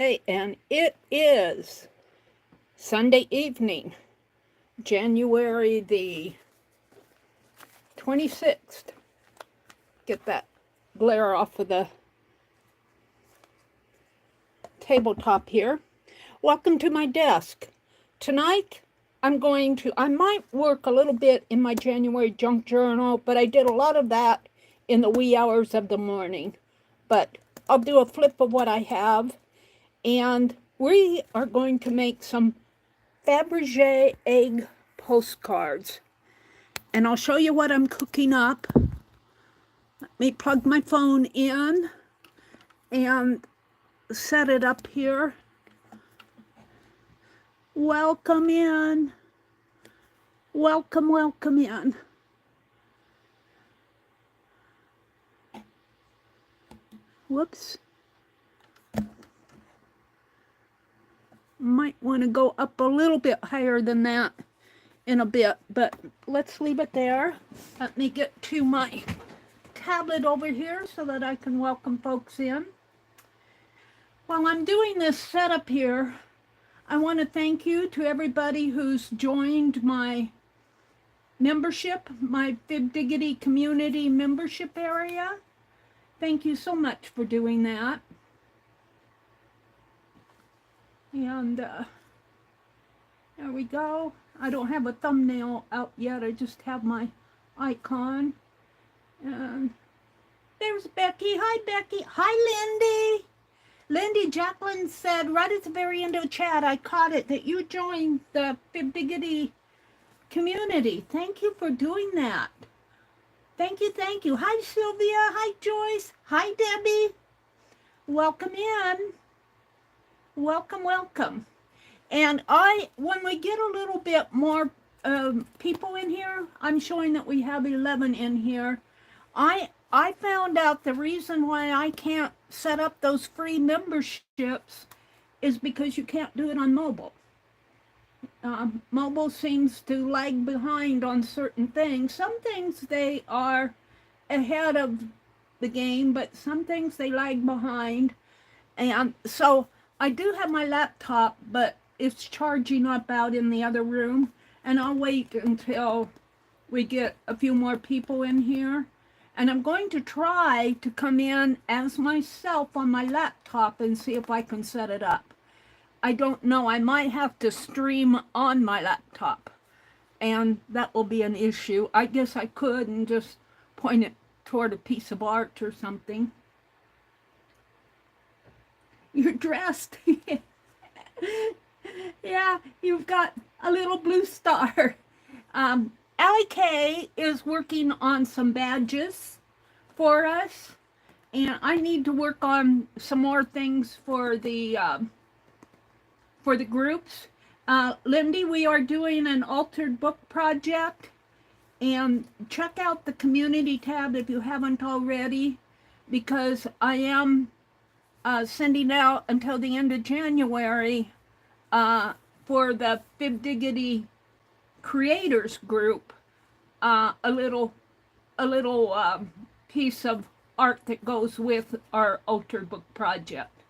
and it is Sunday evening, January the 26th. Get that glare off of the tabletop here. Welcome to my desk. Tonight, I might work a little bit in my January junk journal, but I did a lot of that in the wee hours of the morning. But I'll do a flip of what I have, and we are going to make some Faberege egg postcards. And I'll show you what I'm cooking up. Let me plug my phone in and set it up here. Welcome in. Welcome in. Whoops. Might want to go up a little bit higher than that in a bit, but let's leave it there. Let me get to my tablet over here so that I can welcome folks in. While I'm doing this setup here, I want to thank you to everybody who's joined my membership, my Fibdiggity community membership area. Thank you so much for doing that. And there we go. I don't have a thumbnail out yet. I just have my icon. And there's Becky. Hi, Becky. Hi, Lindy. Lindy, Jacqueline said right at the very end of the chat, I caught it, that you joined the Fibdiggity community. Thank you for doing that. Thank you, thank you. Hi, Sylvia. Hi, Joyce. Hi, Debbie. Welcome in. Welcome. And when we get a little bit more people in here, I'm showing that we have 11 in here. I found out the reason why I can't set up those free memberships is because you can't do it on mobile. Mobile seems to lag behind on certain things. Some things they are ahead of the game, but some things they lag behind. And so I do have my laptop, but it's charging up out in the other room, and I'll wait until we get a few more people in here. And I'm going to try to come in as myself on my laptop and see if I can set it up. I don't know, I might have to stream on my laptop, and that will be an issue. I guess I could and just point it toward a piece of art or something. You're dressed. Yeah, you've got a little blue star. Allie Kay is working on some badges for us, and I need to work on some more things for the groups. Lindy, we are doing an altered book project, and check out the community tab if you haven't already, because I am sending out until the end of January for the Fibdiggity creators group a little piece of art that goes with our altered book project.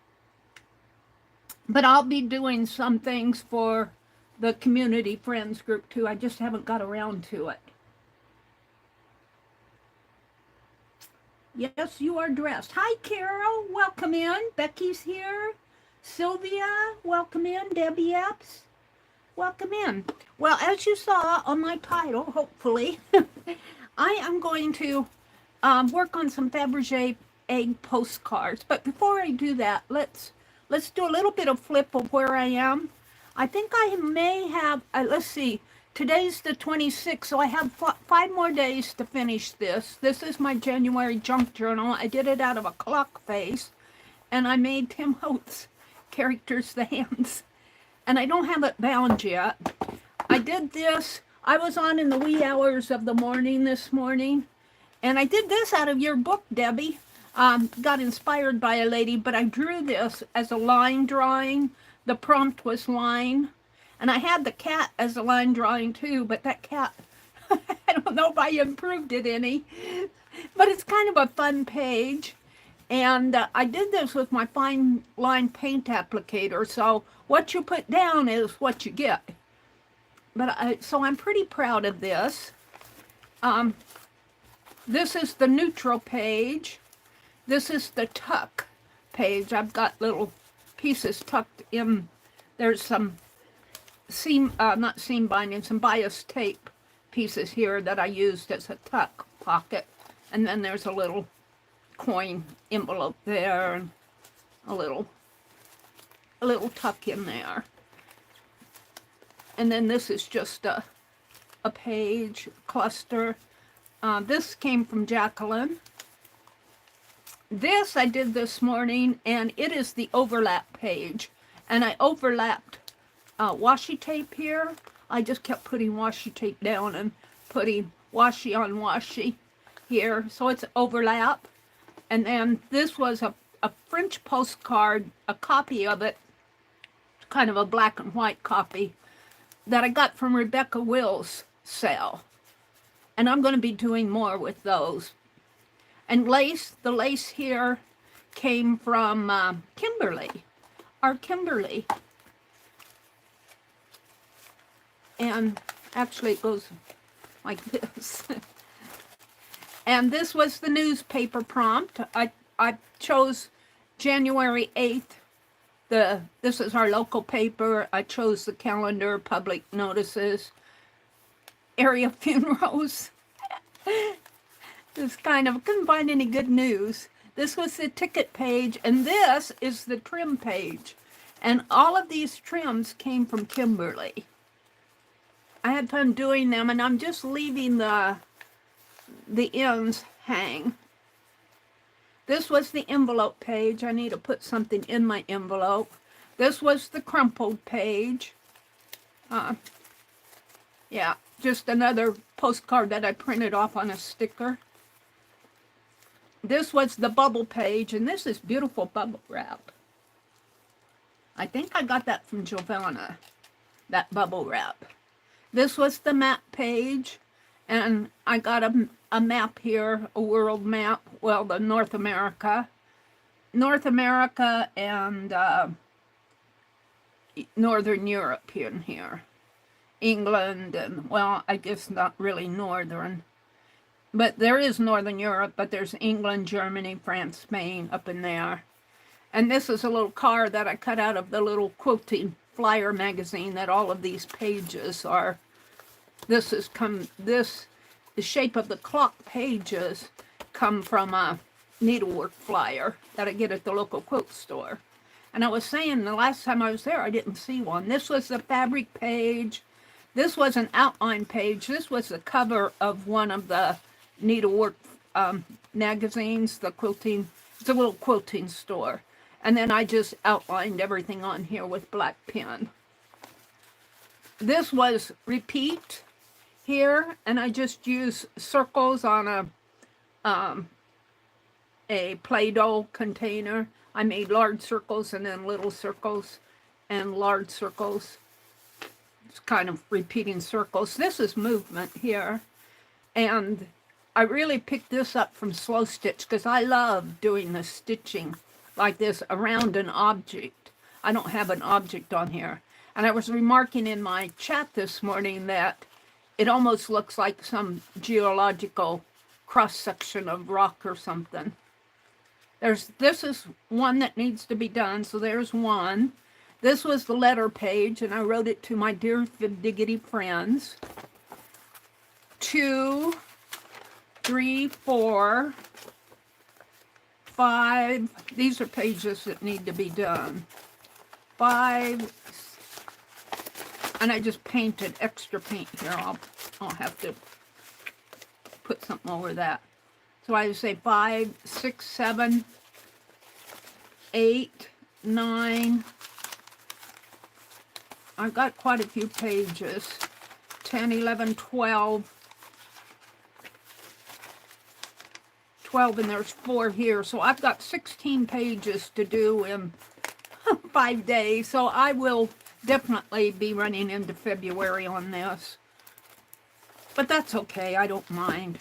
But I'll be doing some things for the community friends group too. I just haven't got around to it. Yes, you are dressed. Hi, Carol. Welcome in. Becky's here. Sylvia, welcome in. Debbie Epps, welcome in. Well, as you saw on my title, hopefully, I am going to work on some Faberege egg postcards. But before I do that, let's do a little bit of flip of where I am. I think I may have, let's see, today's the 26th, so I have 5 more days to finish this. This is my January junk journal. I did it out of a clock face, and I made Tim Holtz characters the hands. And I don't have it bound yet. I did this, I was on in the wee hours of the morning this morning, and I did this out of your book, Debbie. Got inspired by a lady, but I drew this as a line drawing. The prompt was line, and I had the cat as a line drawing too, but that cat, I don't know if I improved it any, but it's kind of a fun page. And I did this with my fine line paint applicator, so what you put down is what you get. But so I'm pretty proud of this. This is the neutral page. This is the tuck page. I've got little pieces tucked in. There's some not seam binding, some bias tape pieces here that I used as a tuck pocket. And then there's a little coin envelope there and a little tuck in there. And then this is just a page cluster. This came from Jacqueline. This I did this morning, and it is the overlap page. And I overlapped washi tape here. I just kept putting washi tape down and putting washi on washi here. So it's overlap. And then this was a French postcard, a copy of it, kind of a black and white copy, that I got from Rebecca Will's sale. And I'm going to be doing more with those. And lace, the lace here came from Kimberly, our Kimberly. And actually it goes like this. And this was the newspaper prompt. I chose January 8th. This is our local paper. I chose the calendar, public notices, area funerals. This kind of, couldn't find any good news. This was the ticket page, and this is the trim page. And all of these trims came from Kimberly. I had fun doing them, and I'm just leaving the ends hang. This was the envelope page. I need to put something in my envelope. This was the crumpled page. Yeah, just another postcard that I printed off on a sticker. This was the bubble page, and this is beautiful bubble wrap. I think I got that from Giovanna, that bubble wrap. This was the map page, and I got a map here, a world map, well, the North America and Northern Europe in here. England and, well, I guess not really northern. But there is Northern Europe, but there's England, Germany, France, Spain, up in there. And this is a little card that I cut out of the little quilting flyer magazine that all of these pages are. The shape of the clock pages come from a needlework flyer that I get at the local quilt store. And I was saying the last time I was there, I didn't see one. This was the fabric page. This was an outline page. This was the cover of one of the needlework magazines, the quilting. It's a little quilting store. And then I just outlined everything on here with black pen. This was repeat here, and I just used circles on a Play-Doh container. I made large circles and then little circles and large circles. It's kind of repeating circles. This is movement here. And I really picked this up from Slow Stitch because I love doing the stitching like this around an object. I don't have an object on here. And I was remarking in my chat this morning that it almost looks like some geological cross-section of rock or something. This is one that needs to be done, so there's one. This was the letter page, and I wrote it to my dear Diggity friends. 2, 3, 4, 5. These are pages that need to be done. 5, and I just painted extra paint here. I'll have to put something over that. So I would say 5, 6, 7, 8, 9. I've got quite a few pages. 10, 11, 12. 12, and there's 4 here. So I've got 16 pages to do in 5 days. So I will definitely be running into February on this. But that's okay. I don't mind.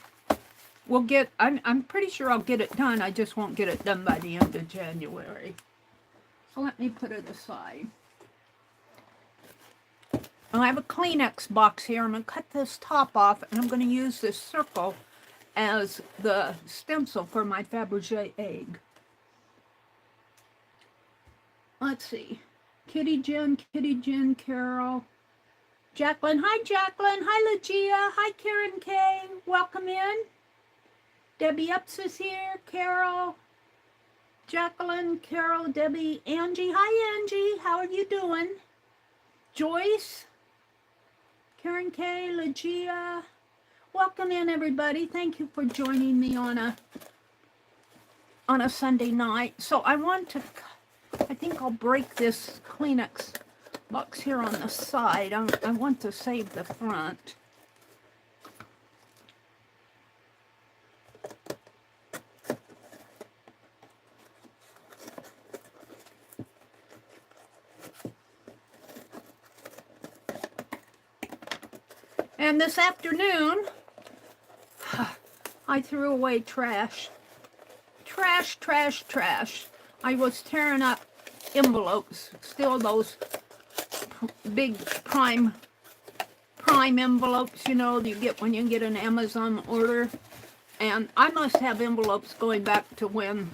we'll get, I'm pretty sure I'll get it done. I just won't get it done by the end of January. So let me put it aside. I have a Kleenex box here. I'm going to cut this top off, and I'm going to use this circle as the stencil for my Faberege egg. Let's see. Kitty Jen, Carol, Jacqueline. Hi, Jacqueline. Hi, Legia. Hi, Karen K. Welcome in. Debbie Epps is here. Carol, Jacqueline, Carol, Debbie, Angie. Hi, Angie. How are you doing? Joyce, Karen K, Legia. Welcome in, everybody. Thank you for joining me on a Sunday night. So I think I'll break this Kleenex box here on the side. I want to save the front. And this afternoon, I threw away trash. Trash. I was tearing up envelopes, still those big prime envelopes, you know, you get when you get an Amazon order. And I must have envelopes going back to when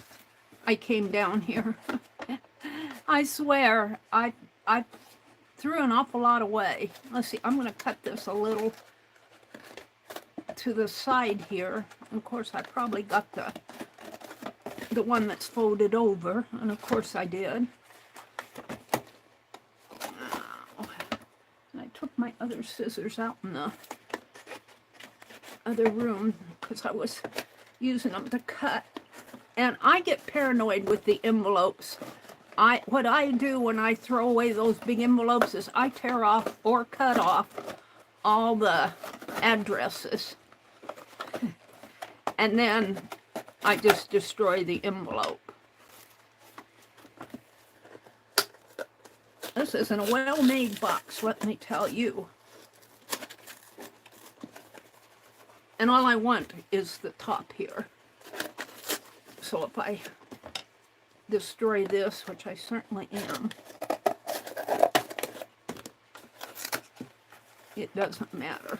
I came down here. I swear, I threw an awful lot away. Let's see, I'm going to cut this a little to the side here. Of course, I probably got the one that's folded over, and of course I did. And I took my other scissors out in the other room because I was using them to cut. And I get paranoid with the envelopes. What I do when I throw away those big envelopes is I tear off or cut off all the addresses. And then I just destroy the envelope. This isn't a well-made box, let me tell you. And all I want is the top here. So if I destroy this, which I certainly am, it doesn't matter.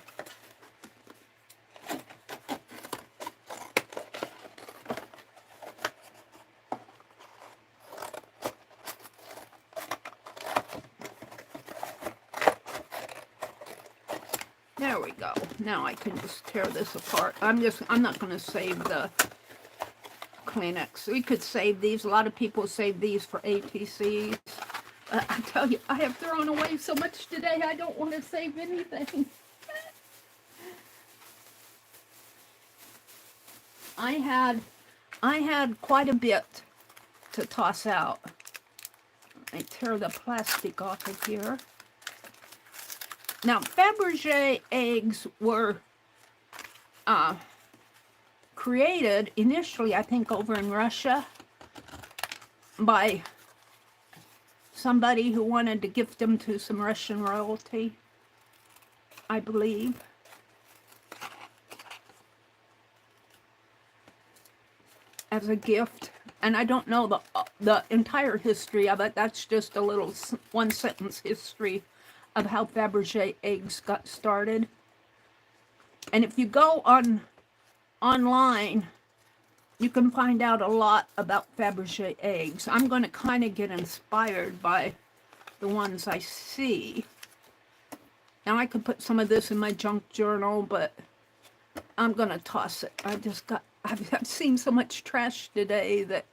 There we go. Now I can just tear this apart. I'm not going to save the Kleenex. We could save these. A lot of people save these for ATCs. I tell you, I have thrown away so much today, I don't want to save anything. I had quite a bit to toss out. I tear the plastic off of here. Now, Faberege eggs were created initially, I think, over in Russia by somebody who wanted to gift them to some Russian royalty, I believe. As a gift. And I don't know the entire history of it. That's just a little one-sentence history of how Faberege eggs got started. And if you go online, you can find out a lot about Faberege eggs. I'm going to kind of get inspired by the ones I see. Now I could put some of this in my junk journal, but I'm going to toss it. I've seen so much trash today that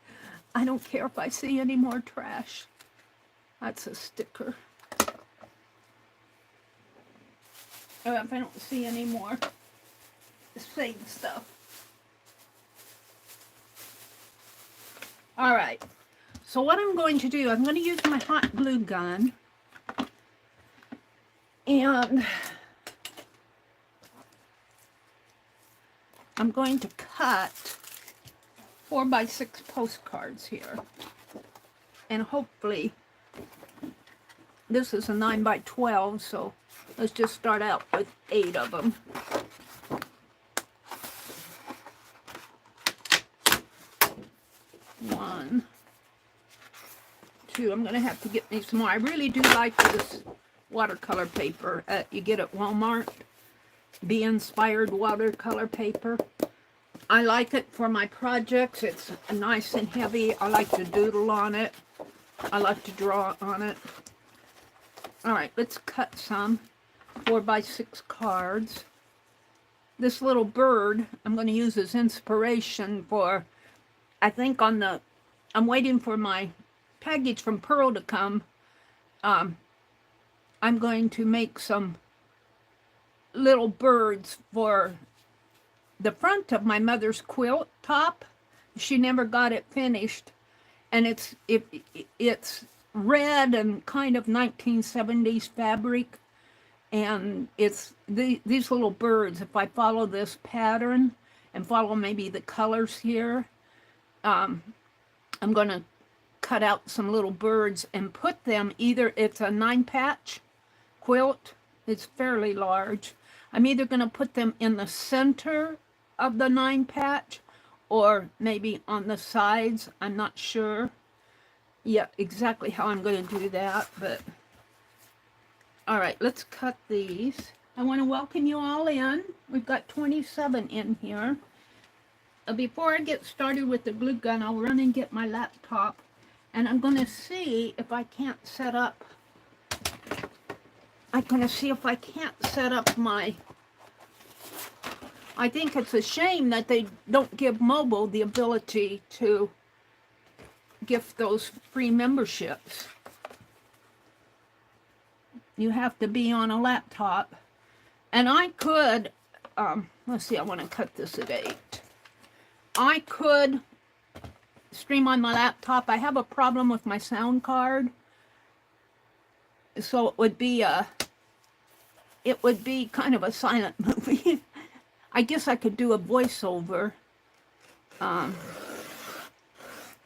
I don't care if I see any more trash. That's a sticker. If I don't see any more, the same stuff. All right. So what I'm going to do, I'm going to use my hot glue gun. And I'm going to cut 4x6 postcards here. And hopefully, this is a 9x12, so let's just start out with 8 of them. too. I'm going to have to get me some more. I really do like this watercolor paper you get at Walmart. Be Inspired watercolor paper. I like it for my projects. It's nice and heavy. I like to doodle on it. I like to draw on it. All right, let's cut some 4x6 cards. This little bird I'm going to use as inspiration for, I think I'm waiting for my package from Pearl to come. I'm going to make some little birds for the front of my mother's quilt top. She never got it finished, and it's red and kind of 1970s fabric, and it's these little birds. If I follow this pattern and follow maybe the colors here, I'm going to cut out some little birds and put them either, it's a 9-patch quilt, it's fairly large. I'm either going to put them in the center of the 9-patch or maybe on the sides. I'm not sure yet exactly how I'm going to do that, but all right, let's cut these. I want to welcome you all in. We've got 27 in here. Before I get started with the glue gun, I'll run and get my laptop, and I'm going to see if I can't set up my, I think it's a shame that they don't give mobile the ability to gift those free memberships. You have to be on a laptop. And I could, let's see, I want to cut this at 8. I could stream on my laptop. I have a problem with my sound card. So it would be kind of a silent movie. I guess I could do a voiceover.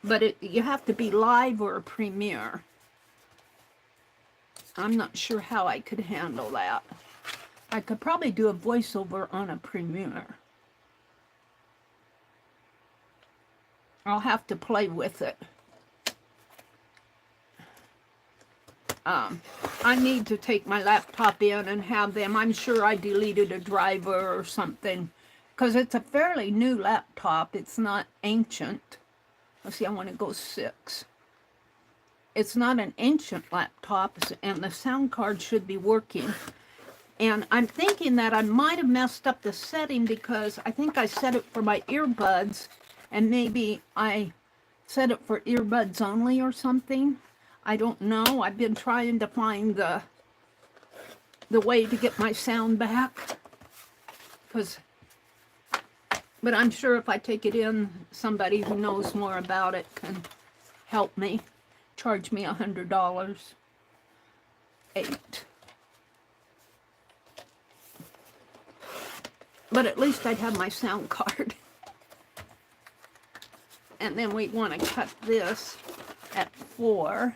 But you have to be live or a premiere. I'm not sure how I could handle that. I could probably do a voiceover on a premiere. I'll have to play with it. I need to take my laptop in and have them. I'm sure I deleted a driver or something, because it's a fairly new laptop. It's not ancient. Let's see, I want to go 6. It's not an ancient laptop, and the sound card should be working. And I'm thinking that I might have messed up the setting, because I think I set it for my earbuds, and maybe I set it for earbuds only or something. I don't know. I've been trying to find the way to get my sound back, but I'm sure if I take it in, somebody who knows more about it can help me. Charge me $100. 8. But at least I'd have my sound card. And then we want to cut this at 4.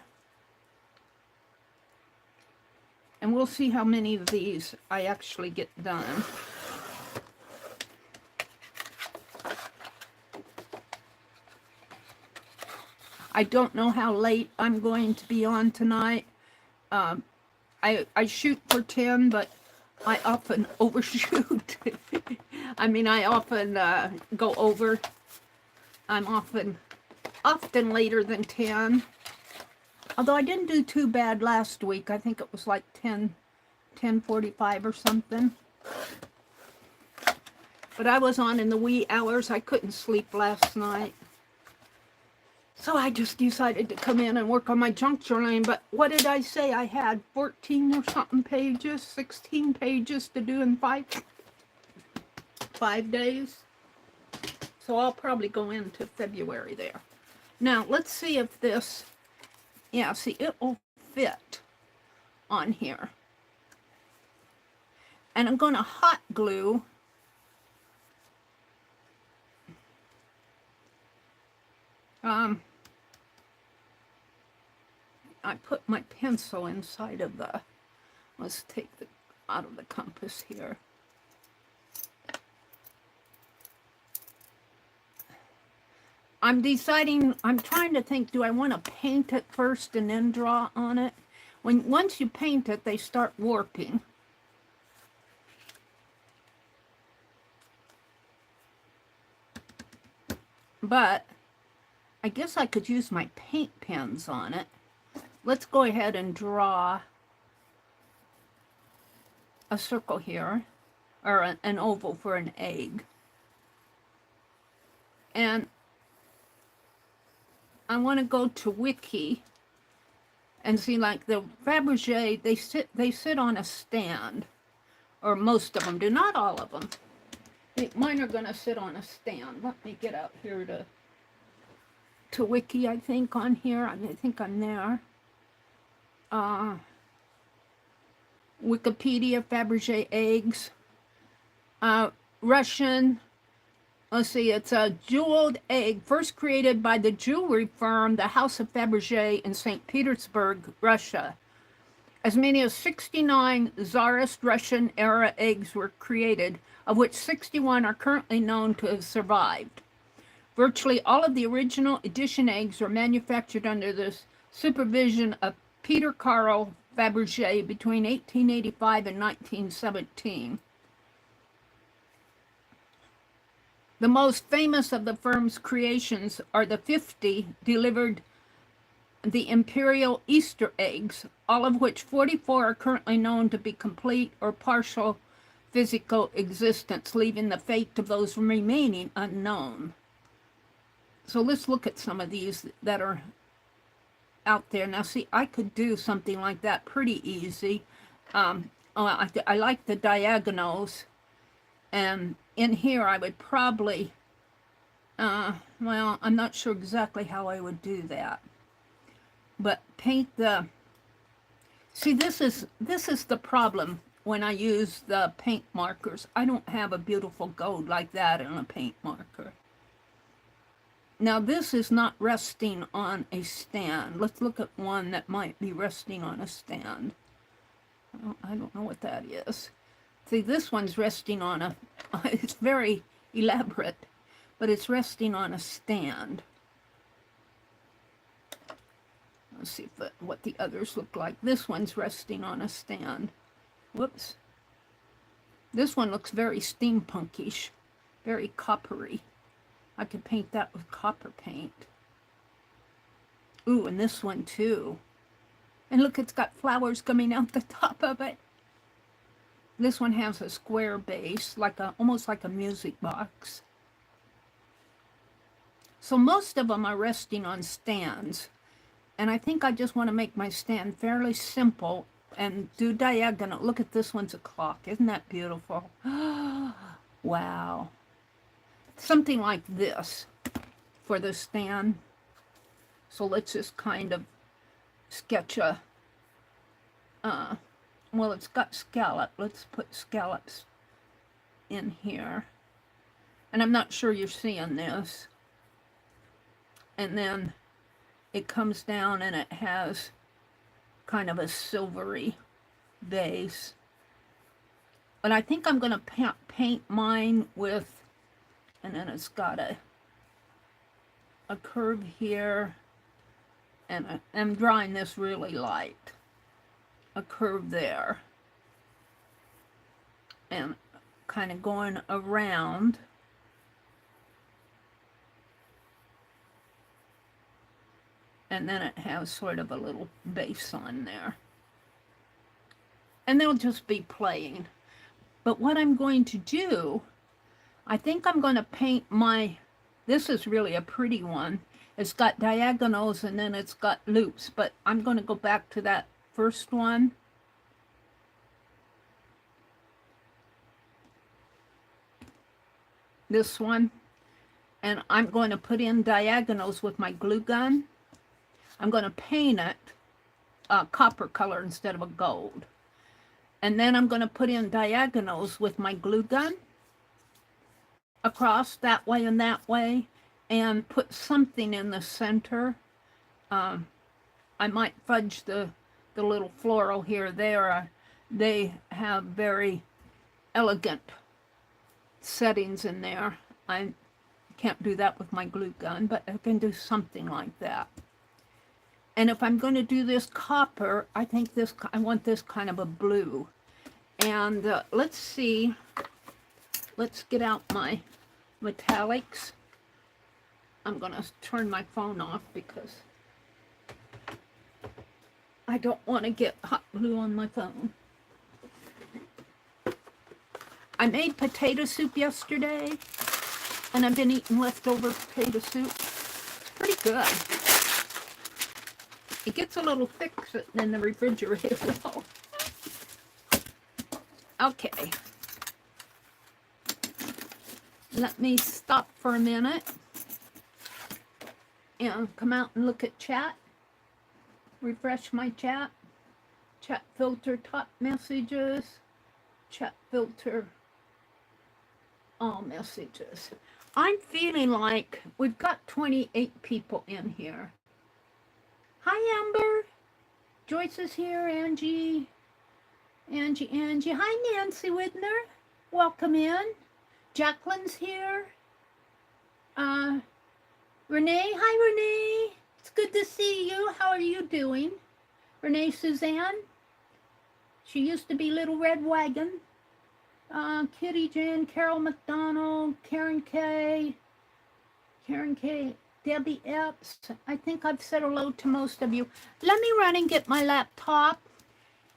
And we'll see how many of these I actually get done. I don't know how late I'm going to be on tonight. I shoot for 10, but I often overshoot. I mean, I often go over. I'm often later than 10. Although I didn't do too bad last week. I think it was like 10:45 or something. But I was on in the wee hours. I couldn't sleep last night. So I just decided to come in and work on my junk journaling. But what did I say? I had 14 or something pages, 16 pages to do in 5 days. So I'll probably go into February there. Now, let's see if this, yeah, see, it will fit on here. And I'm going to hot glue I put my pencil inside of the, let's take the out of the compass here. I'm deciding, I'm trying to think, do I want to paint it first and then draw on it? Once you paint it, they start warping. But I guess I could use my paint pens on it. Let's go ahead and draw a circle here, or an oval for an egg. And I want to go to Wiki and see, like the Faberege, they sit on a stand, or most of them do, not all of them. Mine are going to sit on a stand. Let me get out here to Wiki, I think, on here. I think I'm there. Wikipedia, Faberege eggs. Russian, let's see, it's a jeweled egg, first created by the jewelry firm, the House of Faberege in St. Petersburg, Russia. As many as 69 Tsarist Russian-era eggs were created, of which 61 are currently known to have survived. Virtually all of the original edition eggs were manufactured under the supervision of Peter Carl Faberege between 1885 and 1917. The most famous of the firm's creations are the 50 delivered the imperial Easter eggs, all of which 44 are currently known to be complete or partial physical existence, leaving the fate of those remaining unknown. So let's look at some of these that are out there. Now see, I could do something like that pretty easy. I like the diagonals, and in here I would probably, well, I'm not sure exactly how I would do that. But paint the, see, this is the problem when I use the paint markers. I don't have a beautiful gold like that in a paint marker. Now this is not resting on a stand. Let's look at one that might be resting on a stand. I don't know what that is. See, this one's resting on a, it's very elaborate, but it's resting on a stand. Let's see what the others look like. This one's resting on a stand. Whoops. This one looks very steampunkish, very coppery. I could paint that with copper paint. Ooh, and this one too. And look, it's got flowers coming out the top of it. This one has a square base, almost like a music box. So most of them are resting on stands. And I think I just want to make my stand fairly simple and do diagonal. Look at this one's a clock. Isn't that beautiful? Wow. Something like this for the stand. So let's just kind of sketch a, well, it's got scallop. Let's put scallops in here. And I'm not sure you're seeing this. And then it comes down and it has kind of a silvery base. But I think I'm going to paint mine with, and then it's got a curve here, and I'm drawing this really light. A curve there. And kind of going around. And then it has sort of a little base on there. And they'll just be playing. But what I'm going to do, I think I'm going to paint my, this is really a pretty one. It's got diagonals and then it's got loops, but I'm going to go back to that first one. This one. And I'm going to put in diagonals with my glue gun. I'm going to paint it a copper color instead of a gold. And then I'm going to put in diagonals with my glue gun across that way and put something in the center. I might fudge the little floral here. They have very elegant settings in there. I Can't do that with my glue gun, but I can do something like that. And if I'm going to do this copper, I think this, I want this kind of a blue. And let's see, let's get out my metallics. I'm going to turn my phone off because I don't want to get hot glue on my phone. I made potato soup yesterday, and I've been eating leftover potato soup. It's pretty good. It gets a little thick sitting in the refrigerator though. Okay. Let me stop for a minute and come out and look at chat. Refresh my chat. Chat filter top messages. Chat filter all messages. I'm feeling like we've got 28 people in here. Hi, Amber. Joyce is here. Angie. Hi, Nancy Widner. Welcome in. Jacqueline's here. Renee. Hi, Renee. It's good to see you. How are you doing? Renee Suzanne. She used to be Little Red Wagon. Kitty Jen, Carol McDonald, Karen K, Debbie Epps. I think I've said hello to most of you. Let me run and get my laptop,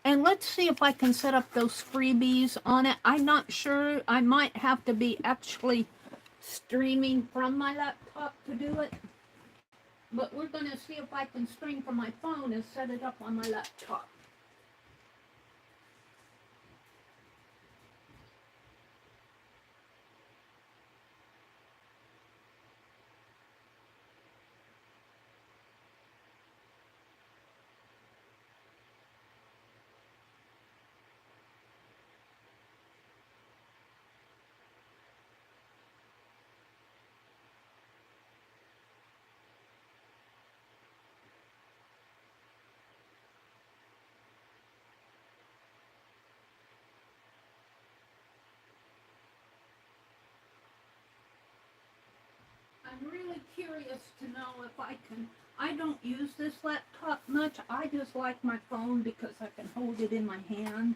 and let's see if I can set up those freebies on it. I'm not sure. I might have to be actually streaming from my laptop to do it, but we're going to see if I can stream from my phone and set it up on my laptop. I'm really curious to know if I can. I don't use this laptop much. I just like my phone because I can hold it in my hand.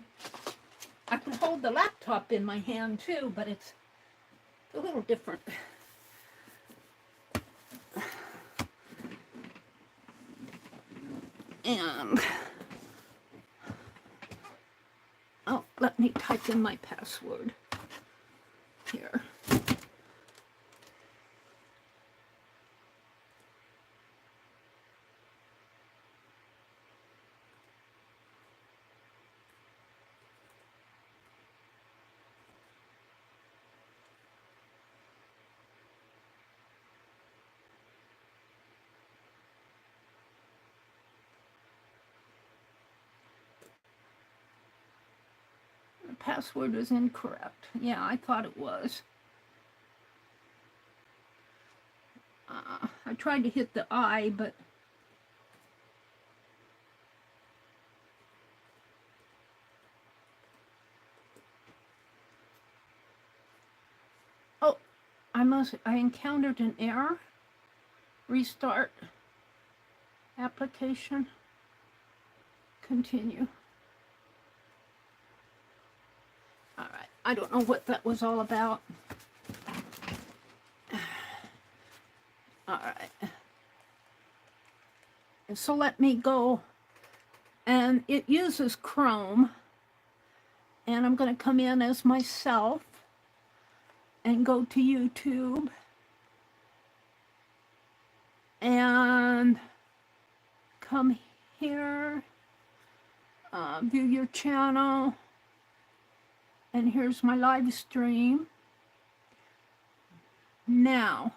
I can hold the laptop in my hand too, but it's a little different. And oh, let me type in my password here. Password is incorrect. Yeah, I thought it was. I tried to hit the I, but oh, I encountered an error. Restart application. Continue. All right, I don't know what that was all about. All right. So let me go, and it uses Chrome, and I'm going to come in as myself and go to YouTube and come here, view your channel, and here's my live stream. Now,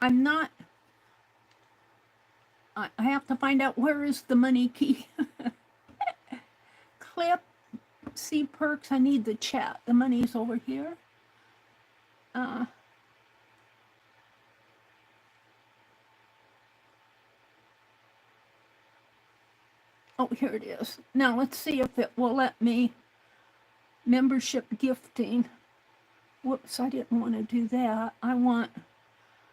I'm not, I have to find out where is the money key. Clip, see perks, I need the chat. The money's over here. Oh, here it is. Now let's see if it will let me membership gifting. Whoops, I didn't want to do that. I want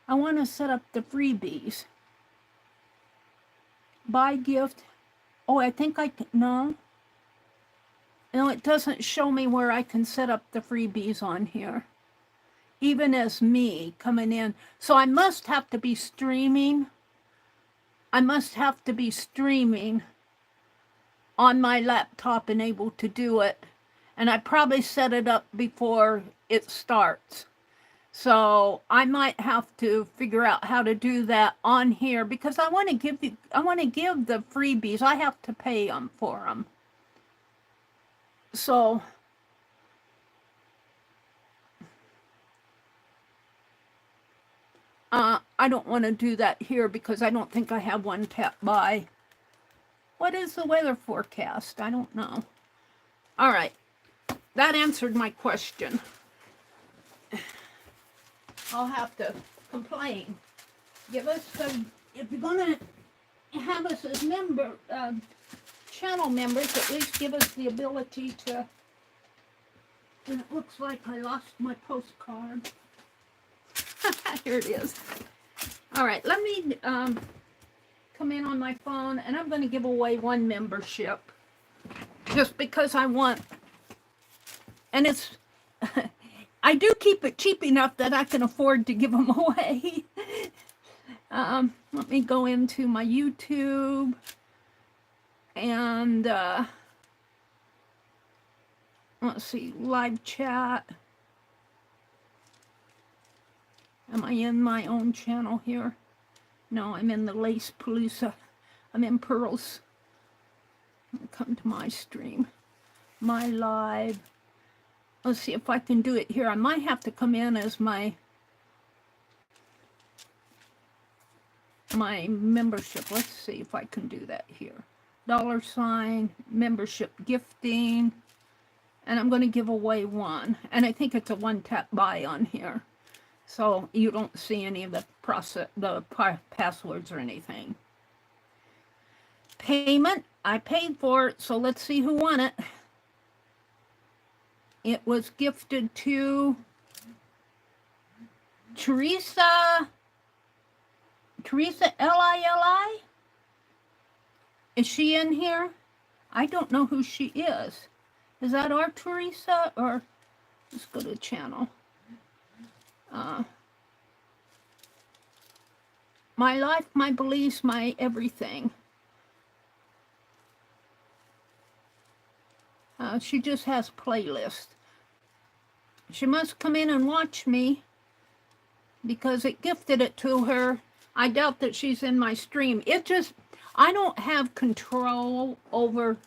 to set up the freebies. Buy gift. Oh, I think I can, no. No, it doesn't show me where I can set up the freebies on here. Even as me coming in. So I must have to be streaming. I must have to be streaming on my laptop and able to do it. And I probably set it up before it starts. So I might have to figure out how to do that on here because I want to give the freebies. I have to pay them for them. So I don't want to do that here because I don't think I have one tap by. What is the weather forecast? I don't know. All right. That answered my question. I'll have to complain. Give us some, if you're going to have us as channel members, at least give us the ability to, and it looks like I lost my postcard. Here it is. All right, let me come in on my phone, and I'm going to give away one membership just because I want, and it's, I do keep it cheap enough that I can afford to give them away. Let me go into my YouTube and let's see, live chat. Am I in my own channel here? No, I'm in the Lace Palooza. I'm in Pearls. Come to my stream. My live. Let's see if I can do it here. I might have to come in as my membership. Let's see if I can do that here. $, membership gifting. And I'm going to give away one. And I think it's a one-tap buy on here. So you don't see any of the passwords or anything. Payment, I paid for it, so let's see who won it. It was gifted to Teresa Lili. Is she in here? I don't know who she is. Is that our Teresa, or let's go to the channel. My life, my beliefs, my everything. She just has playlist. She must come in and watch me because it gifted it to her. I doubt that she's in my stream. It just, I don't have control over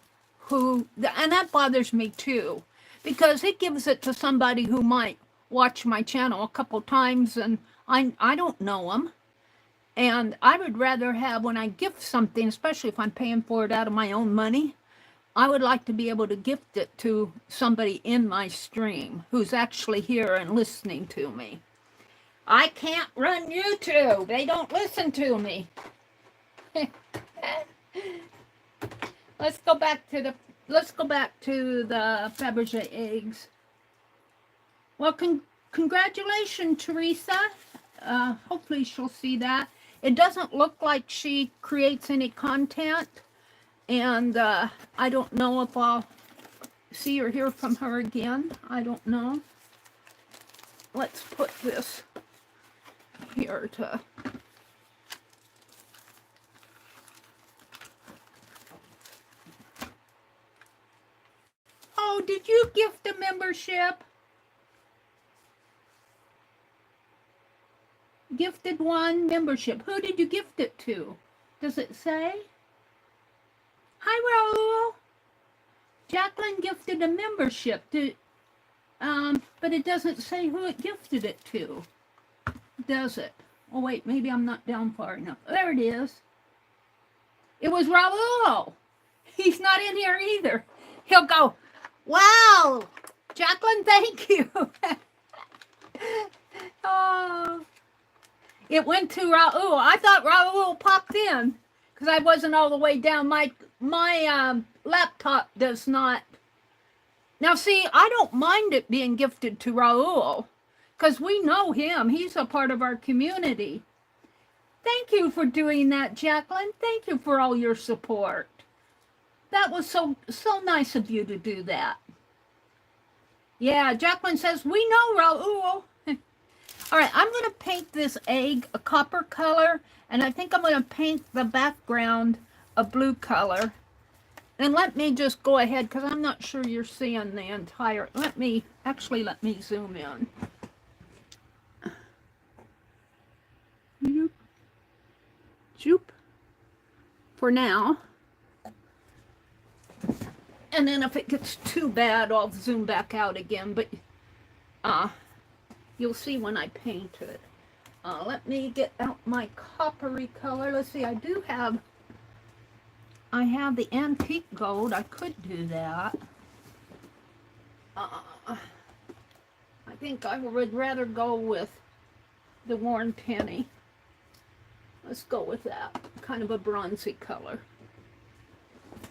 who, and that bothers me too, because it gives it to somebody who might watch my channel a couple times and I don't know them. And I would rather have, when I gift something, especially if I'm paying for it out of my own money, I would like to be able to gift it to somebody in my stream who's actually here and listening to me. I can't run YouTube. They don't listen to me. Let's go back to the Faberege eggs. Well, congratulations, Teresa. Hopefully she'll see that. It doesn't look like she creates any content, and I don't know if I'll see or hear from her again. I don't know. Let's put this here to... Oh, did you gift a membership? Gifted one membership. Who did you gift it to? Does it say? Hi, Raul. Jacqueline gifted a membership to, but it doesn't say who it gifted it to, does it? Oh wait, maybe I'm not down far enough. There it is. It was Raul. He's not in here either. He'll go, wow, Jacqueline, thank you. Oh. It went to Raul. I thought Raul popped in because I wasn't all the way down. My laptop does not. Now, see, I don't mind it being gifted to Raul because we know him. He's a part of our community. Thank you for doing that, Jacqueline. Thank you for all your support. That was so nice of you to do that. Yeah, Jacqueline says, we know, Raul. All right, I'm going to paint this egg a copper color, and I think I'm going to paint the background a blue color. And let me just go ahead, because I'm not sure you're seeing the entire... Let me zoom in. Joop. For now. And then if it gets too bad, I'll zoom back out again. But you'll see when I paint it. Let me get out my coppery color. Let's see, I have the antique gold. I could do that. I think I would rather go with the worn penny. Let's go with that. Kind of a bronzy color.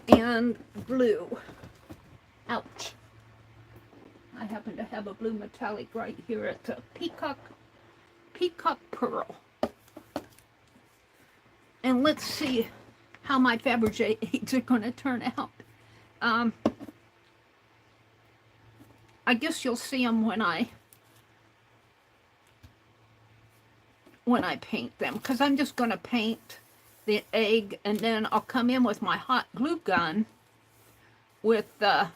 And blue. Ouch. I happen to have a blue metallic right here. It's a peacock pearl. And let's see how my Faberege eggs are going to turn out. I guess you'll see them when I paint them, because I'm just going to paint the egg, and then I'll come in with my hot glue gun with the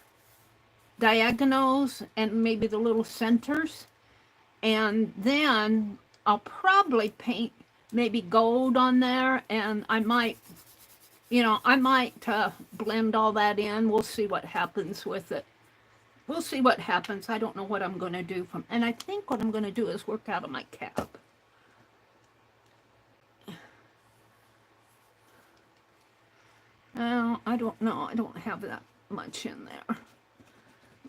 diagonals and maybe the little centers, and then I'll probably paint maybe gold on there, and I might blend all that in. We'll see what happens with it. We'll see what happens. I don't know what I'm going to do and I think what I'm going to do is work out of my cap. I don't know. I don't have that much in there.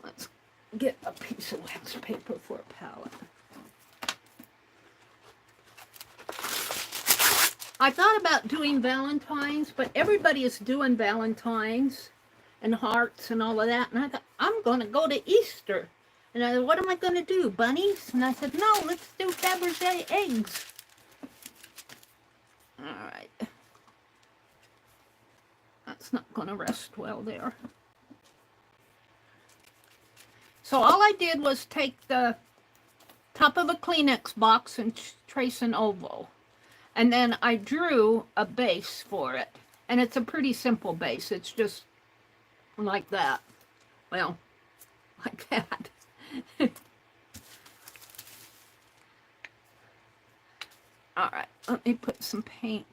Let's get a piece of wax paper for a palette. I thought about doing Valentine's, but everybody is doing Valentine's and hearts and all of that. And I thought, I'm going to go to Easter. And I said, what am I going to do, bunnies? And I said, no, let's do Faberge eggs. All right. That's not going to rest well there. So all I did was take the top of a Kleenex box and trace an oval. And then I drew a base for it. And it's a pretty simple base. It's just like that. Well, like that. All right, let me put some paint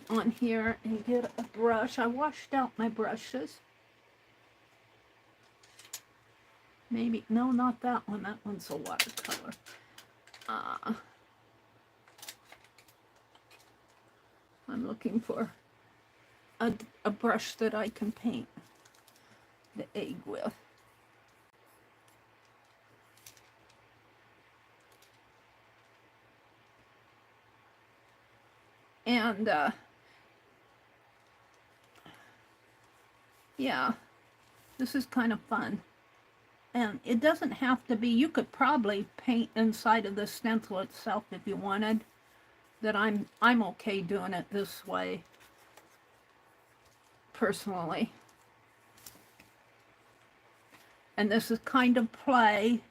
on here and get a brush. I washed out my brushes. Maybe, no, not that one. That one's a watercolor. I'm looking for a brush that I can paint the egg with. And, yeah, this is kind of fun. And it doesn't have to be, you could probably paint inside of the stencil itself if you wanted. That I'm okay doing it this way, personally. And this is kind of play.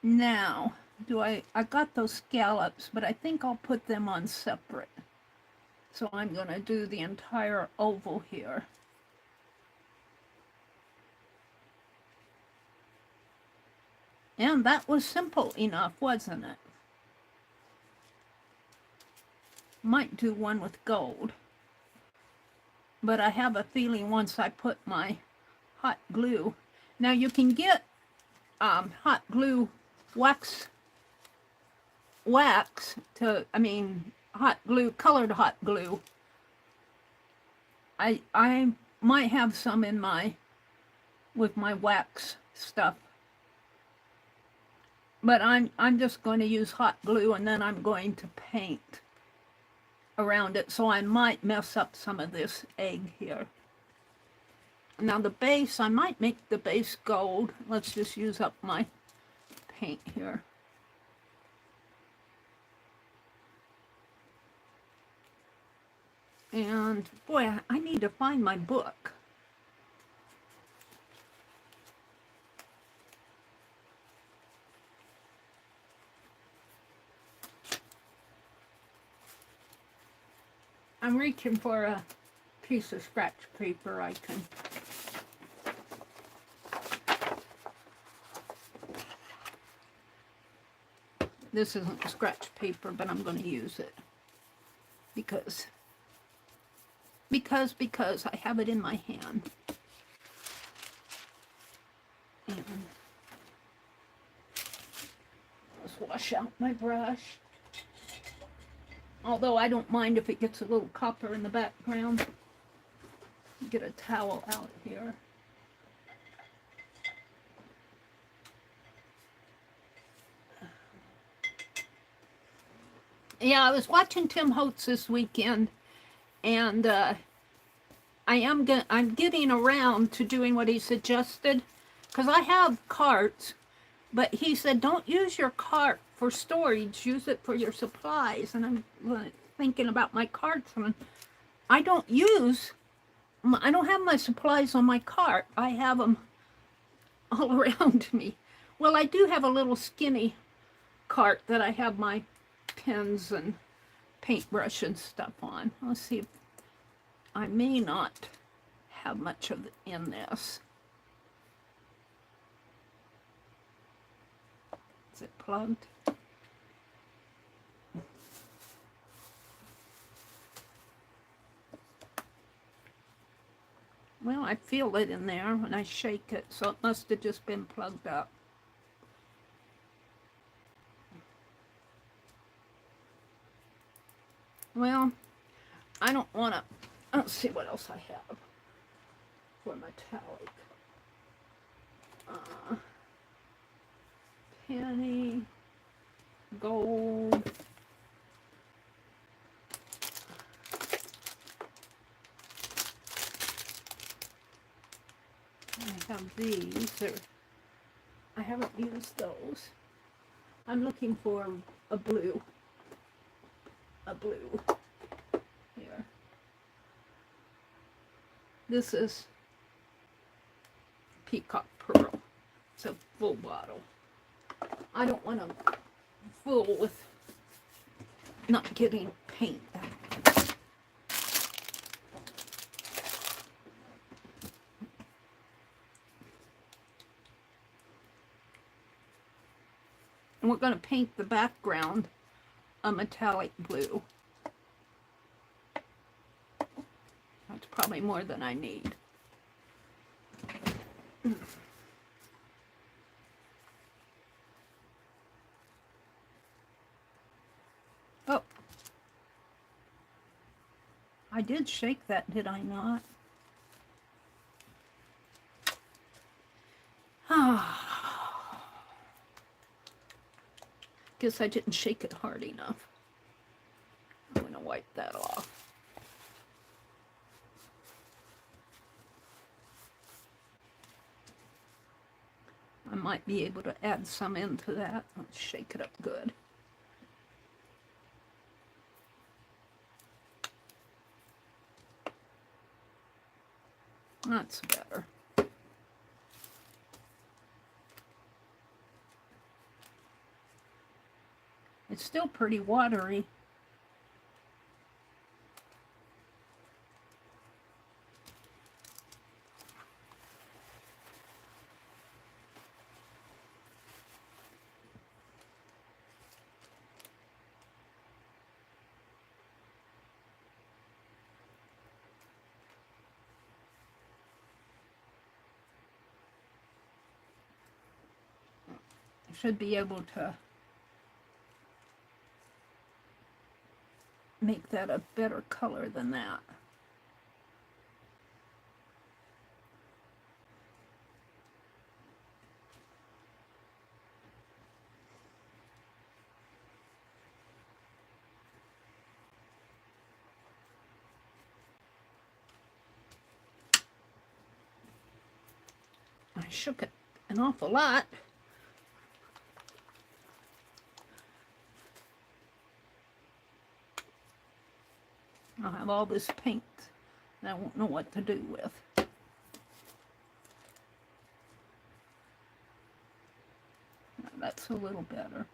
Now, I got those scallops, but I think I'll put them on separate. So I'm going to do the entire oval here. And that was simple enough, wasn't it? Might do one with gold. But I have a feeling once I put my hot glue. Now you can get hot glue wax wax to, I mean, hot glue, colored hot glue. I might have some in my, with my wax stuff. But I'm just going to use hot glue, and then I'm going to paint around it. So I might mess up some of this egg here. Now the base, I might make the base gold. Let's just use up my paint here. And boy, I need to find my book. I'm reaching for a piece of scratch paper I can. This isn't scratch paper, but I'm going to use it because I have it in my hand. And let's wash out my brush. Although I don't mind if it gets a little copper in the background. Get a towel out here. Yeah, I was watching Tim Holtz this weekend, and I'm getting around to doing what he suggested, because I have carts, but he said don't use your cart for storage, use it for your supplies. And I'm thinking about my carts, and I don't have my supplies on my cart. I have them all around me. Well, I do have a little skinny cart that I have my pens and paintbrush and stuff on. Let's see if I may not have much of it in this. Is it plugged? Well, I feel it in there when I shake it, so it must have just been plugged up. Well, I don't want to. Let's see what else I have for metallic. Penny, gold. I have these. I haven't used those. I'm looking for a blue. A blue. Here. This is Peacock Pearl. It's a full bottle. I don't want to fool with not getting paint. And we're going to paint the background a metallic blue. That's probably more than I need. Oh. I did shake that, did I not? Guess I didn't shake it hard enough. I'm going to wipe that off. I might be able to add some into that. Let's shake it up good. That's better. It's still pretty watery. I should be able to make that a better color than that. I shook it an awful lot. I'll have all this paint that I won't know what to do with. That's a little better.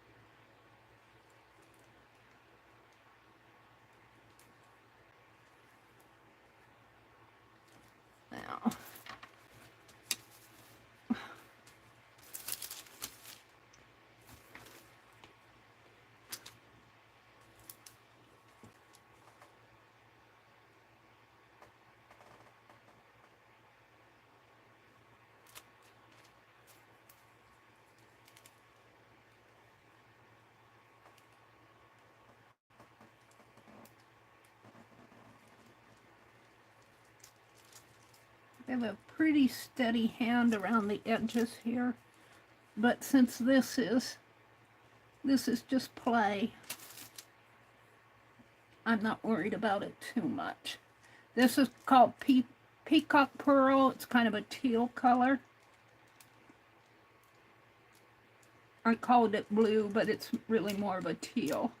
Now, I have a pretty steady hand around the edges here, but since this is just play, I'm not worried about it too much. This is called Peacock Pearl. It's kind of a teal color. I called it blue, but it's really more of a teal.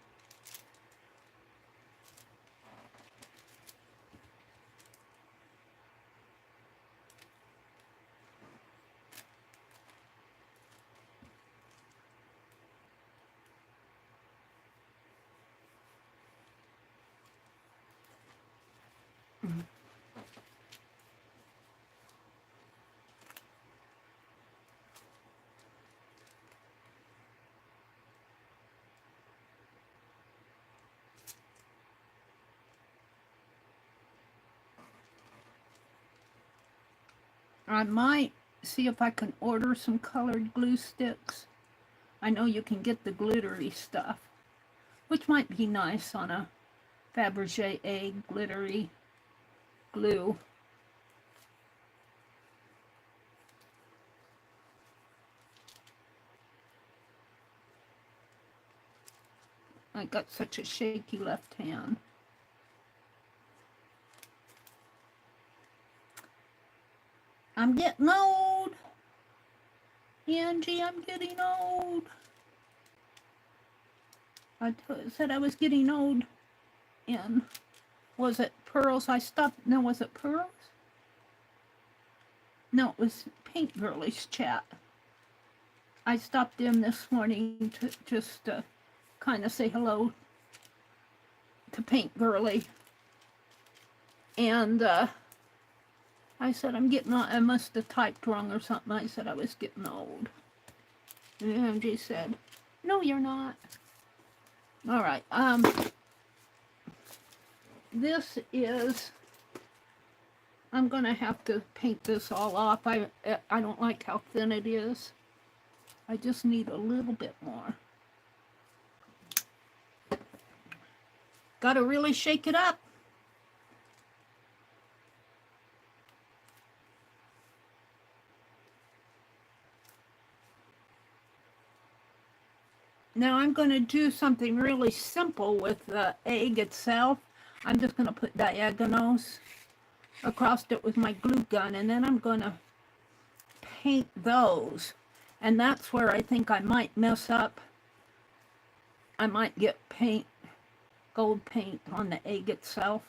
I might see if I can order some colored glue sticks. I know you can get the glittery stuff, which might be nice on a Faberege egg glittery glue. I got such a shaky left hand. I'm getting old. Angie, I'm getting old. I said I was getting old in, was it Pearls? I stopped, no, was it Pearls? No, it was Paint Girlies chat. I stopped in this morning to just kind of say hello to Paint Girly. And I said, I'm getting old. I must have typed wrong or something. I said I was getting old. And Angie said, no, you're not. All right. This is, I'm going to have to paint this all off. I don't like how thin it is. I just need a little bit more. Got to really shake it up. Now I'm going to do something really simple with the egg itself. I'm just going to put diagonals across it with my glue gun, and then I'm going to paint those. And that's where I think I might mess up. I might get paint, gold paint on the egg itself.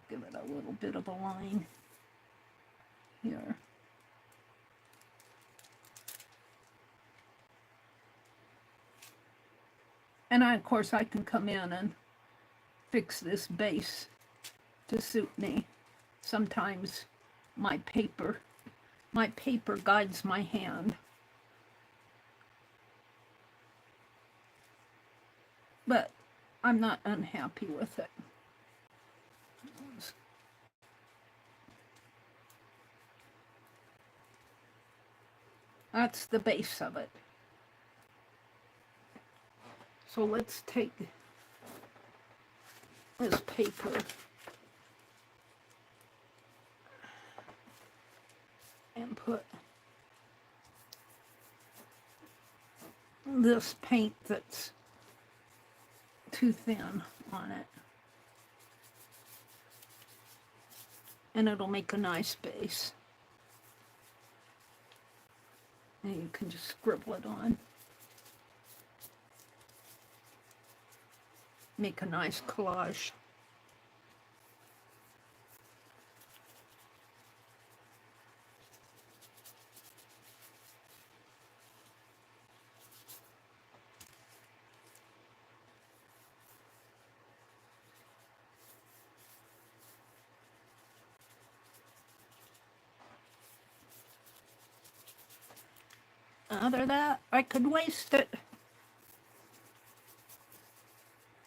Give it a little bit of a line here. And of course, I can come in and fix this base to suit me. Sometimes my paper guides my hand. But I'm not unhappy with it. That's the base of it. So let's take this paper and put this paint that's too thin on it. And it'll make a nice base. And you can just scribble it on. Make a nice collage. Other than that, I could waste it.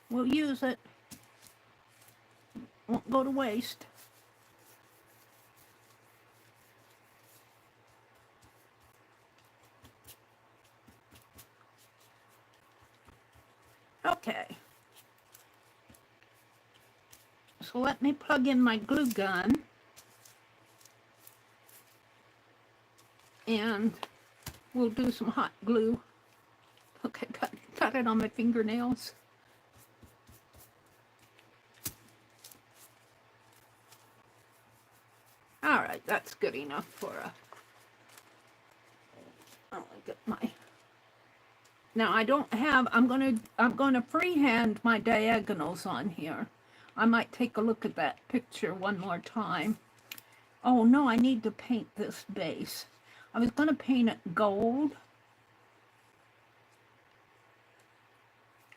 We'll use it. Won't go to waste. Okay. So let me plug in my glue gun. And we'll do some hot glue. Okay, got it on my fingernails. All right, that's good enough for a. I'll get my. Now I don't have. I'm gonna freehand my diagonals on here. I might take a look at that picture one more time. Oh no, I need to paint this base. I was gonna paint it gold.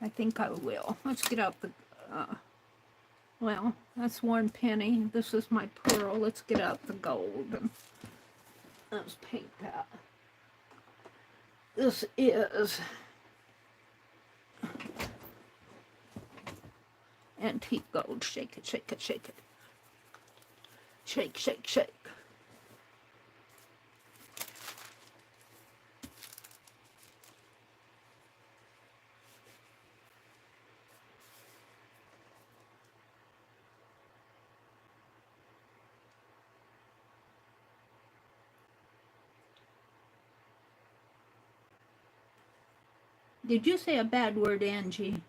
I think I will. Let's get out the. Well, that's one penny. This is my pearl. Let's get out the gold and let's paint that. This is antique gold. Shake it, shake it, shake it. Shake, shake, shake. Did you say a bad word, Angie?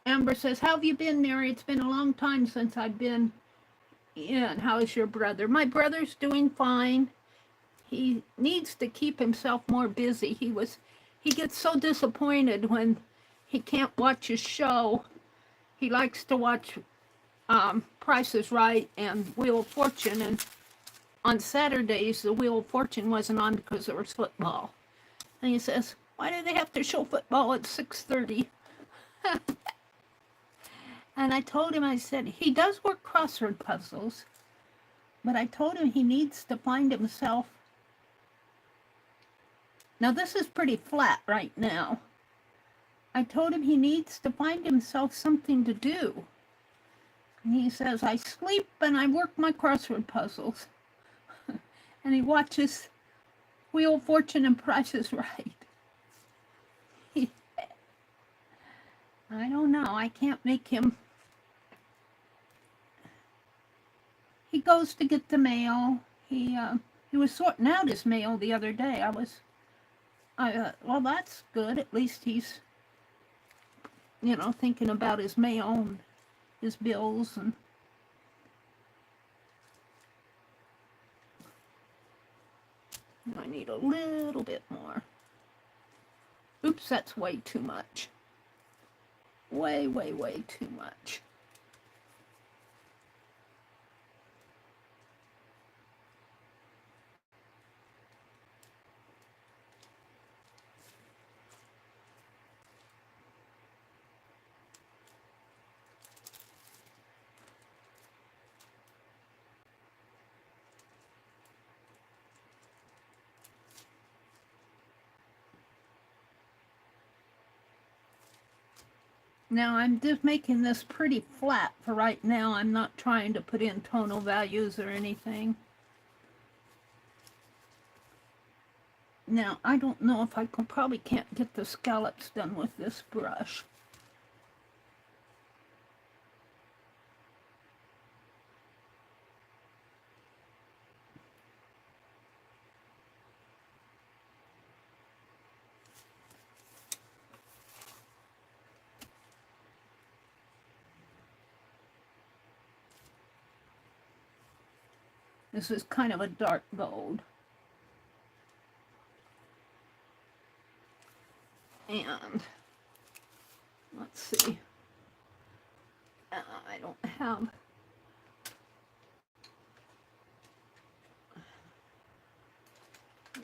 Amber says, how have you been, Mary? It's been a long time since I've been in. How is your brother? My brother's doing fine. He needs to keep himself more busy. He gets so disappointed when he can't watch his show. He likes to watch Price is Right and Wheel of Fortune. And on Saturdays, the Wheel of Fortune wasn't on because there was football. And he says, why do they have to show football at 6:30? And I told him, I said, he does work crossword puzzles, but I told him he needs to find himself. Now this is pretty flat right now. I told him he needs to find himself something to do. And he says, I sleep and I work my crossword puzzles. And he watches Wheel of Fortune and Price is Right. I don't know. I can't make him. He goes to get the mail. He was sorting out his mail the other day. Well, that's good. At least he's, thinking about his mail and his bills and. I need a little bit more. Oops, that's way too much. Way, way, way too much. Now I'm just making this pretty flat for right now. I'm not trying to put in tonal values or anything. Now, I don't know if I probably can't get the scallops done with this brush. This is kind of a dark gold. And let's see. I don't have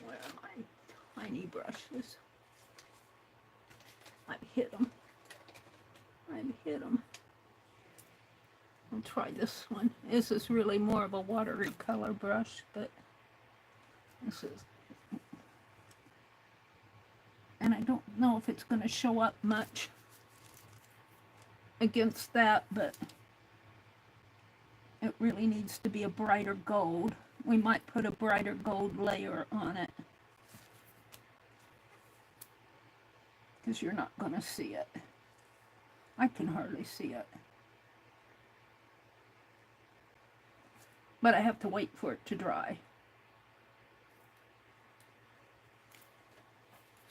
where are my tiny brushes? I've hit them. I'll try this one. This is really more of a watery color brush, but this is, and I don't know if it's going to show up much against that, but it really needs to be a brighter gold. We might put a brighter gold layer on it, because you're not going to see it. I can hardly see it. But I have to wait for it to dry.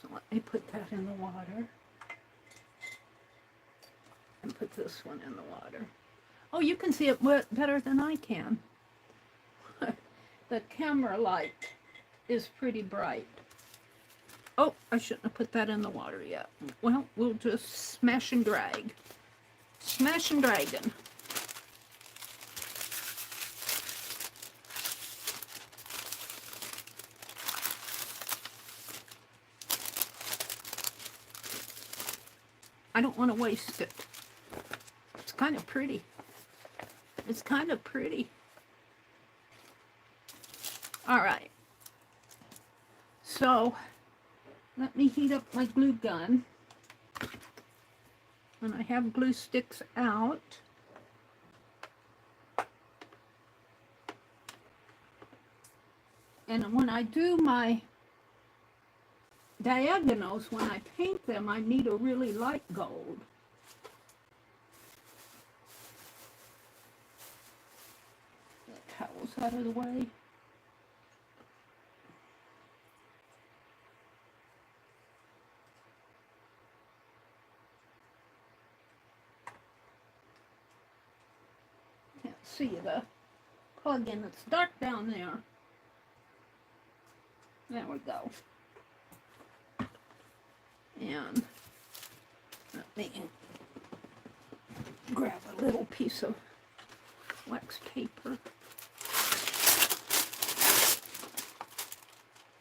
So let me put that in the water. And put this one in the water. Oh, you can see it better than I can. The camera light is pretty bright. Oh, I shouldn't have put that in the water yet. Well, we'll just smash and drag. Smash and dragon. I don't want to waste it. It's kind of pretty. It's kind of pretty. All right. So, let me heat up my glue gun. And I have glue sticks out. And when I do my diagonals, when I paint them, I need a really light gold. The towel's out of the way. Can't see the plug-in. It's dark down there. There we go. And let me grab a little piece of wax paper.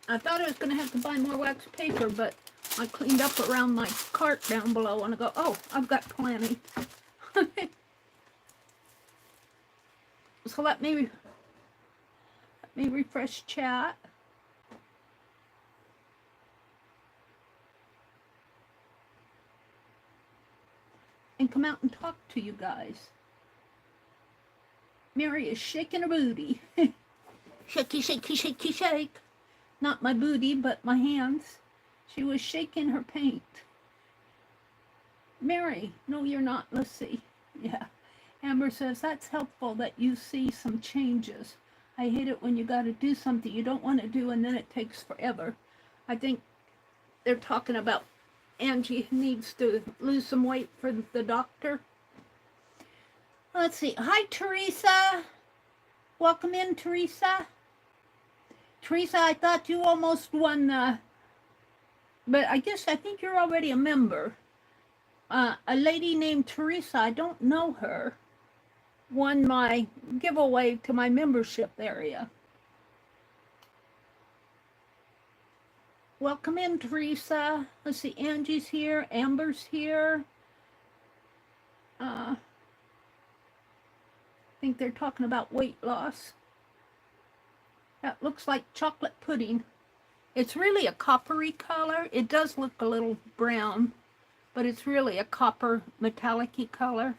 I thought I was going to have to buy more wax paper, but I cleaned up around my cart down below and I go, oh, I've got plenty. So let me refresh chat. And come out and talk to you guys. Meri is shaking her booty. Shaky, shaky, shaky, shake. Not my booty, but my hands. She was shaking her paint. Meri, no you're not. Let's see. Yeah. Amber says, that's helpful that you see some changes. I hate it when you got to do something you don't want to do and then it takes forever. I think they're talking about Angie needs to lose some weight for the doctor. Let's see. Hi, Teresa. Welcome in, Teresa. Teresa, I thought you almost won, but I think you're already a member. A lady named Teresa, I don't know her, won my giveaway to my membership area. Welcome in, Teresa. Let's see, Angie's here, Amber's here. I think they're talking about weight loss. That looks like chocolate pudding. It's really a coppery color. It does look a little brown, but it's really a copper metallic-y color.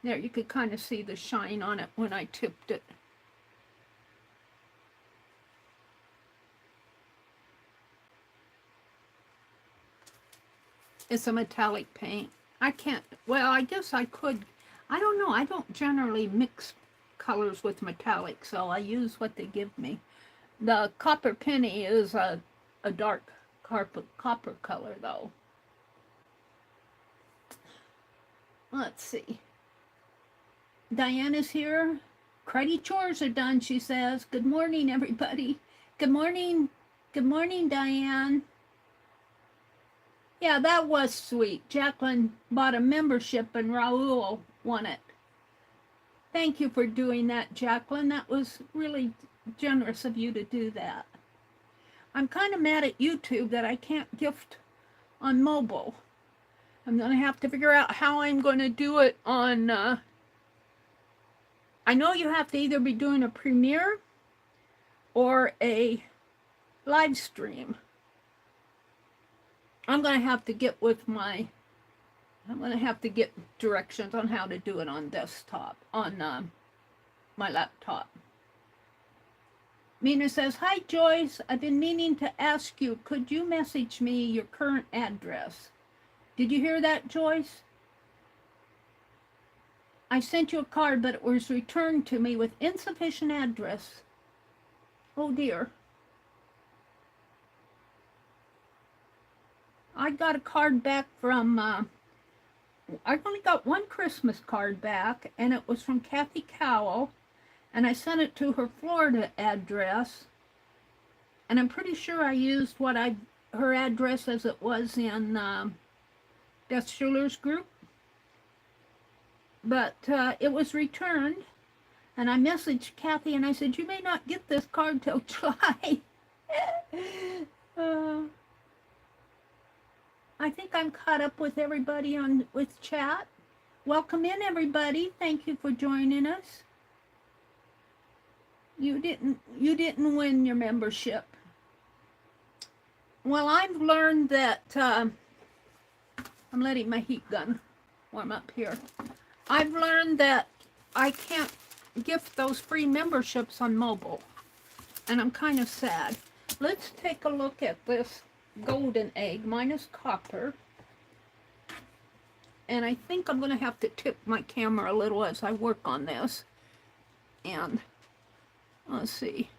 There, you could kind of see the shine on it when I tipped it. It's a metallic paint. I can't, well, I guess I could. I don't know. I don't generally mix colors with metallic, so I use what they give me. The copper penny is a dark copper color, though. Let's see. Diana's here. Cruddy chores are done, she says. Good morning, everybody. Good morning. Good morning, Diane. Yeah, that was sweet. Jacqueline bought a membership and Raul won it. Thank you for doing that, Jacqueline. That was really generous of you to do that. I'm kind of mad at YouTube that I can't gift on mobile. I'm going to have to figure out how I'm going to do it on... I know you have to either be doing a premiere or a live stream. I'm going to have to get with my... I'm going to have to get directions on how to do it on desktop, on my laptop. Mina says, hi, Joyce. I've been meaning to ask you, could you message me your current address? Did you hear that, Joyce? I sent you a card, but it was returned to me with insufficient address. Oh, dear. I got a card back from... I only got one Christmas card back, and it was from Kathy Cowell, and I sent it to her Florida address, and I'm pretty sure I used her address as it was in Beth Schuler's group, but it was returned, and I messaged Kathy, and I said, you may not get this card till July. I think I'm caught up with everybody with chat. Welcome in, everybody. Thank you for joining us. You didn't win your membership. Well, I've learned that I'm letting my heat gun warm up here. I've learned that I can't gift those free memberships on mobile, and I'm kind of sad. Let's take a look at this golden egg minus copper, and I think I'm going to have to tip my camera a little as I work on this. And let's see,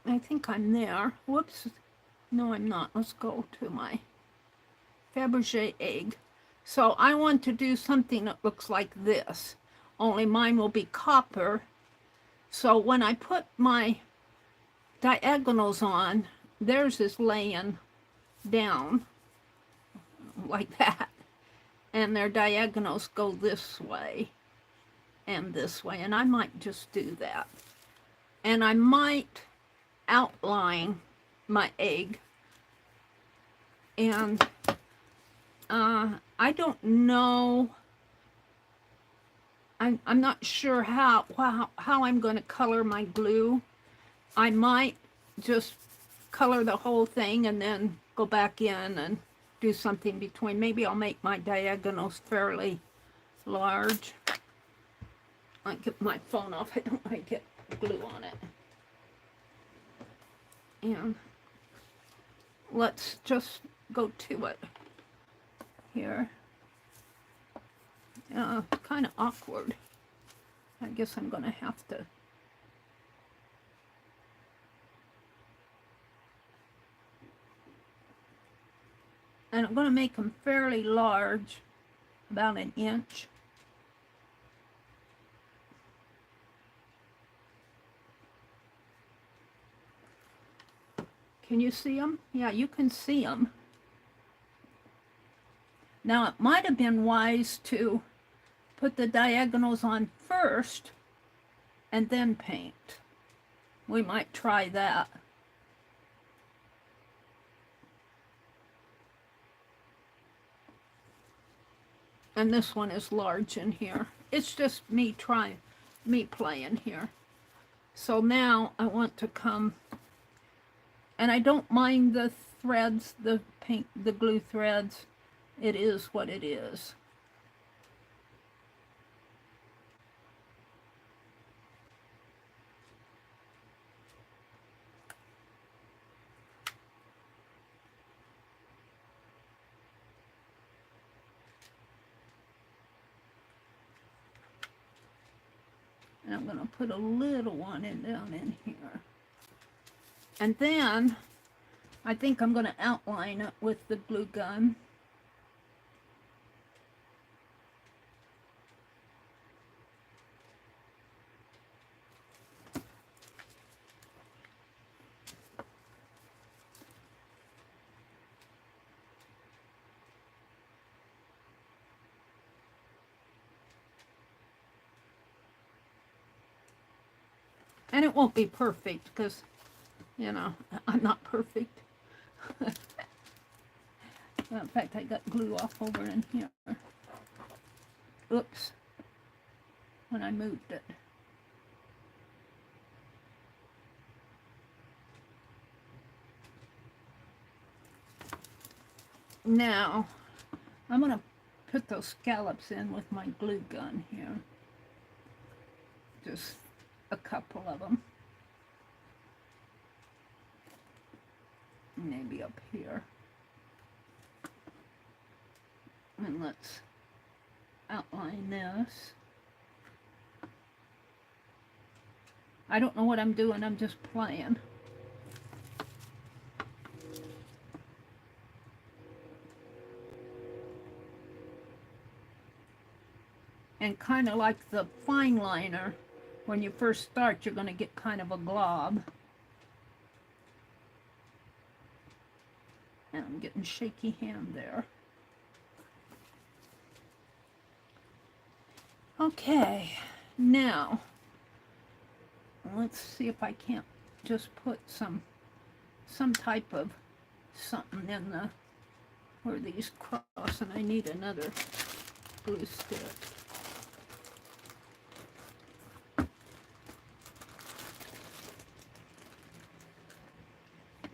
I think I'm there. Whoops, no, I'm not. Let's go to my Faberege egg. So I want to do something that looks like this, only mine will be copper. So when I put my diagonals on, theirs is laying down like that, and their diagonals go this way and this way, and I might just do that. And I might outline my egg, and I don't know, I'm not sure how I'm going to color my glue. I might just color the whole thing and then go back in and do something between. Maybe I'll make my diagonals fairly large. I'll get my phone off. I don't want to get glue on it. And let's just go to it here. Kind of awkward. I guess I'm going to have to. And I'm going to make them fairly large, about an inch. Can you see them? Yeah, you can see them. Now, it might have been wise to put the diagonals on first and then paint. We might try that. And this one is large in here. It's just me playing here. So now I want to come, and I don't mind the threads, the glue threads. It is what it is. I'm going to put a little one down in here. And then I think I'm going to outline it with the glue gun. And it won't be perfect because, you know, I'm not perfect. In fact, I got glue off over in here. Oops. When I moved it. Now, I'm going to put those scallops in with my glue gun here. Just a couple of them. Maybe up here. And let's outline this. I don't know what I'm doing, I'm just playing. And kind of like the fine liner, when you first start, you're going to get kind of a glob. And I'm getting shaky hand there. Okay, now, let's see if I can't just put some type of something in the, where these cross, and I need another glue stick.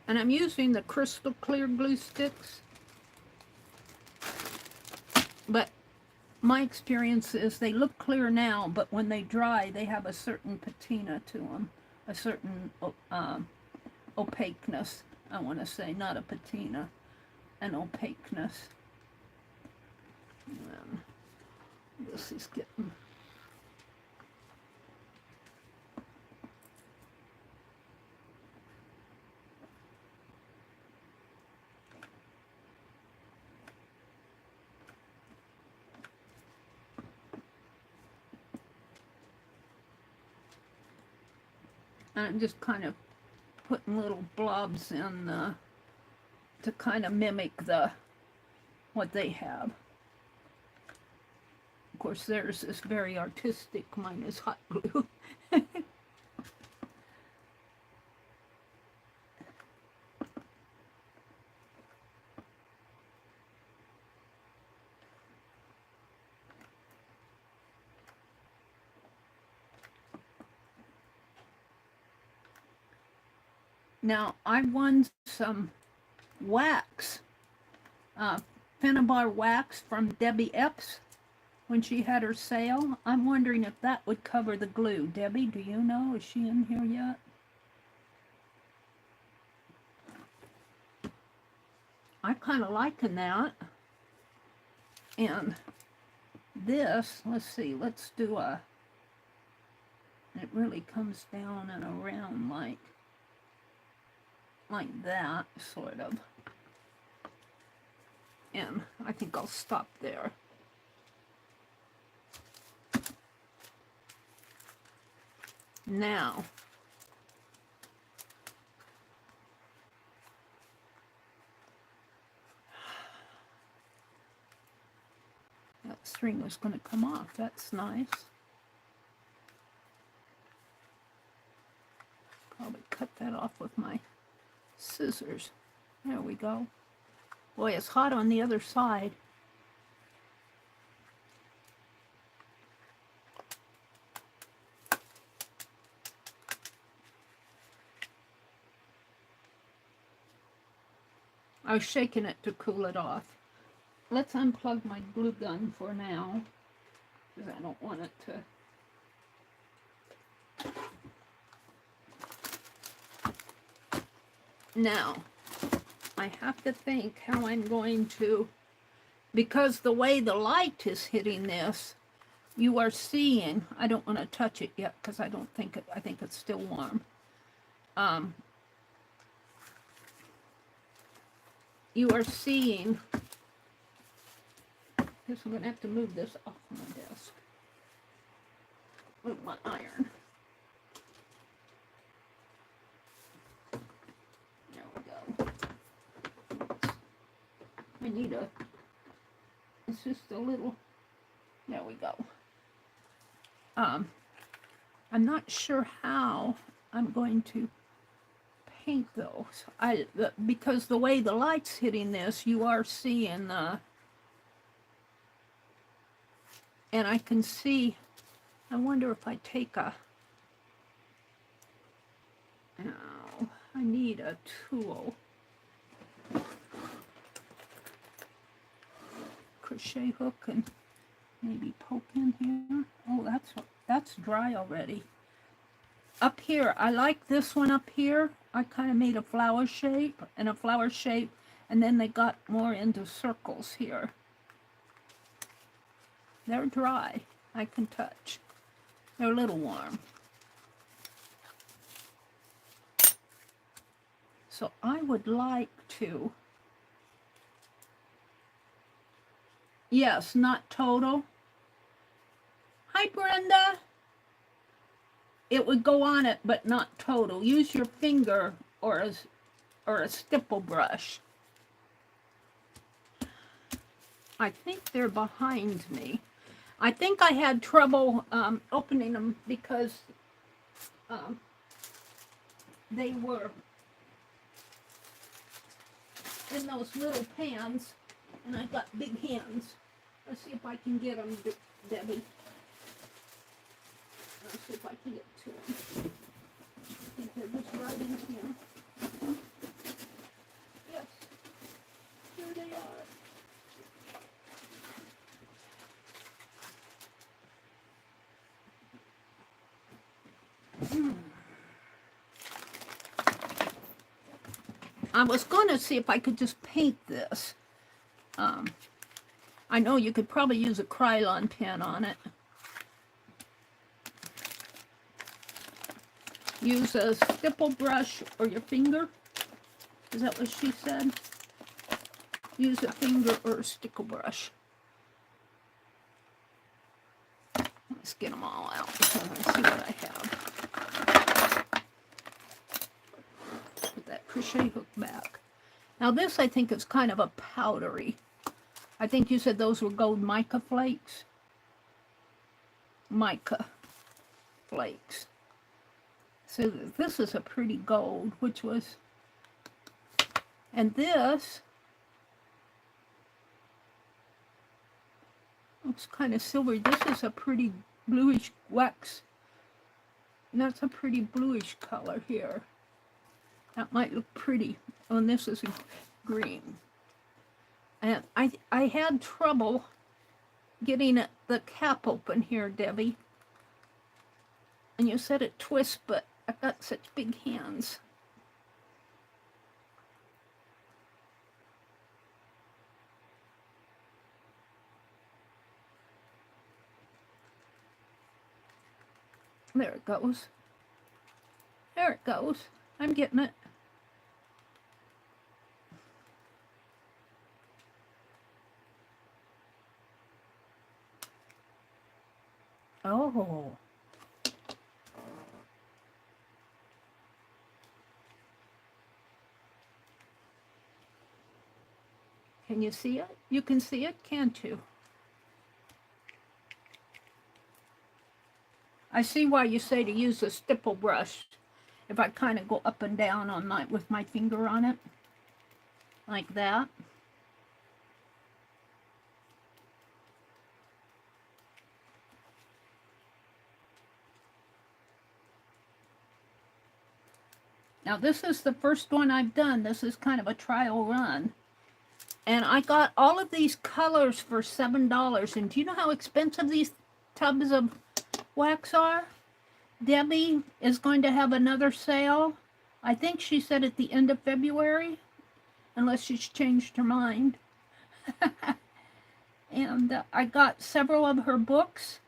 And I'm using the crystal clear glue sticks. But my experience is they look clear now, but when they dry, they have a certain patina to them. A certain opaqueness, I want to say. Not a patina, an opaqueness. And this is getting... And I'm just kind of putting little blobs in to kind of mimic what they have. Of course, theirs is very artistic. Mine is hot glue. Now, I won some wax, Finnabar wax from Debbie Epps when she had her sale. I'm wondering if that would cover the glue. Debbie, do you know? Is she in here yet? I'm kind of liking that. And this, let's see, let's do a, it really comes down and around like that, sort of. And I think I'll stop there. Now, that string was going to come off. That's nice. Probably cut that off with my scissors. There we go. Boy, it's hot on the other side. I was shaking it to cool it off. Let's unplug my glue gun for now, because I don't want it to... Now, I have to think how I'm going to, because the way the light is hitting this, you are seeing, I don't want to touch it yet because I think it's still warm. You are seeing, I guess I'm going to have to move this off my desk. Move my iron. There we go. I need it's just a little, there we go. I'm not sure how I'm going to paint those. Because the way the light's hitting this, you are seeing and I can see, I wonder if I take oh, I need a tool. Crochet hook and maybe poke in here. Oh, that's dry already. Up here, I like this one up here. I kind of made a flower shape, and then they got more into circles here. They're dry. I can touch. They're a little warm. So I would like to, yes, not total. Hi, Brenda. It would go on it, but not total. Use your finger or a stipple brush. I think they're behind me. I think I had trouble opening them because they were in those little pans, and I got big hands. Let's see if I can get them, Debbie. Let's see if I can get to them. I think they're just right in here. Yes, here they are. I was going to see if I could just paint this. I know you could probably use a Krylon pen on it. Use a stipple brush or your finger. Is that what she said? Use a finger or a stickle brush. Let's get them all out. Let's see what I have. Put that crochet hook back. Now this I think is kind of a powdery. I think you said those were gold mica flakes. Mica flakes. So this is a pretty gold, which was, and this looks kind of silvery. This is a pretty bluish wax. And that's a pretty bluish color here. That might look pretty. Oh, and this is green. And I had trouble getting the cap open here, Debbie. And you said it twists, but I've got such big hands. There it goes. There it goes. I'm getting it. Oh. Can you see it? You can see it, can't you? I see why you say to use a stipple brush. If I kind of go up and down on with my finger on it, like that. Now this is the first one I've done. This is kind of a trial run. And I got all of these colors for $7. And do you know how expensive these tubs of wax are? Debbie is going to have another sale. I think she said at the end of February, unless she's changed her mind. And I got several of her books.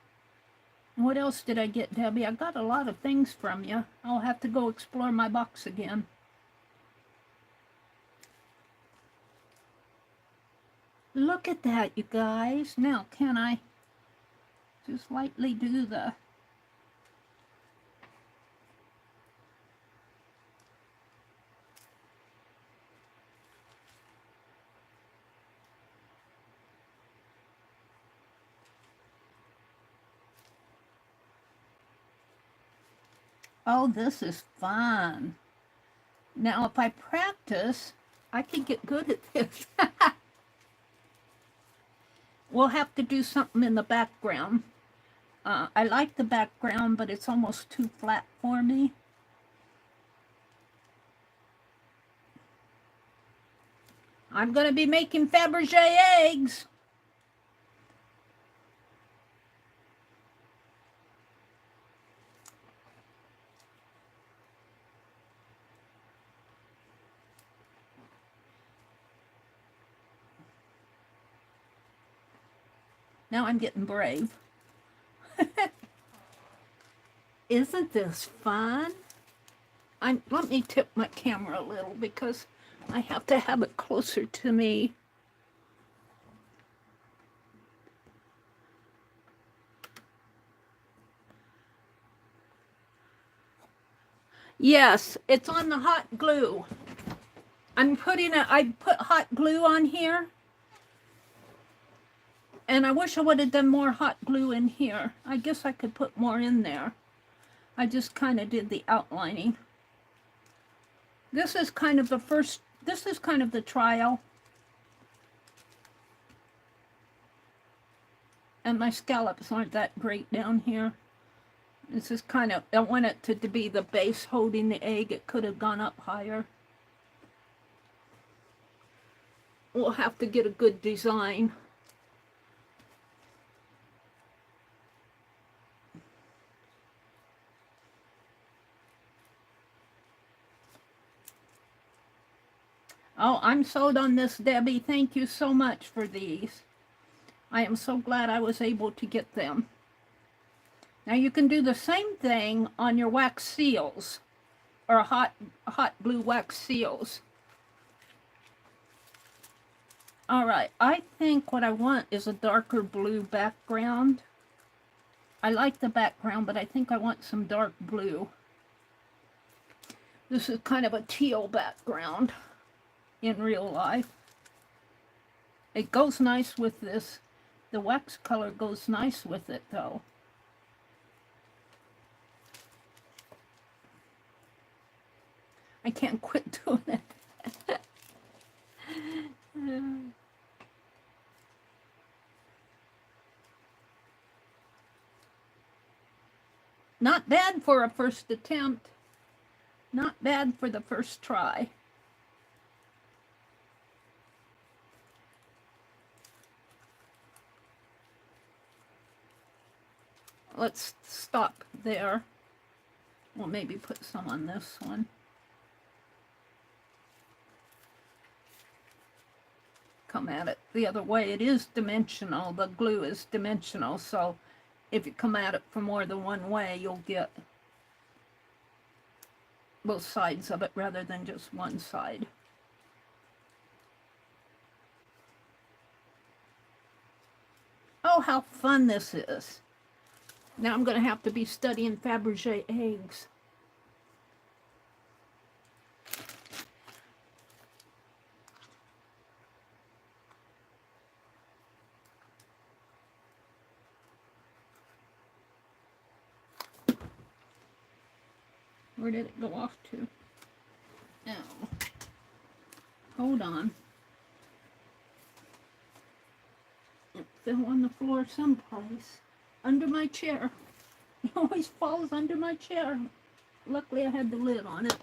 What else did I get, Debbie? I got a lot of things from you. I'll have to go explore my box again. Look at that, you guys. Now, can I just lightly do the... Oh, this is fun. Now, if I practice, I can get good at this. We'll have to do something in the background. I like the background, but it's almost too flat for me. I'm going to be making Faberege eggs. Now I'm getting brave. Isn't this fun? Let me tip my camera a little because I have to have it closer to me. Yes, it's on the hot glue. I put hot glue on here. And I wish I would have done more hot glue in here. I guess I could put more in there. I just kind of did the outlining. This is kind of the first, this is kind of the trial. And my scallops aren't that great down here. This is kind of, I want it to be the base holding the egg. It could have gone up higher. We'll have to get a good design. Oh, I'm sold on this, Debbie. Thank you so much for these. I am so glad I was able to get them. Now you can do the same thing on your wax seals or hot glue wax seals. All right, I think what I want is a darker blue background. I like the background, but I think I want some dark blue. This is kind of a teal background in real life. It goes nice with this. The wax color goes nice with it though. I can't quit doing it. Not bad for a first attempt. Not bad for the first try. Let's stop there. We'll maybe put some on this one. Come at it the other way. It is dimensional. The glue is dimensional, so if you come at it from more than one way, you'll get both sides of it rather than just one side. Oh, how fun this is. Now I'm going to have to be studying Faberege eggs. Where did it go off to? No. Hold on. It fell on the floor someplace. Under my chair. It always falls under my chair. Luckily I had the lid on it.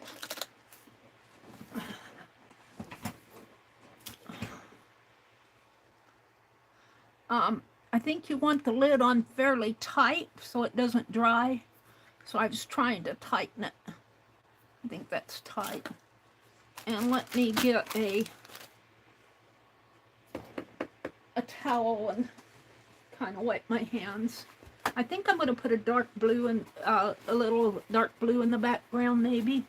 I think you want the lid on fairly tight so it doesn't dry. So I was trying to tighten it. I think that's tight. And let me get a towel and kind of wipe my hands. I think I'm going to put a dark blue and a little dark blue in the background, maybe.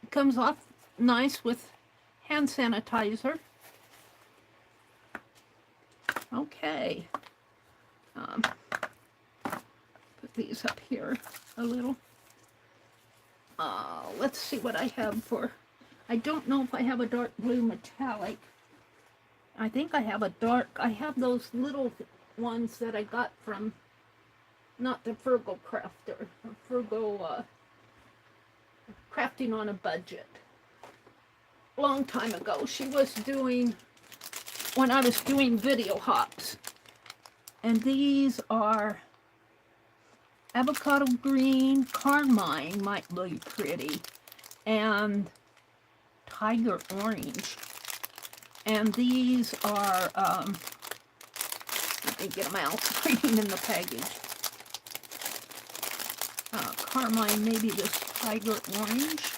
It comes off nice with hand sanitizer. Okay. Put these up here a little. Let's see what I have for... I don't know if I have a dark blue metallic. I think I have a dark... I have those little ones that I got from... Not the Frugal Crafter. Frugal... Crafting on a Budget. Long time ago. She was doing... When I was doing video hops. And these are... Avocado green, carmine might be pretty, and tiger orange. And these are, let me get them out, reading in the package. Carmine, maybe this tiger orange.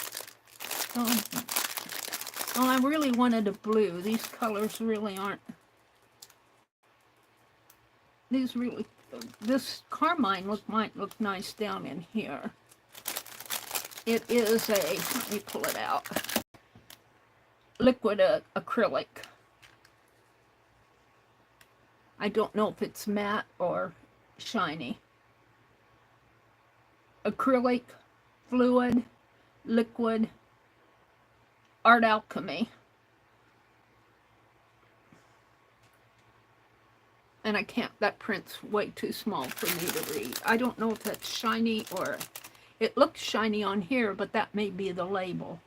Oh, I really wanted a blue. These colors really aren't, this carmine might look nice down in here. It is a, let me pull it out, liquid acrylic. I don't know if it's matte or shiny. Acrylic, fluid, liquid, Art Alchemy. And I can't, that print's way too small for me to read. I don't know if that's shiny or, it looks shiny on here, but that may be the label.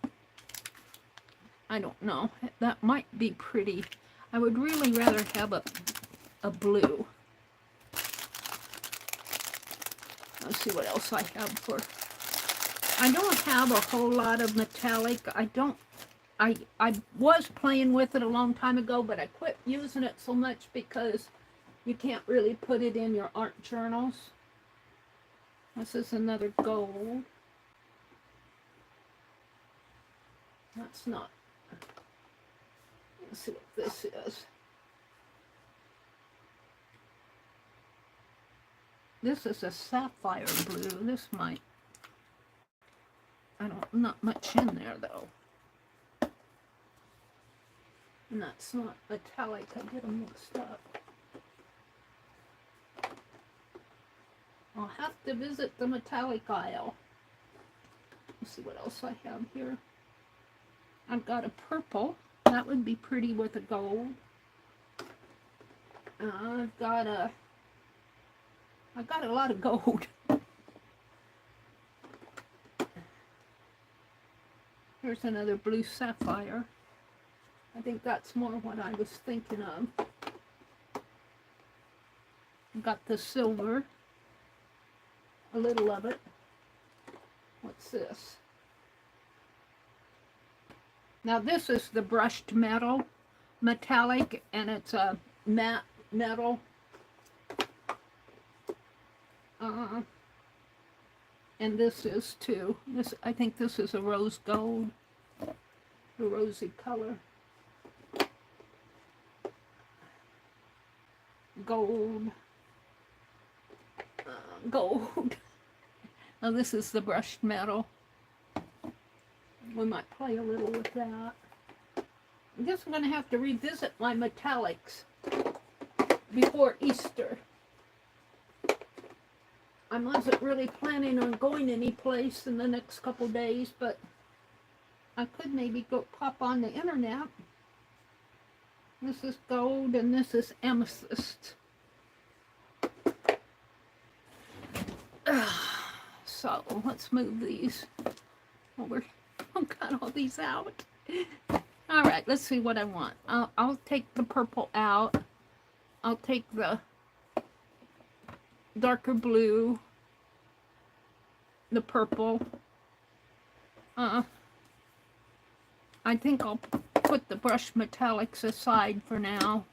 I don't know. That might be pretty. I would really rather have a blue. Let's see what else I have for, I don't have a whole lot of metallic. I was playing with it a long time ago, but I quit using it so much because you can't really put it in your art journals. This is another gold. That's not. Let's see what this is. This is a sapphire blue. This might. Not much in there though. And that's not metallic. I get them mixed up. I'll have to visit the metallic aisle. Let's see what else I have here. I've got a purple. That would be pretty with a gold. I've got a lot of gold. Here's another blue sapphire. I think that's more what I was thinking of. I've got the silver. A little of it. What's this? Now this is the brushed metal, metallic, and it's a matte metal. And this is too. This, I think this is a rose gold, a rosy color. Gold. Gold. Now this is the brushed metal. We might play a little with that. I guess I'm going to have to revisit my metallics before Easter. I wasn't really planning on going any place in the next couple days, but I could maybe go pop on the internet. This is gold and this is amethyst. So let's move these over. I've got all these out. All right, let's see what I want. I'll take the purple out. I'll take the darker blue, the purple. I think I'll put the brush metallics aside for now.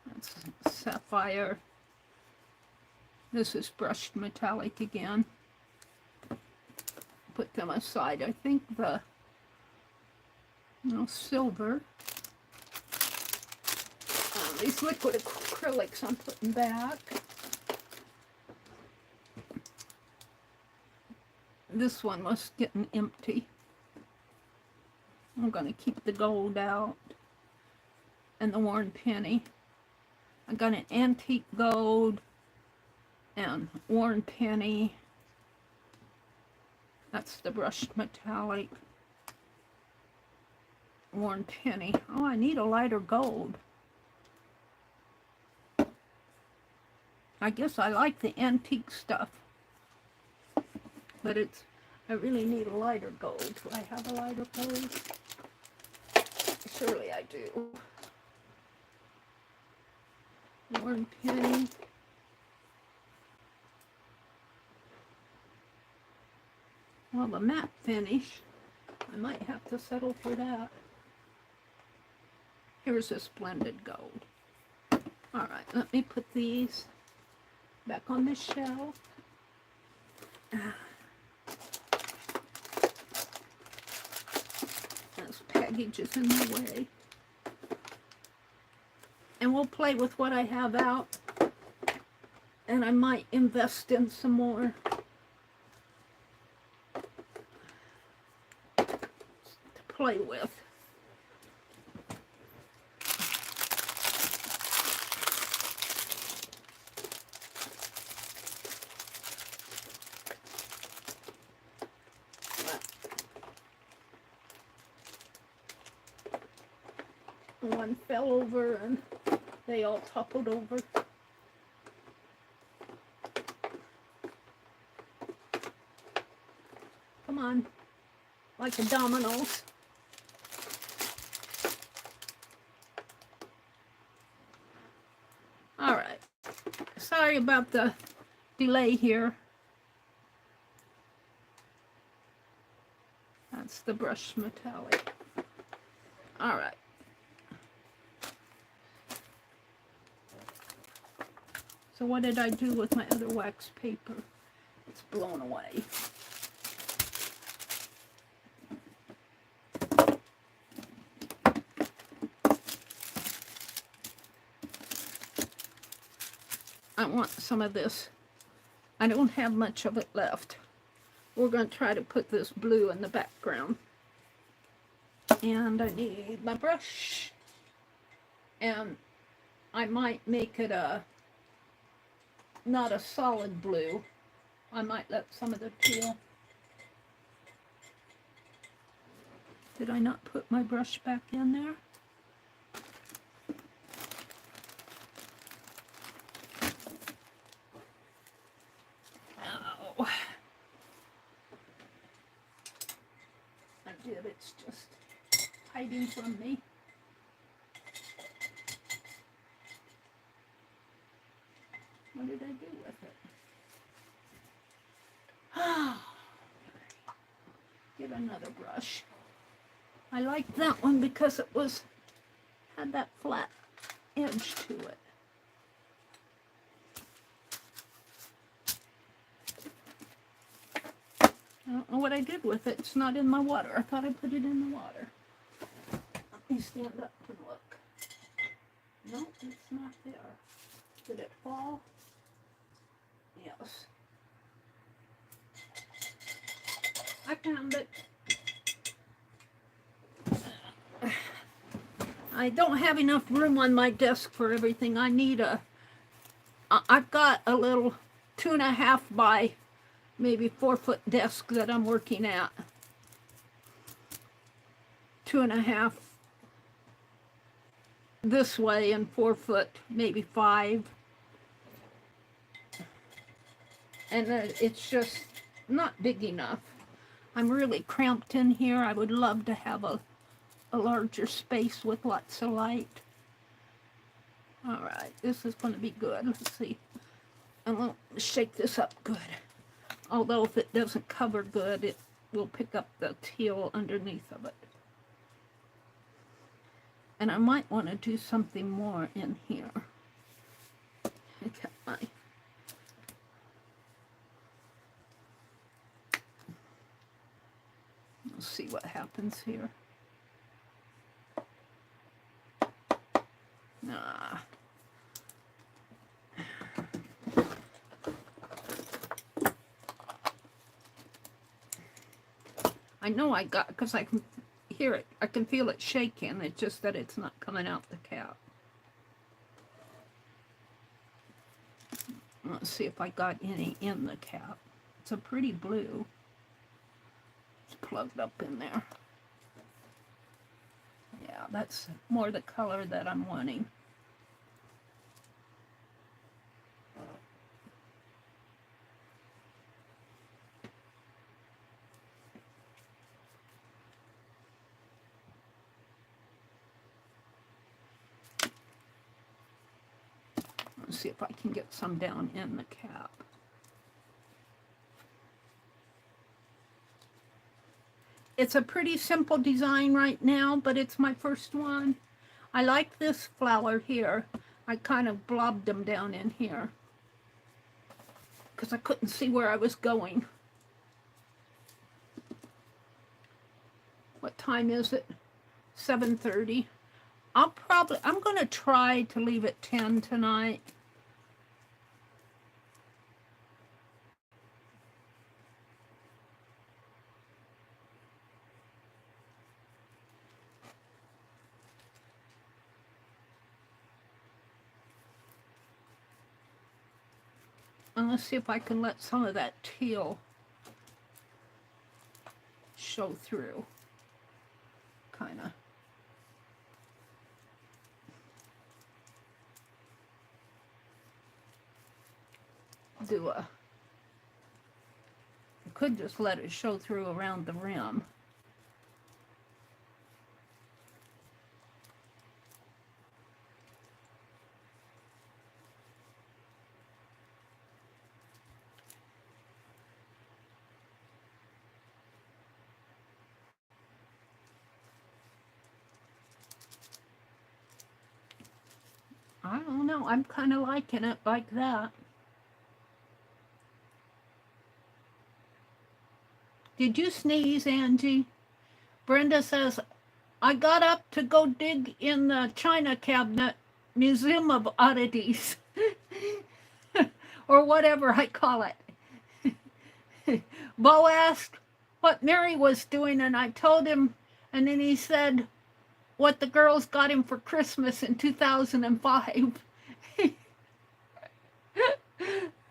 That's sapphire. This is brushed metallic again. Put them aside. I think No silver. These liquid acrylics I'm putting back. This one was getting empty. I'm going to keep the gold out and the worn penny. I got an antique gold and worn penny. That's the brushed metallic. Worn penny. Oh, I need a lighter gold. I guess I like the antique stuff, but I really need a lighter gold. Do I have a lighter gold? Surely I do. Worn penny. Well, the matte finish, I might have to settle for that. Here's a splendid gold. All right, let me put these back on the shelf. This package is in the way. And we'll play with what I have out. And I might invest in some more to play with. One fell over and they all toppled over. Come on, like the dominoes. All right, sorry about the delay here. That's the brushed metallic. All right. So what did I do with my other wax paper? It's blown away. I want some of this. I don't have much of it left. We're going to try to put this blue in the background. And I need my brush. And I might make it not a solid blue. I might let some of the teal. Did I not put my brush back in there? Oh. I did, it's just hiding from me. What did I do with it? Get another brush. I like that one because it had that flat edge to it. I don't know what I did with it. It's not in my water. I thought I put it in the water. Let me stand up and look. No, it's not there. Did it fall? Yes. I found it. I don't have enough room on my desk for everything. I need I've got a little 2.5 by maybe 4 foot desk that I'm working at. 2.5 this way and 4 foot, maybe 5. And it's just not big enough. I'm really cramped in here. I would love to have a larger space with lots of light. All right, this is going to be good. Let's see. I'm going to shake this up good. Although if it doesn't cover good, it will pick up the teal underneath of it. And I might want to do something more in here. Okay, Let's see what happens here. I know I got, because I can hear it. I can feel it shaking. It's just that it's not coming out the cap. Let's see if I got any in the cap. It's a pretty blue. It's plugged up in there. Yeah, that's more the color that I'm wanting. Let's see if I can get some down in the cap. It's a pretty simple design right now, but it's my first one. I like this flower here. I kind of blobbed them down in here because I couldn't see where I was going. What time is it? 7:30. I'm going to try to leave at 10 tonight. And let's see if I can let some of that teal show through. Kind of. Do a, I could just let it show through around the rim. I don't know, I'm kind of liking it like that. Did you sneeze, Angie? Brenda says, I got up to go dig in the china cabinet, Museum of Oddities, or whatever I call it. Bo asked what Meri was doing, and I told him, and then he said what the girls got him for Christmas in 2005.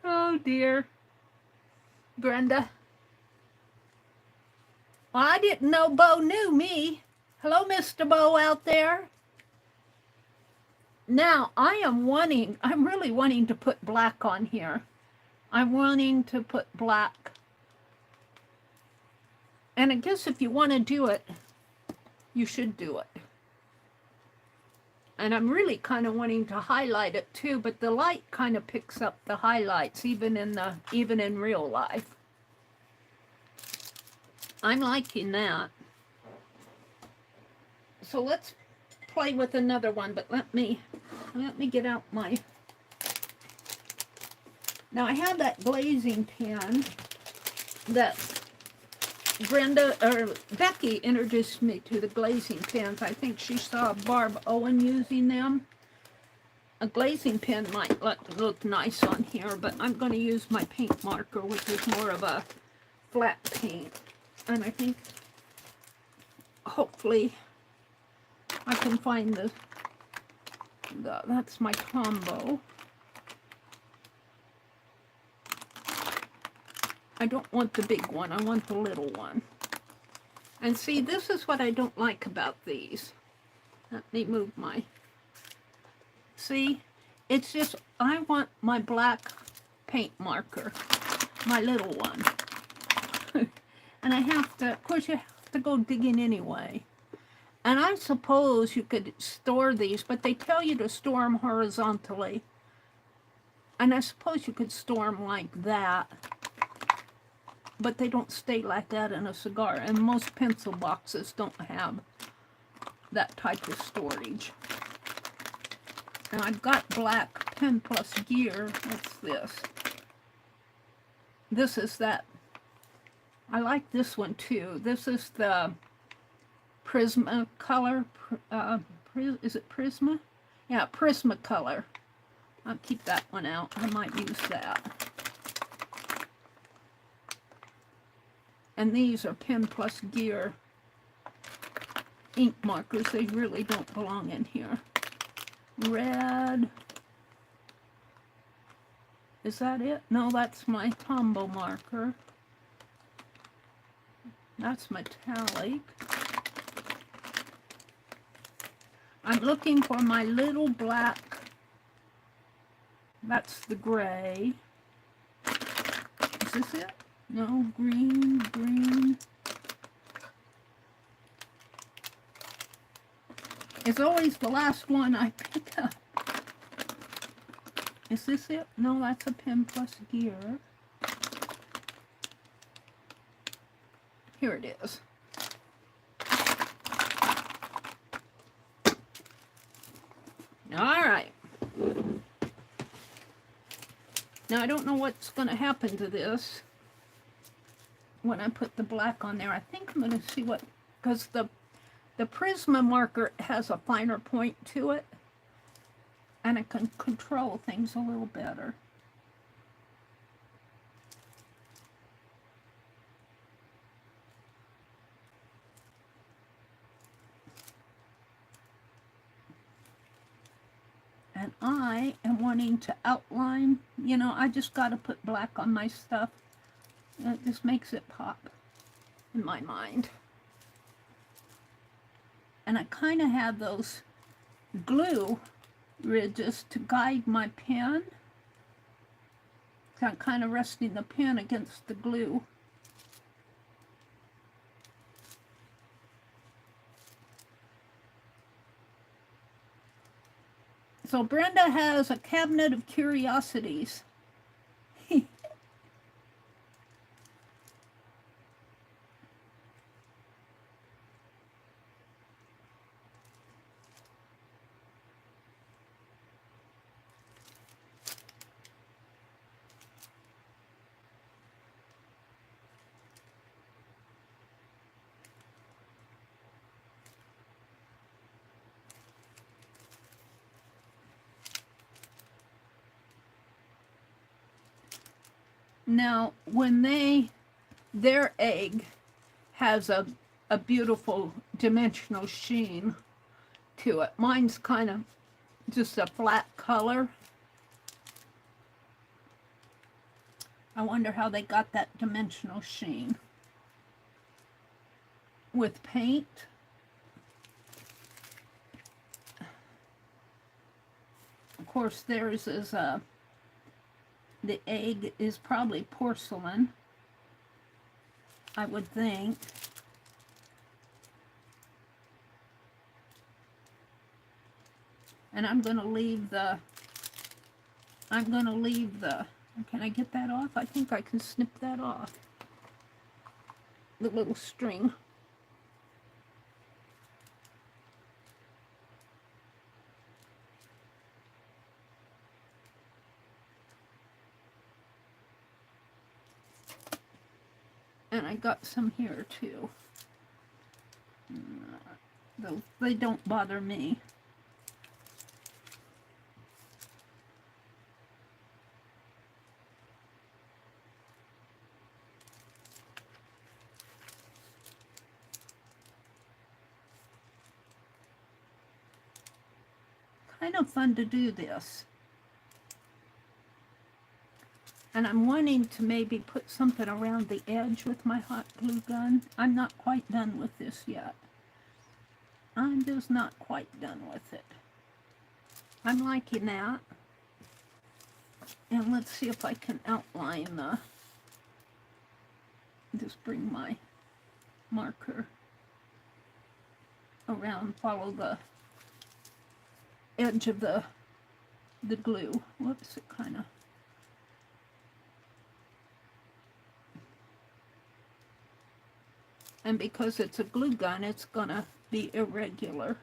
Oh, dear. Brenda. Well, I didn't know Bo knew me. Hello, Mr. Bo out there. Now, I'm really wanting to put black on here. I'm wanting to put black. And I guess if you want to do it, you should do it. And I'm really kind of wanting to highlight it too, but the light kind of picks up the highlights even in real life. I'm liking that. So let's play with another one, but let me get out my... Now I have that glazing pen that Becky introduced me to, the glazing pens. I think she saw Barb Owen using them. A glazing pen might look nice on here, but I'm going to use my paint marker, which is more of a flat paint. And I think hopefully I can find that's my combo. I don't want the big one, I want the little one. And see, this is what I don't like about these. Let me move my... See, it's just, I want my black paint marker, my little one. And I have to, of course you have to go digging anyway. And I suppose you could store these, but they tell you to store them horizontally. And I suppose you could store them like that. But they don't stay like that in a cigar. And most pencil boxes don't have that type of storage. And I've got black Pen Plus Gear. What's this? This is that. I like this one too. This is the Prisma color. Is it Prisma? Yeah, Prisma color. I'll keep that one out. I might use that. And these are Pen Plus Gear ink markers. They really don't belong in here. Red. Is that it? No, that's my Tombow marker. That's metallic. I'm looking for my little black. That's the gray. Is this it? No, green, green. It's always the last one I pick up. Is this it? No, that's a Pen Plus Gear. Here it is. All right. Now, I don't know what's going to happen to this when I put the black on there. I think I'm going to see what, because the Prisma marker has a finer point to it, and it can control things a little better. And I am wanting to outline, you know, I just got to put black on my stuff. It just makes it pop in my mind. And I kind of have those glue ridges to guide my pen. So I'm kind of resting the pen against the glue. So Brenda has a cabinet of curiosities. Now, when their egg has a beautiful dimensional sheen to it. Mine's kind of just a flat color. I wonder how they got that dimensional sheen. With paint. Of course, theirs is the egg is probably porcelain, I would think. And I'm going to leave the, can I get that off? I think I can snip that off. The little string. And I got some here too. They don't bother me. Kind of fun to do this. And I'm wanting to maybe put something around the edge with my hot glue gun. I'm not quite done with this yet. I'm just not quite done with it. I'm liking that. And let's see if I can outline the, just bring my marker around, follow the edge of the glue. Whoops, it kind of, and because it's a glue gun, it's gonna be irregular.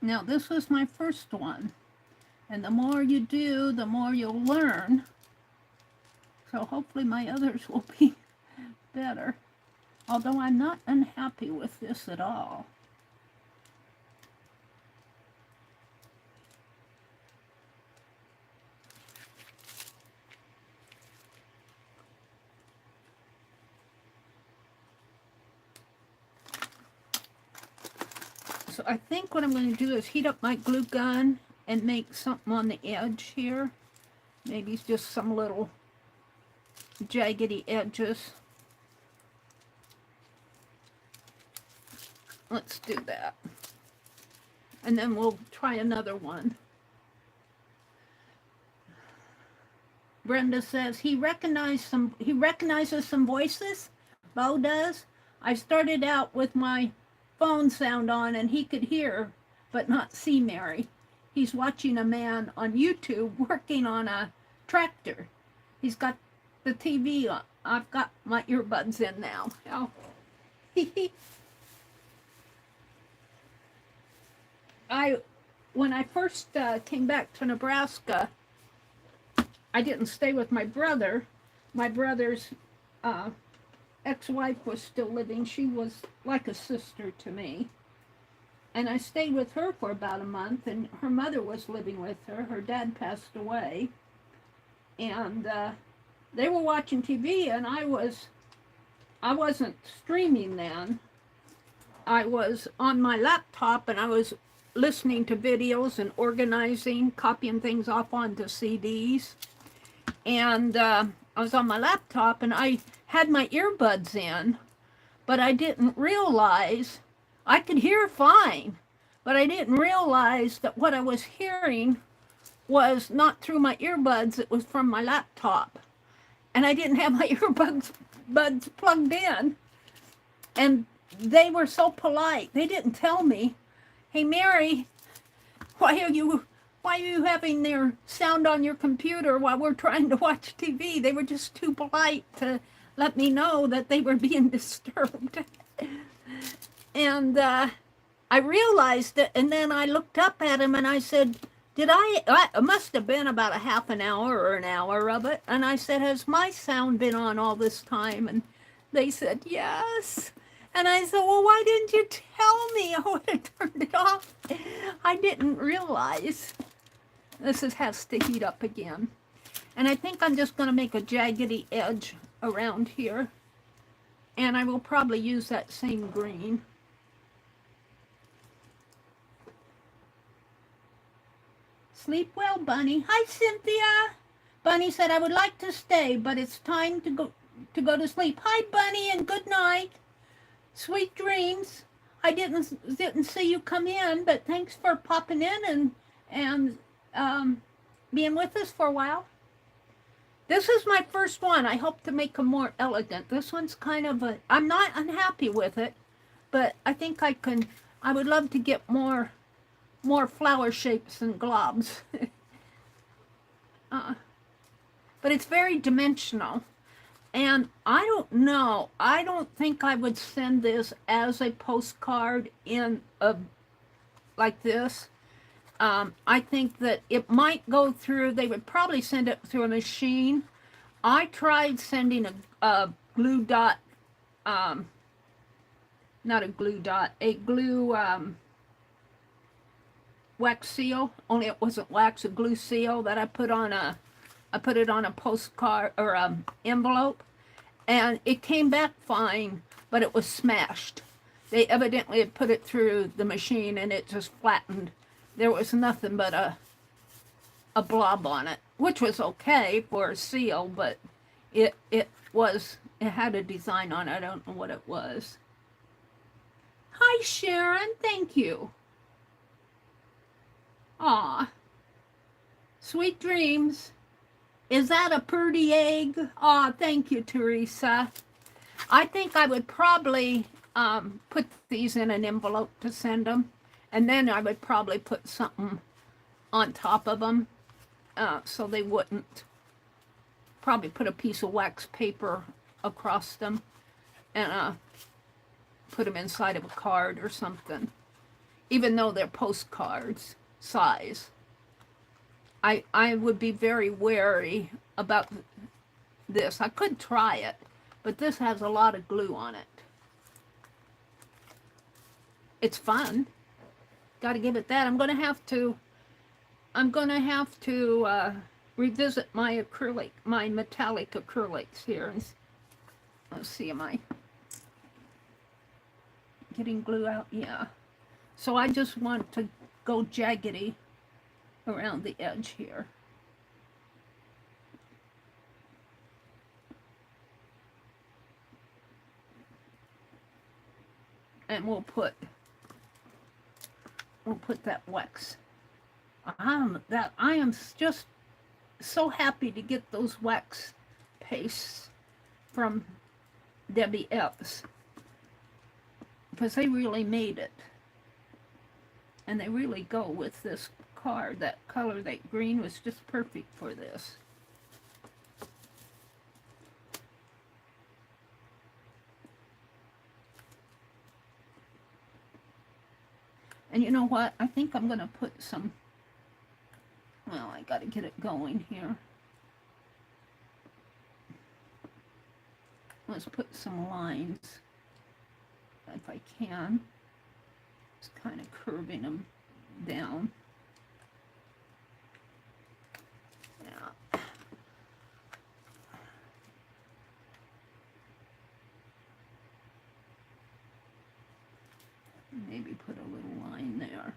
Now, this was my first one. And the more you do, the more you'll learn. So hopefully my others will be better. Although I'm not unhappy with this at all. So I think what I'm going to do is heat up my glue gun and make something on the edge here. Maybe just some little jaggedy edges. Let's do that. And then we'll try another one. Brenda says he recognizes some voices. Bo does. I started out with my phone sound on and he could hear but not see Meri. He's watching a man on YouTube working on a tractor. He's got the TV on. I've got my earbuds in now. Oh. When I first came back to Nebraska, I didn't stay with my brother. My brother's ex-wife was still living. She was like a sister to me. And I stayed with her for about a month, and her mother was living with her. Her dad passed away. And they were watching TV, and I wasn't streaming then. I was on my laptop, and I was listening to videos and organizing, copying things off onto CDs. And I was on my laptop, and I had my earbuds in, but I didn't realize, I could hear fine, but I didn't realize that what I was hearing was not through my earbuds, it was from my laptop. And I didn't have my earbuds plugged in. And they were so polite. They didn't tell me, hey Meri, why are you having their sound on your computer while we're trying to watch TV? They were just too polite to let me know that they were being disturbed. And I realized it, and then I looked up at him and I said, it must have been about a half an hour or an hour of it. And I said, has my sound been on all this time? And they said, yes. And I said, well, why didn't you tell me? I would have turned it off. I didn't realize. This has to heat up again. And I think I'm just going to make a jaggedy edge around here. And I will probably use that same green. Sleep well, Bunny. Hi, Cynthia. Bunny said, I would like to stay, but it's time to go to sleep. Hi, Bunny, and good night. Sweet dreams. I didn't see you come in, but thanks for popping in and being with us for a while. This is my first one. I hope to make them more elegant. This one's kind of I'm not unhappy with it, but I think I would love to get more flower shapes and globs. But it's very dimensional. And I don't know, I don't think I would send this as a postcard in like this. I think that it might go through, they would probably send it through a machine. I tried sending a glue dot, not a glue dot, a glue wax seal, only it wasn't wax, a glue seal that I put it on a postcard or envelope, and it came back fine, but it was smashed. They evidently had put it through the machine and it just flattened. There was nothing but a blob on it, which was okay for a seal, but it had a design on it. I don't know what it was. Hi, Sharon. Thank you. Aw. Sweet dreams. Is that a pretty egg? Aw, thank you, Teresa. I think I would probably put these in an envelope to send them. And then I would probably put something on top of them so they wouldn't. Probably put a piece of wax paper across them and put them inside of a card or something. even though they're postcards size. I would be very wary about this. I could try it, but this has a lot of glue on it. It's fun. Got to give it that. I'm going to have to revisit my acrylic, my metallic acrylics here. And let's see, am I getting glue out? Yeah. So I just want to go jaggedy around the edge here. And we'll put that wax. I am just so happy to get those wax pastes from Debbie Epps, because they really made it, and they really go with this card. That color, that green, was just perfect for this. And you know what? I think I'm going to put some, well, I got to get it going here. Let's put some lines, if I can. Just kind of curving them down. Yeah. Maybe put a little line there.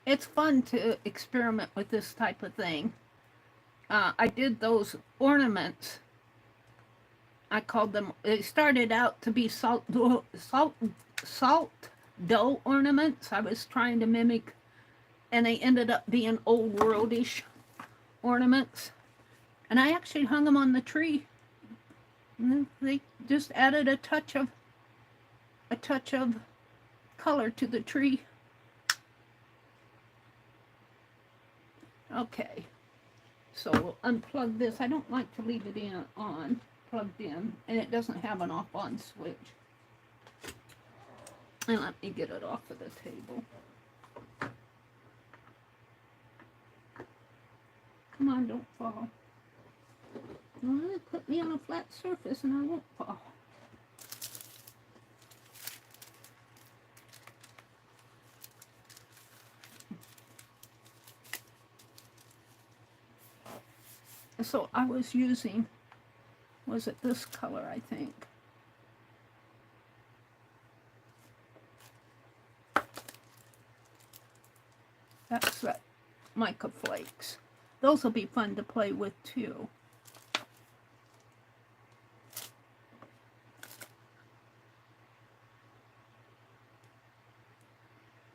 It's fun to experiment with this type of thing. I did those ornaments. I called them, it started out to be salt dough ornaments. I was trying to mimic, and they ended up being old worldish ornaments. And I actually hung them on the tree. And they just added a touch of color to the tree. Okay, so we'll unplug this. I don't like to leave it plugged in, and it doesn't have an off-on switch. And let me get it off of the table. Come on, don't fall. Well, put me on a flat surface and I won't fall. So I was using, was it this color, I think? That's that mica flakes. Those will be fun to play with too.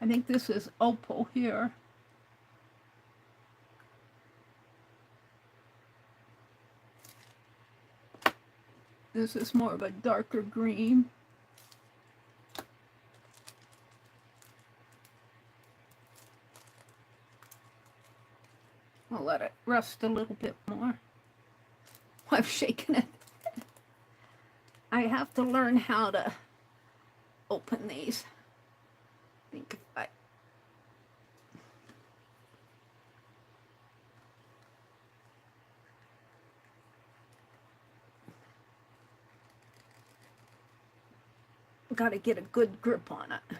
I think this is opal here. This is more of a darker green. I'll let it rust a little bit more. I've shaken it. I have to learn how to open these. I think if I... got to get a good grip on it.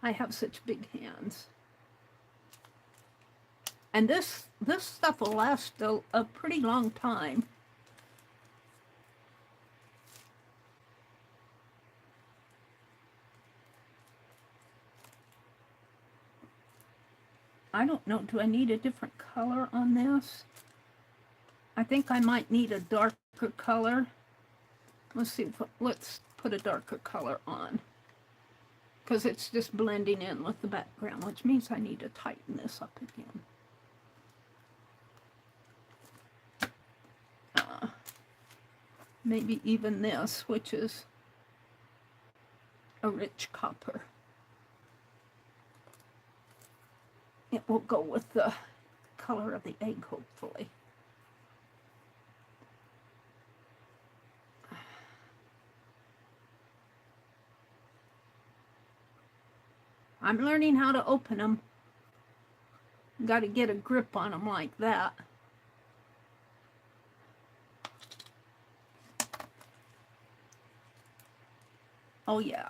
I have such big hands. And this stuff will last a pretty long time. I don't know, do I need a different color on this? I think I might need a darker color. Let's see, let's put a darker color on, because it's just blending in with the background, which means I need to tighten this up again. maybe even this, which is a rich copper. It will go with the color of the egg, hopefully. I'm learning how to open them. Got to get a grip on them like that. Oh yeah.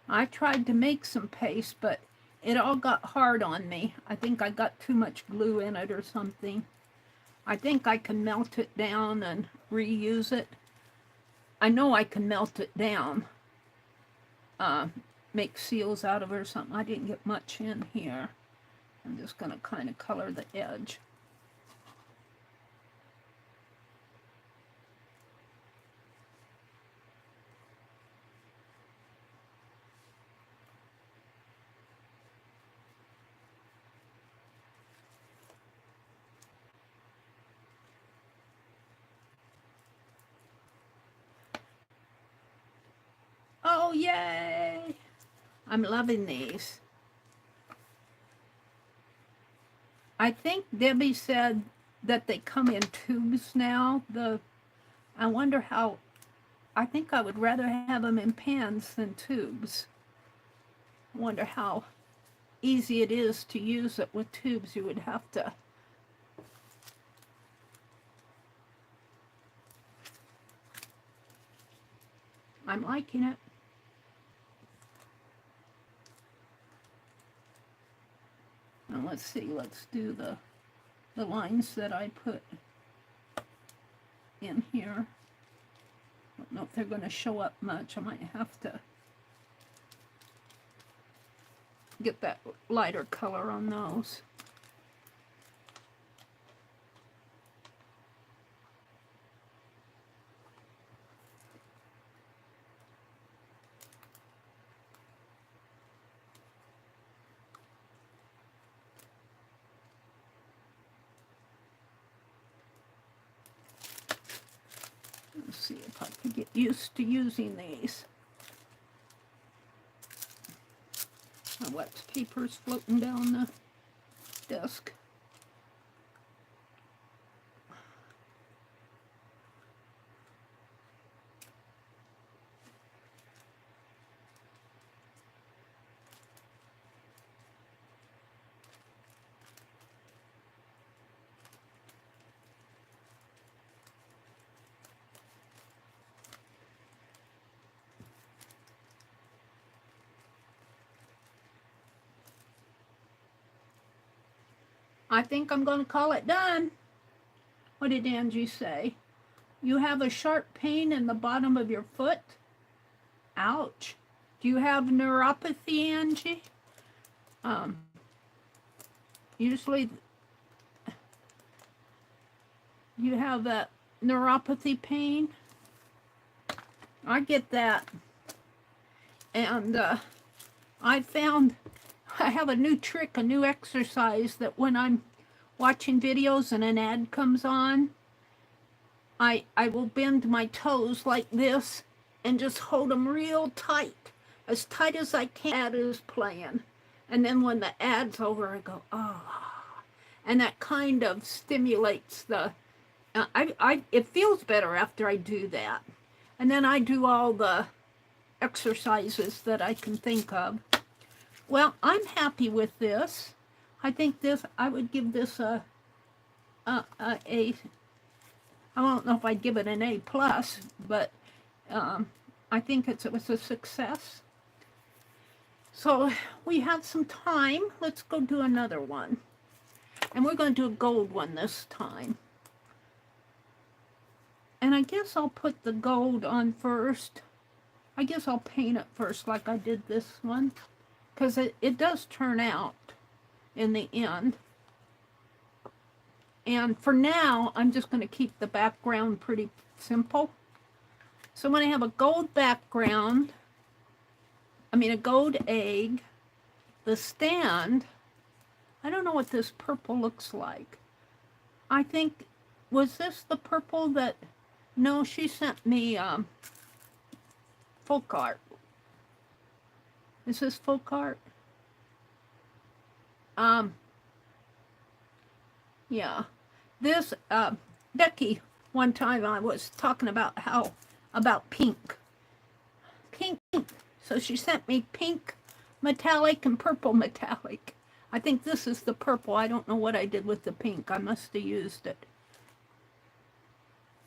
I tried to make some paste, but it all got hard on me. I think I got too much glue in it or something. I think I can melt it down and reuse it. I know I can melt it down, make seals out of it or something. I didn't get much in here. I'm just going to kind of color the edge. Oh, yay! I'm loving these. I think Debbie said that they come in tubes now. I wonder how, I think I would rather have them in pans than tubes. I wonder how easy it is to use it with tubes. You would have to I'm liking it. Now let's see, let's do the lines that I put in here. I don't know if they're going to show up much. I might have to get that lighter color on those. Let's see if I can get used to using these. My wax paper's floating down the desk. I think I'm going to call it done. What did Angie say? You have a sharp pain in the bottom of your foot? Ouch. Do you have neuropathy, Angie? Usually you have that neuropathy pain. I get that. And I found I have a new trick, a new exercise that when I'm watching videos and an ad comes on, I will bend my toes like this and just hold them real tight as I can. Ad is playing. And then when the ad's over, I go, oh. And that kind of stimulates the, it feels better after I do that. And then I do all the exercises that I can think of. Well, I'm happy with this. I think this, I would give this I don't know if I'd give it an A+, but I think it was a success. So we have some time. Let's go do another one. And we're going to do a gold one this time. And I guess I'll put the gold on first. I guess I'll paint it first like I did this one, because it does turn out in the end. And for now, I'm just going to keep the background pretty simple. So I'm going to have a gold background, a gold egg. The stand, I don't know what this purple looks like. I think, was this the purple that, no, she sent me folk art. Is this folk art? Yeah. This, Becky, one time I was talking about about pink. Pink. So she sent me pink metallic and purple metallic. I think this is the purple. I don't know what I did with the pink. I must have used it.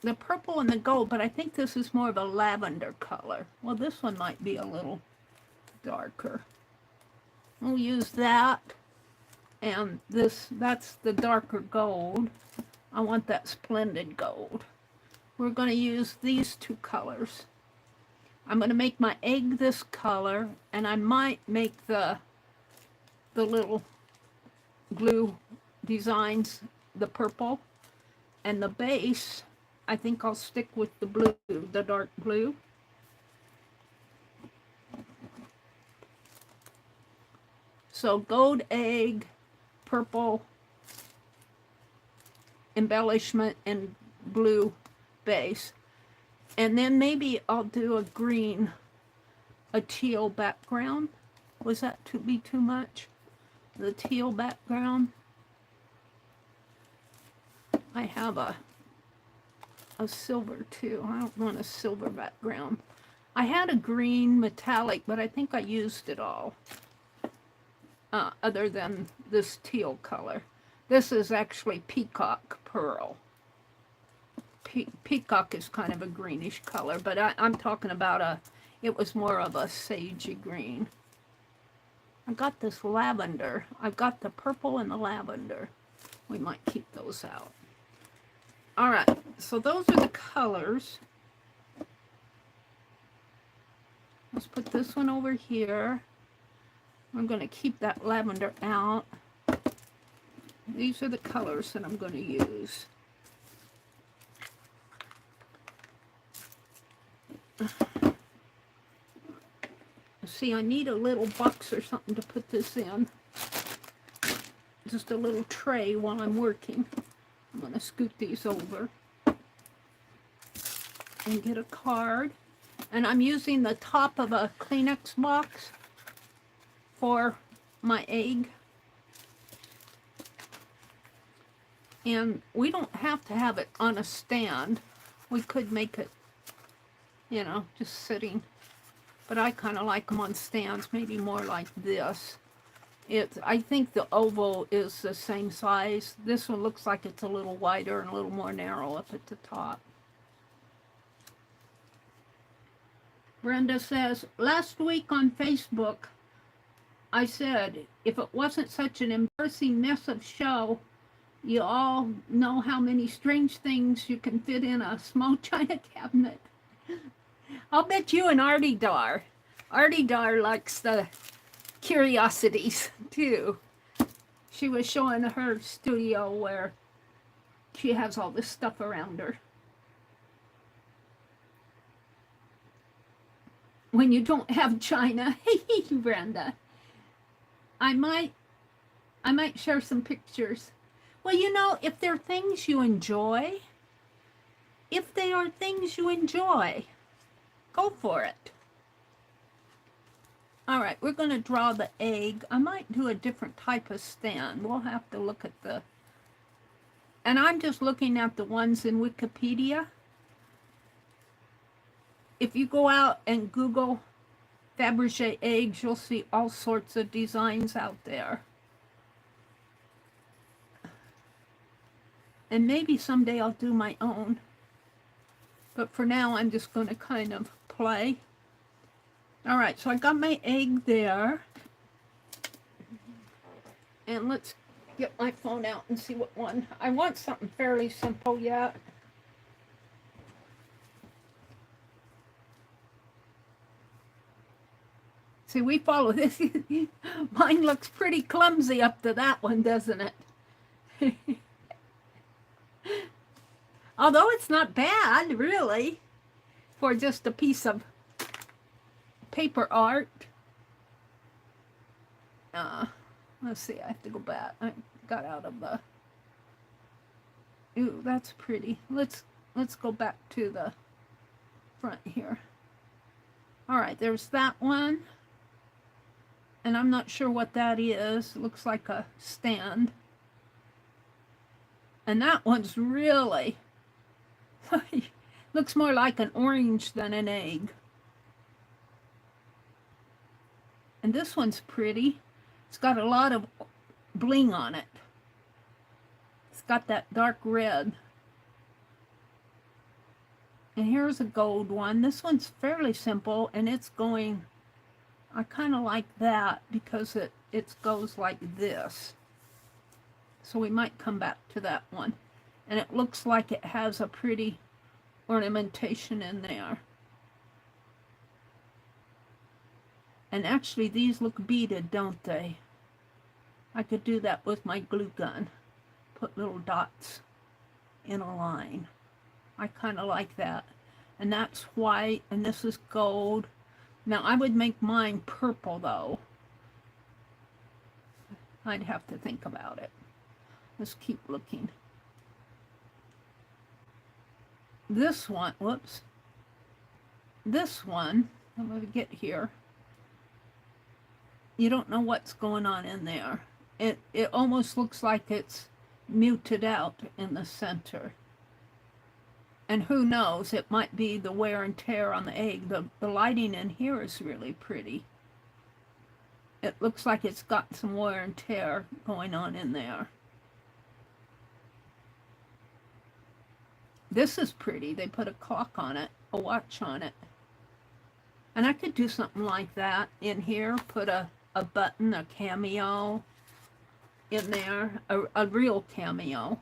The purple and the gold, but I think this is more of a lavender color. Well, this one might be a little darker. We'll use that. And that's the darker gold. I want that splendid gold. We're going to use these two colors. I'm going to make my egg this color, and I might make the little glue designs the purple. And the base, I think I'll stick with the blue, the dark blue. So gold egg, purple embellishment, and blue base. And then maybe I'll do a green, a teal background. Was that to be too much? The teal background. I have a silver too. I don't want a silver background. I had a green metallic, but I think I used it all. Other than this teal color. This is actually peacock pearl. Peacock is kind of a greenish color, but I'm talking about it was more of a sagey green. I got this lavender. I've got the purple and the lavender. We might keep those out. All right, so those are the colors. Let's put this one over here. I'm going to keep that lavender out. These are the colors that I'm going to use. See, I need a little box or something to put this in. Just a little tray while I'm working. I'm going to scoot these over and get a card. And I'm using the top of a Kleenex box for my egg. And we don't have to have it on a stand. We could make it, you know, just sitting. But I kind of like them on stands, maybe more like this. I think the oval is the same size. This one looks like it's a little wider and a little more narrow up at the top. Brenda says, last week on Facebook, I said, if it wasn't such an embarrassing mess of show, you all know how many strange things you can fit in a small china cabinet. I'll bet you and Artie Dar. Artie Dar likes the curiosities too. She was showing her studio where she has all this stuff around her. When you don't have china, hey Brenda, I might share some pictures. Well, you know, if they're things you enjoy, go for it. All right, we're going to draw the egg. I might do a different type of stand. We'll have to look at the... And I'm just looking at the ones in Wikipedia. If you go out and Google Faberege eggs, you'll see all sorts of designs out there. And maybe someday I'll do my own. But for now, I'm just going to kind of play. All right, so I got my egg there. And let's get my phone out and see what one. I want something fairly simple yet. See, we follow this. Mine looks pretty clumsy up to that one, doesn't it? Although it's not bad, really, for just a piece of paper art. Let's see, I have to go back. I got out of the... Ooh, that's pretty. Let's go back to the front here. All right, there's that one. And I'm not sure what that is. It looks like a stand. And that one's really... looks more like an orange than an egg. And this one's pretty. It's got a lot of bling on it. It's got that dark red. And here's a gold one. This one's fairly simple, and it's going... I kind of like that because it goes like this. So we might come back to that one. And it looks like it has a pretty ornamentation in there. And actually these look beaded, don't they? I could do that with my glue gun. Put little dots in a line. I kind of like that. And that's white, and this is gold. Now I would make mine purple though. I'd have to think about it. Let's keep looking. This one, whoops. This one, I'm going to get here. You don't know what's going on in there. It almost looks like it's muted out in the center. And who knows, it might be the wear and tear on the egg. The lighting in here is really pretty. It looks like it's got some wear and tear going on in there. This is pretty. They put a clock on it, a watch on it. And I could do something like that in here. Put a button, a cameo in there, a real cameo.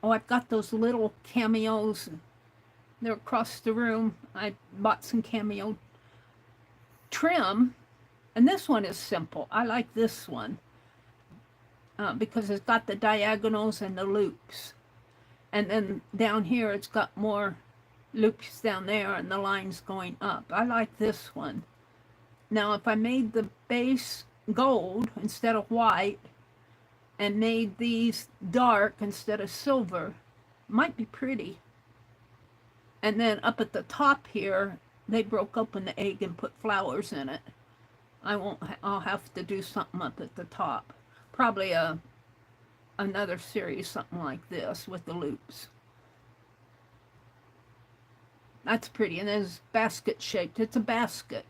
Oh, I've got those little cameos. They're across the room. I bought some cameo trim. And this one is simple. I like this one because it's got the diagonals and the loops. And then down here, it's got more loops down there and the lines going up. I like this one. Now, if I made the base gold instead of white and made these dark instead of silver, it might be pretty. And then up at the top here, they broke open the egg and put flowers in it. I'll have to do something up at the top. Probably another series, something like this with the loops. That's pretty, and it's basket shaped. It's a basket.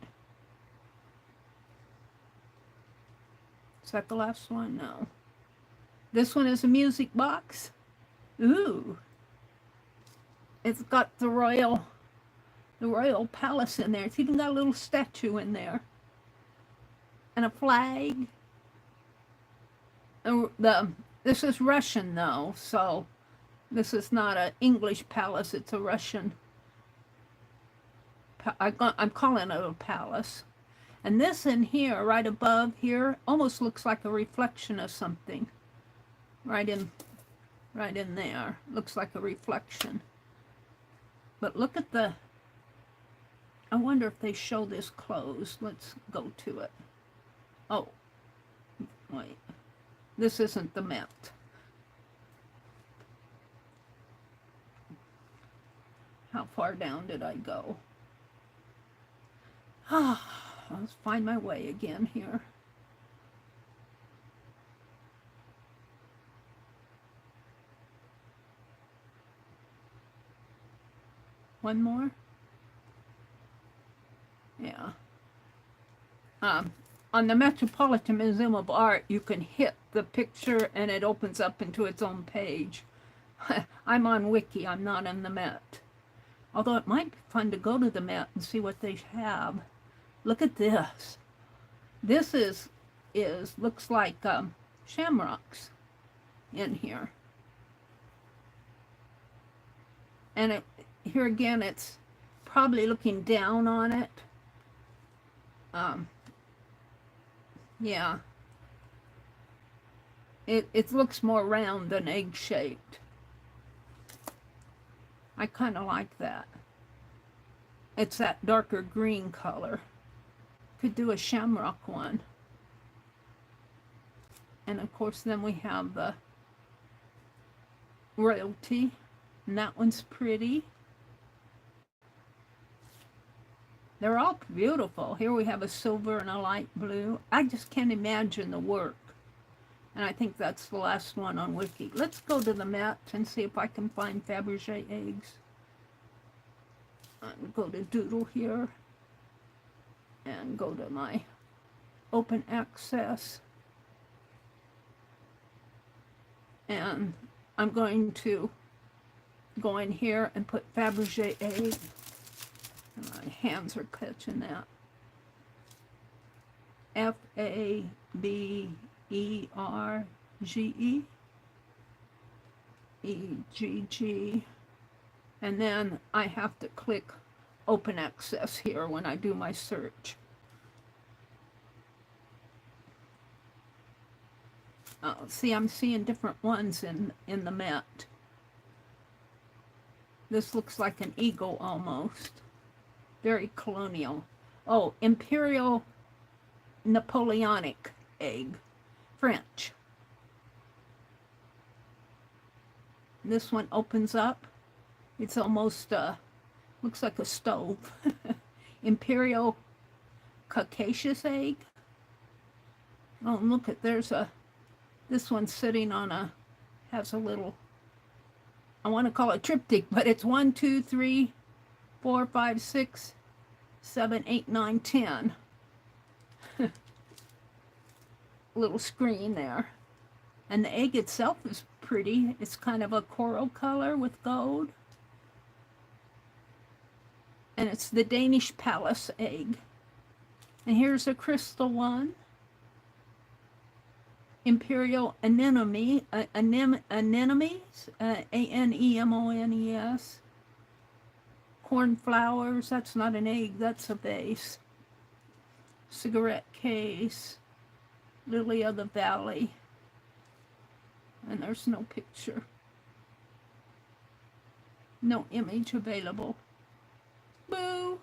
Is that the last one? No. This one is a music box. Ooh. It's got the royal palace in there. It's even got a little statue in there. And a flag. And this is Russian though, so this is not an English palace, it's a Russian. I'm calling it a palace. And this in here, right above here, almost looks like a reflection of something. Right in there. Looks like a reflection. But look at the... I wonder if they show this closed. Let's go to it. Oh, wait. This isn't the Met. How far down did I go? Let's find my way again here. One more? Yeah. On the Metropolitan Museum of Art, you can hit the picture and it opens up into its own page. I'm on Wiki, I'm not on the Met. Although it might be fun to go to the Met and see what they have. Look at this. This looks like shamrocks in here. And here again, it's probably looking down on it. Yeah, it looks more round than egg shaped. I kind of like that. It's that darker green color. Could do a shamrock one. And of course then we have the royalty, and that one's pretty. They're all beautiful. Here we have a silver and a light blue. I just can't imagine the work. And I think that's the last one on Wiki. Let's go to the Met and see if I can find Faberege eggs. And go to Doodle here. And go to my open access. And I'm going to go in here and put Faberege egg. And my hands are catching that. Faberege. EGG. And then I have to click open access here when I do my search. See, I'm seeing different ones in the Met. This looks like an eagle almost. Very colonial. Oh, Imperial Napoleonic egg. French. This one opens up. It's almost, looks like a stove. Imperial Caucasus egg. Oh, look at, this one's sitting on has a little, I want to call it triptych, but it's 1, 2, 3, 4, 5, 6, 7, 8, 9, 10. Little screen there. And the egg itself is pretty. It's kind of a coral color with gold. And it's the Danish Palace egg. And here's a crystal one. Imperial Anemones, Anemones. Cornflowers, that's not an egg, that's a vase. Cigarette case. Lily of the Valley. And there's no picture. No image available. Boo!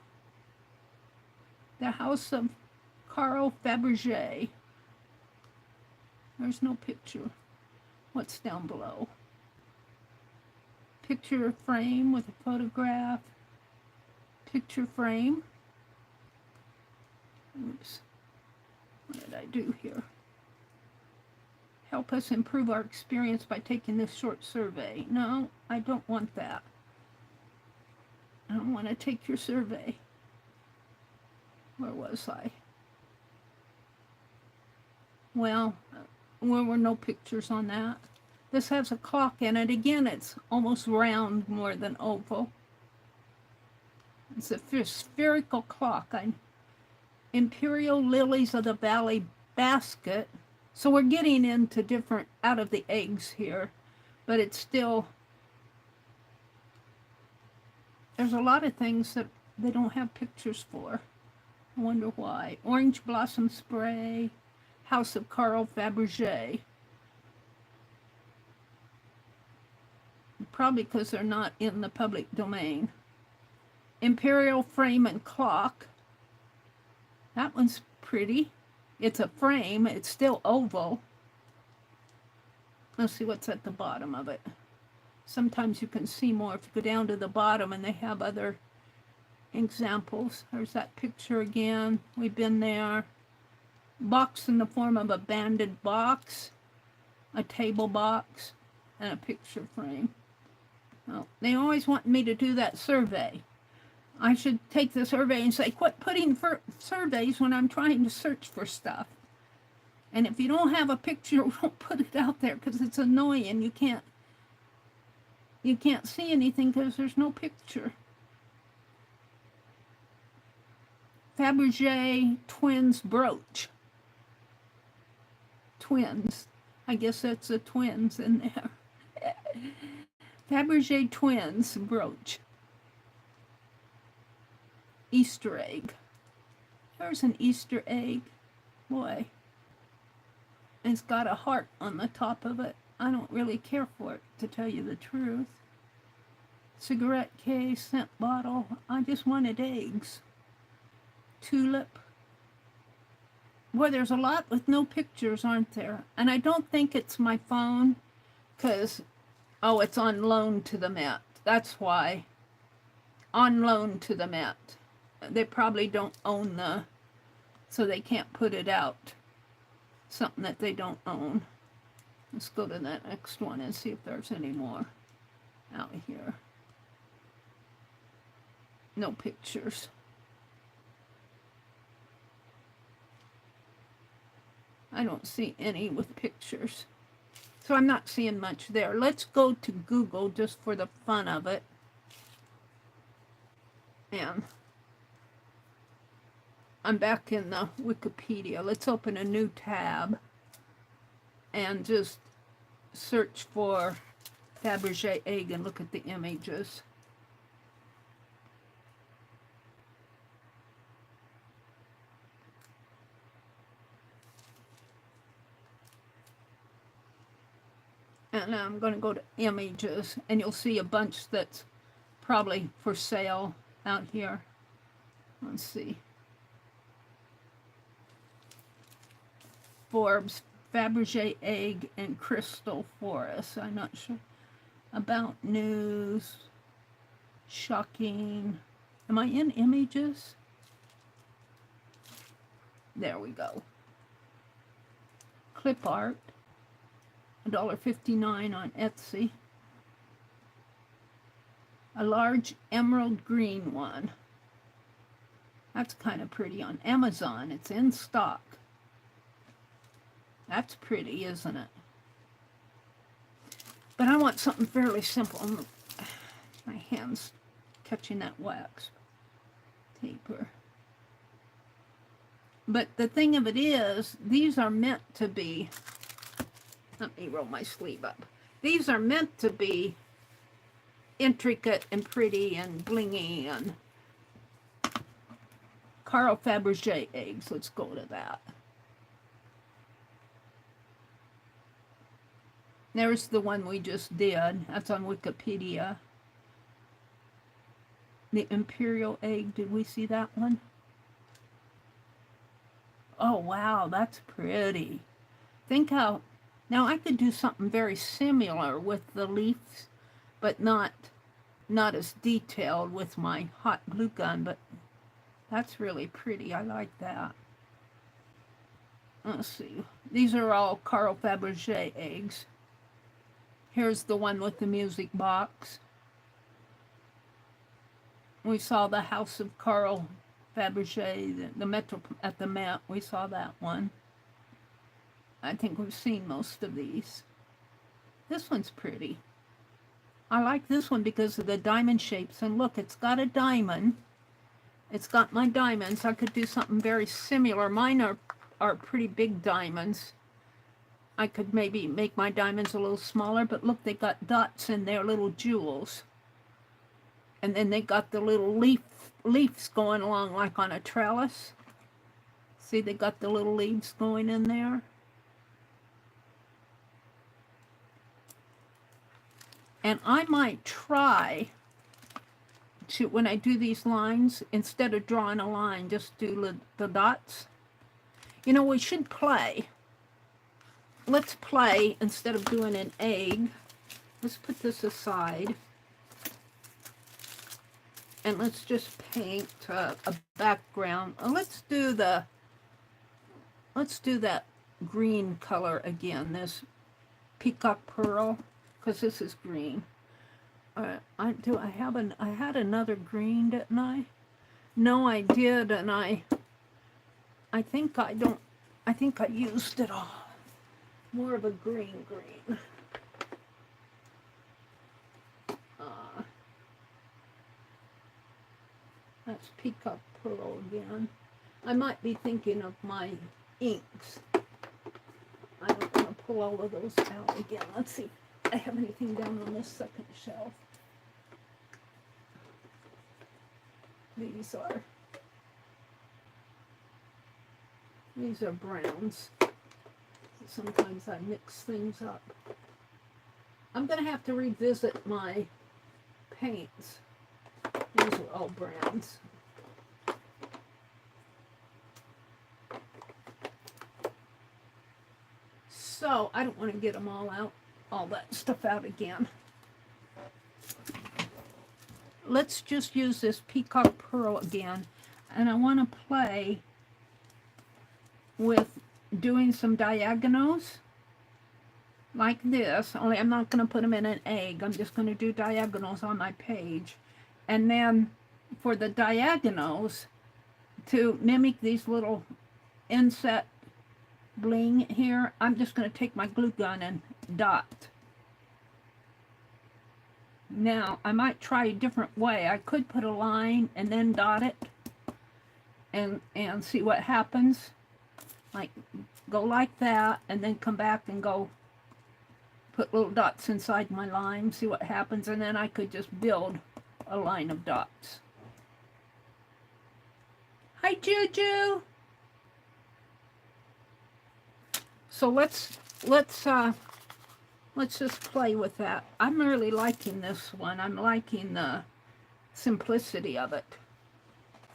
The House of Carl Faberege. There's no picture. What's down below? Picture frame with a photograph. Picture frame. Oops. What did I do here? Help us improve our experience by taking this short survey. No, I don't want that. I don't want to take your survey. Where was I? Well, there were no pictures on that. This has a clock in it. Again, it's almost round more than oval. It's a spherical clock. Imperial Lilies of the Valley basket. So we're getting into different out of the eggs here, but it's still, there's a lot of things that they don't have pictures for. I wonder why. Orange blossom spray, House of Carl Faberege. Probably because they're not in the public domain. Imperial frame and clock. That one's pretty. It's a frame. It's still oval. Let's see what's at the bottom of it. Sometimes you can see more if you go down to the bottom and they have other examples. There's that picture again. We've been there. Box in the form of a banded box, a table box, and a picture frame. Well, they always want me to do that survey. I should take the survey and say, quit putting surveys when I'm trying to search for stuff. And if you don't have a picture, don't put it out there because it's annoying. You can't see anything because there's no picture. Faberege twins brooch. Twins. I guess that's the twins in there. Faberege twins brooch. Easter egg. There's an Easter egg. Boy. It's got a heart on the top of it. I don't really care for it, to tell you the truth. Cigarette case, scent bottle. I just wanted eggs. Tulip. Boy, there's a lot with no pictures, aren't there? And I don't think it's my phone, because, oh, it's on loan to the Met. That's why. On loan to the Met. They probably don't own the, so they can't put it out. Something that they don't own. Let's go to that next one and see if there's any more out here. No pictures. I don't see any with pictures. So I'm not seeing much there. Let's go to Google just for the fun of it. And I'm back in the Wikipedia. Let's open a new tab and just search for Faberege egg and look at the images. And I'm going to go to images, and you'll see a bunch that's probably for sale out here. Let's see. Forbes, Faberege egg and crystal forest. I'm not sure. About news. Shocking. Am I in images? There we go. Clip art. $1.59 on Etsy. A large emerald green one. That's kind of pretty on Amazon. It's in stock. That's pretty, isn't it? But I want something fairly simple. My hand's catching that wax paper. But the thing of it is, these are meant to be, let me roll my sleeve up. These are meant to be intricate and pretty and blingy and Carl Faberege eggs. Let's go to that. There's the one we just did. That's on Wikipedia. The Imperial egg. Did we see that one? Oh, wow. That's pretty. Think how... Now, I could do something very similar with the leaves, but not as detailed with my hot glue gun, but that's really pretty. I like that. Let's see. These are all Carl Faberege eggs. Here's the one with the music box. We saw the House of Carl Faberege, the Metro at the Met. We saw that one. I think we've seen most of these. This one's pretty. I like this one because of the diamond shapes. And look, it's got a diamond. It's got my diamonds. I could do something very similar. Mine are pretty big diamonds. I could maybe make my diamonds a little smaller, but look, they got dots in their little jewels. And then they got the little leaves going along like on a trellis. See, they got the little leaves going in there. And I might try to, when I do these lines, instead of drawing a line, just do the dots. You know, we should play. Let's play instead of doing an egg. Let's put this aside. And let's just paint a background. Let's do that green color again, this peacock pearl, because this is green. I had another green, didn't I? No, I did, and I think I used it all. More of a green. That's peacock pearl again. I might be thinking of my inks. I don't want to pull all of those out again. Let's see if I have anything down on this second shelf. These are These are browns. Sometimes I mix things up. I'm going to have to revisit my paints. These are all browns. So I don't want to get them all out, all that stuff out again. Let's just use this Peacock Pearl again. And I want to play with doing some diagonals like this, only I'm not going to put them in an egg. I'm just going to do diagonals on my page. And then for the diagonals, to mimic these little inset bling here, I'm just going to take my glue gun and dot. Now, I might try a different way. I could put a line and then dot it and see what happens. Like, go like that, and then come back and go put little dots inside my line, see what happens, and then I could just build a line of dots. Hi, Juju! So let's just play with that. I'm really liking this one. I'm liking the simplicity of it.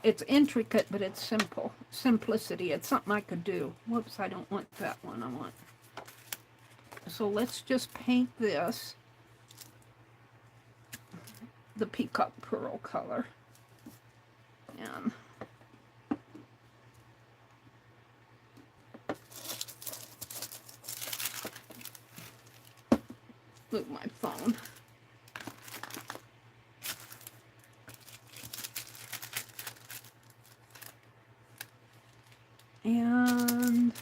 It's intricate, but it's simple. Simplicity. It's something I could do. Whoops, I don't want that one. I want. So let's just paint this the Peacock Pearl color. And move my phone. And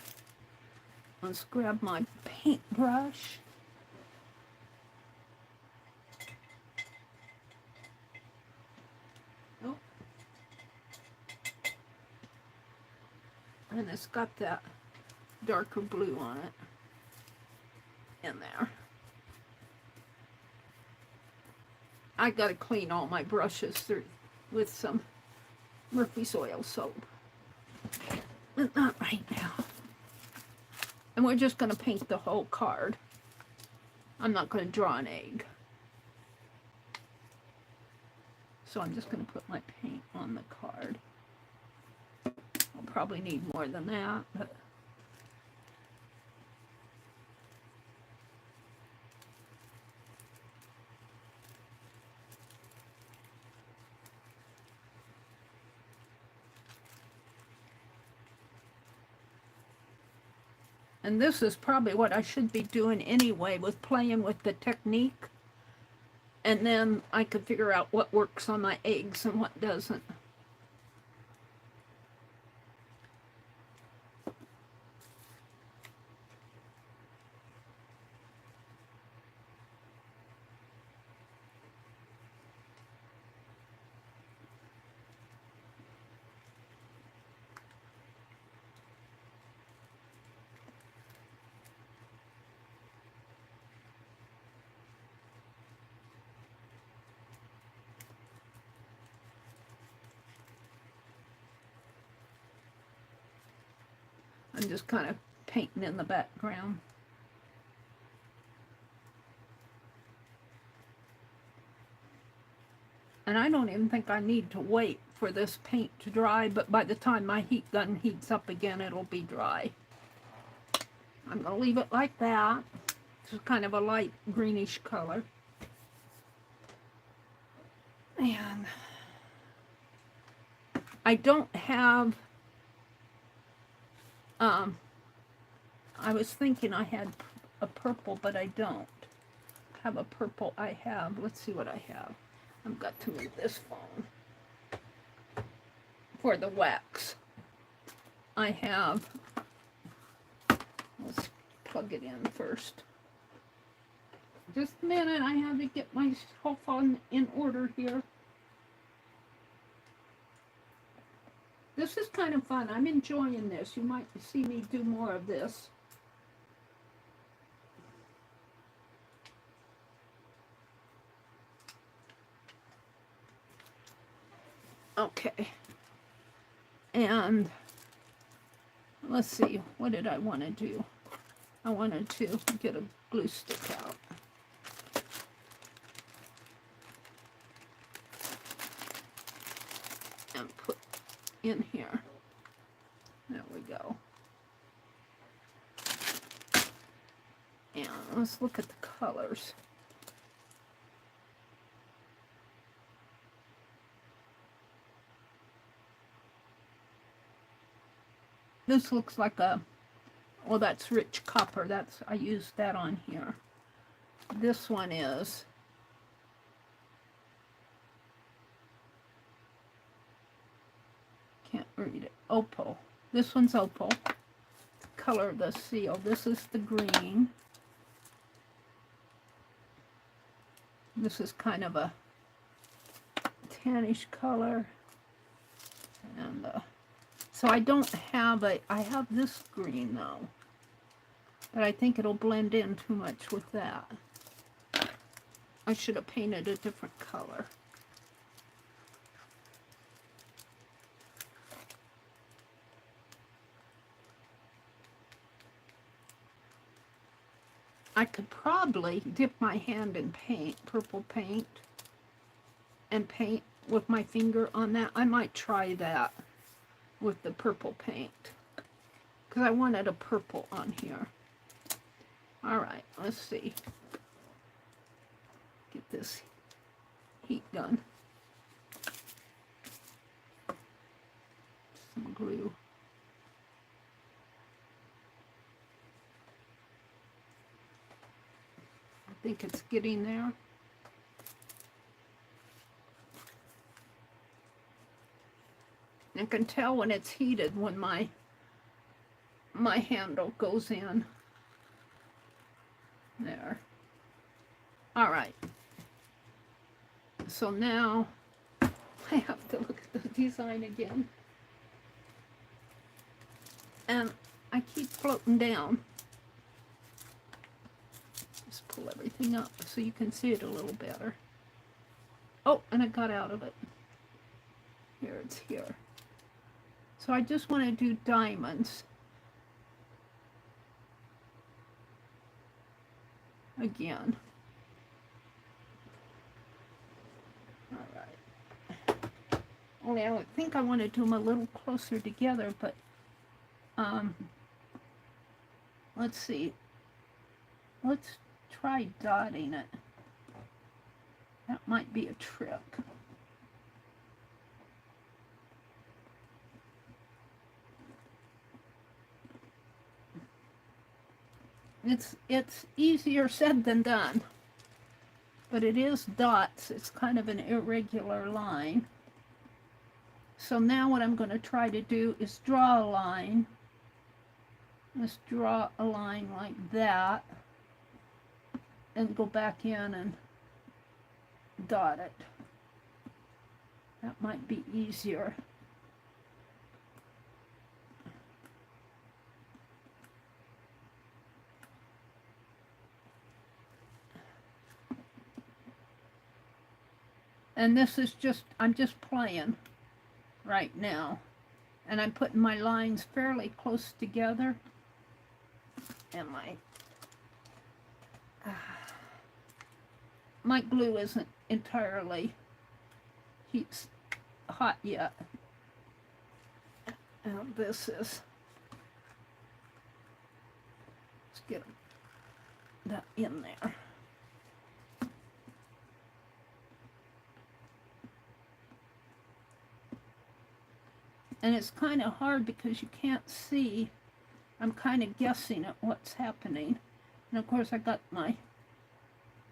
let's grab my paintbrush. Oh. And it's got that darker blue on it in there. I gotta clean all my brushes through with some Murphy's oil soap. But not right now. And we're just going to paint the whole card. I'm not going to draw an egg. So I'm just going to put my paint on the card. I'll probably need more than that, but and this is probably what I should be doing anyway, with playing with the technique. And then I could figure out what works on my eggs and what doesn't. I'm just kind of painting in the background. And I don't even think I need to wait for this paint to dry, but by the time my heat gun heats up again, it'll be dry. I'm going to leave it like that. It's kind of a light greenish color. And I don't have I was thinking I had a purple, but I don't have a purple. I have, let's see what I have. I've got to move this phone. For the wax, I have, let's plug it in first. Just a minute, I have to get my whole phone in order here. This is kind of fun. I'm enjoying this. You might see me do more of this. Okay. And let's see, what did I want to do? I wanted to get a glue stick out. And put in here. There we go. And let's look at the colors. This looks like a, well, that's rich copper. That's, I used that on here. This one is can't read it. Opal. This one's opal. Color of the seal. This is the green. This is kind of a tannish color. And so I don't have a, I have this green though. But I think it'll blend in too much with that. I should have painted a different color. I could probably dip my hand in paint, purple paint, and paint with my finger on that. I might try that with the purple paint, because I wanted a purple on here. All right, let's see. Get this heat gun. Some glue. I think it's getting there. I can tell when it's heated when my handle goes in. There. All right. So now I have to look at the design again. And I keep floating down. Just pull everything up so you can see it a little better. Oh, and I got out of it. Here, it's here. So I just want to do diamonds. Again. All right. Only I think I want to do them a little closer together, but let's see. Let's try dotting it. That might be a trick. It's easier said than done, but it is dots. It's kind of an irregular line. So now what I'm going to try to do is draw a line. Let's draw a line like that and go back in and dot it. That might be easier. And this is just, I'm just playing right now. And I'm putting my lines fairly close together. And my glue isn't entirely hot yet. And this is, let's get that in there. And it's kind of hard because you can't see. I'm kind of guessing at what's happening. And of course I got my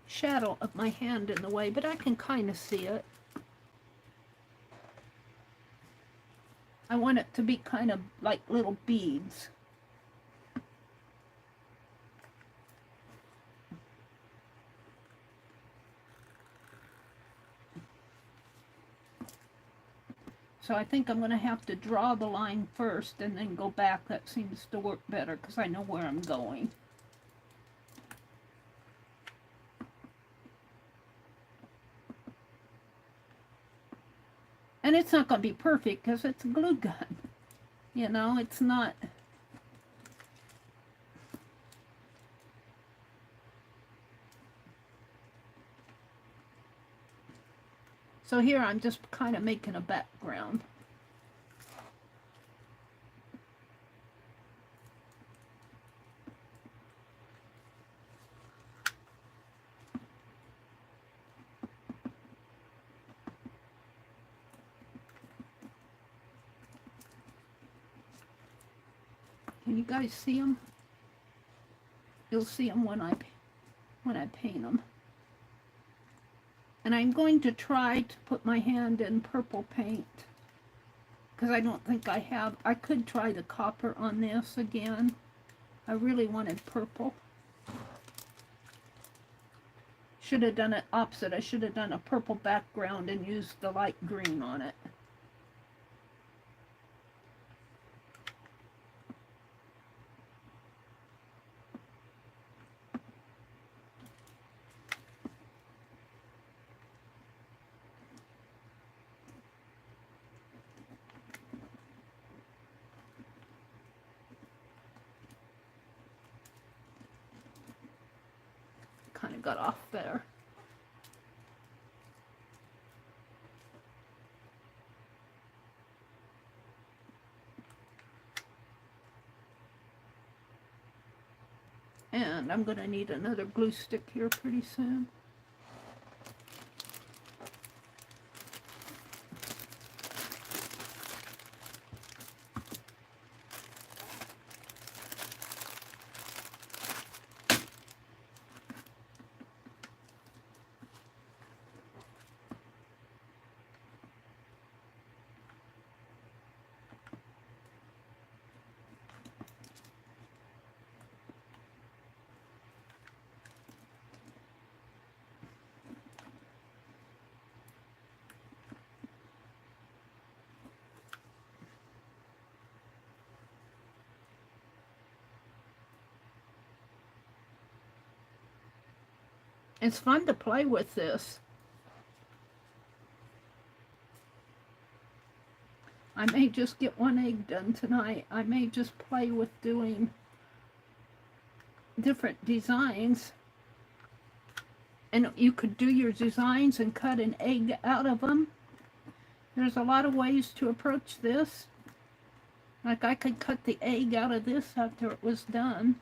shadow of my hand in the way, but I can kind of see it. I want it to be kind of like little beads. So I think I'm going to have to draw the line first and then go back. That seems to work better because I know where I'm going. And it's not going to be perfect because it's a glue gun. You know, it's not So here I'm just kind of making a background. Can you guys see them? You'll see them when I paint them. And I'm going to try to put my hand in purple paint, because I don't think I have. I could try the copper on this again. I really wanted purple. Should have done it opposite. I should have done a purple background and used the light green on it. Kind of got off there. And I'm going to need another glue stick here pretty soon. It's fun to play with this. I may just get one egg done tonight. I may just play with doing different designs. And you could do your designs and cut an egg out of them. There's a lot of ways to approach this. Like I could cut the egg out of this after it was done.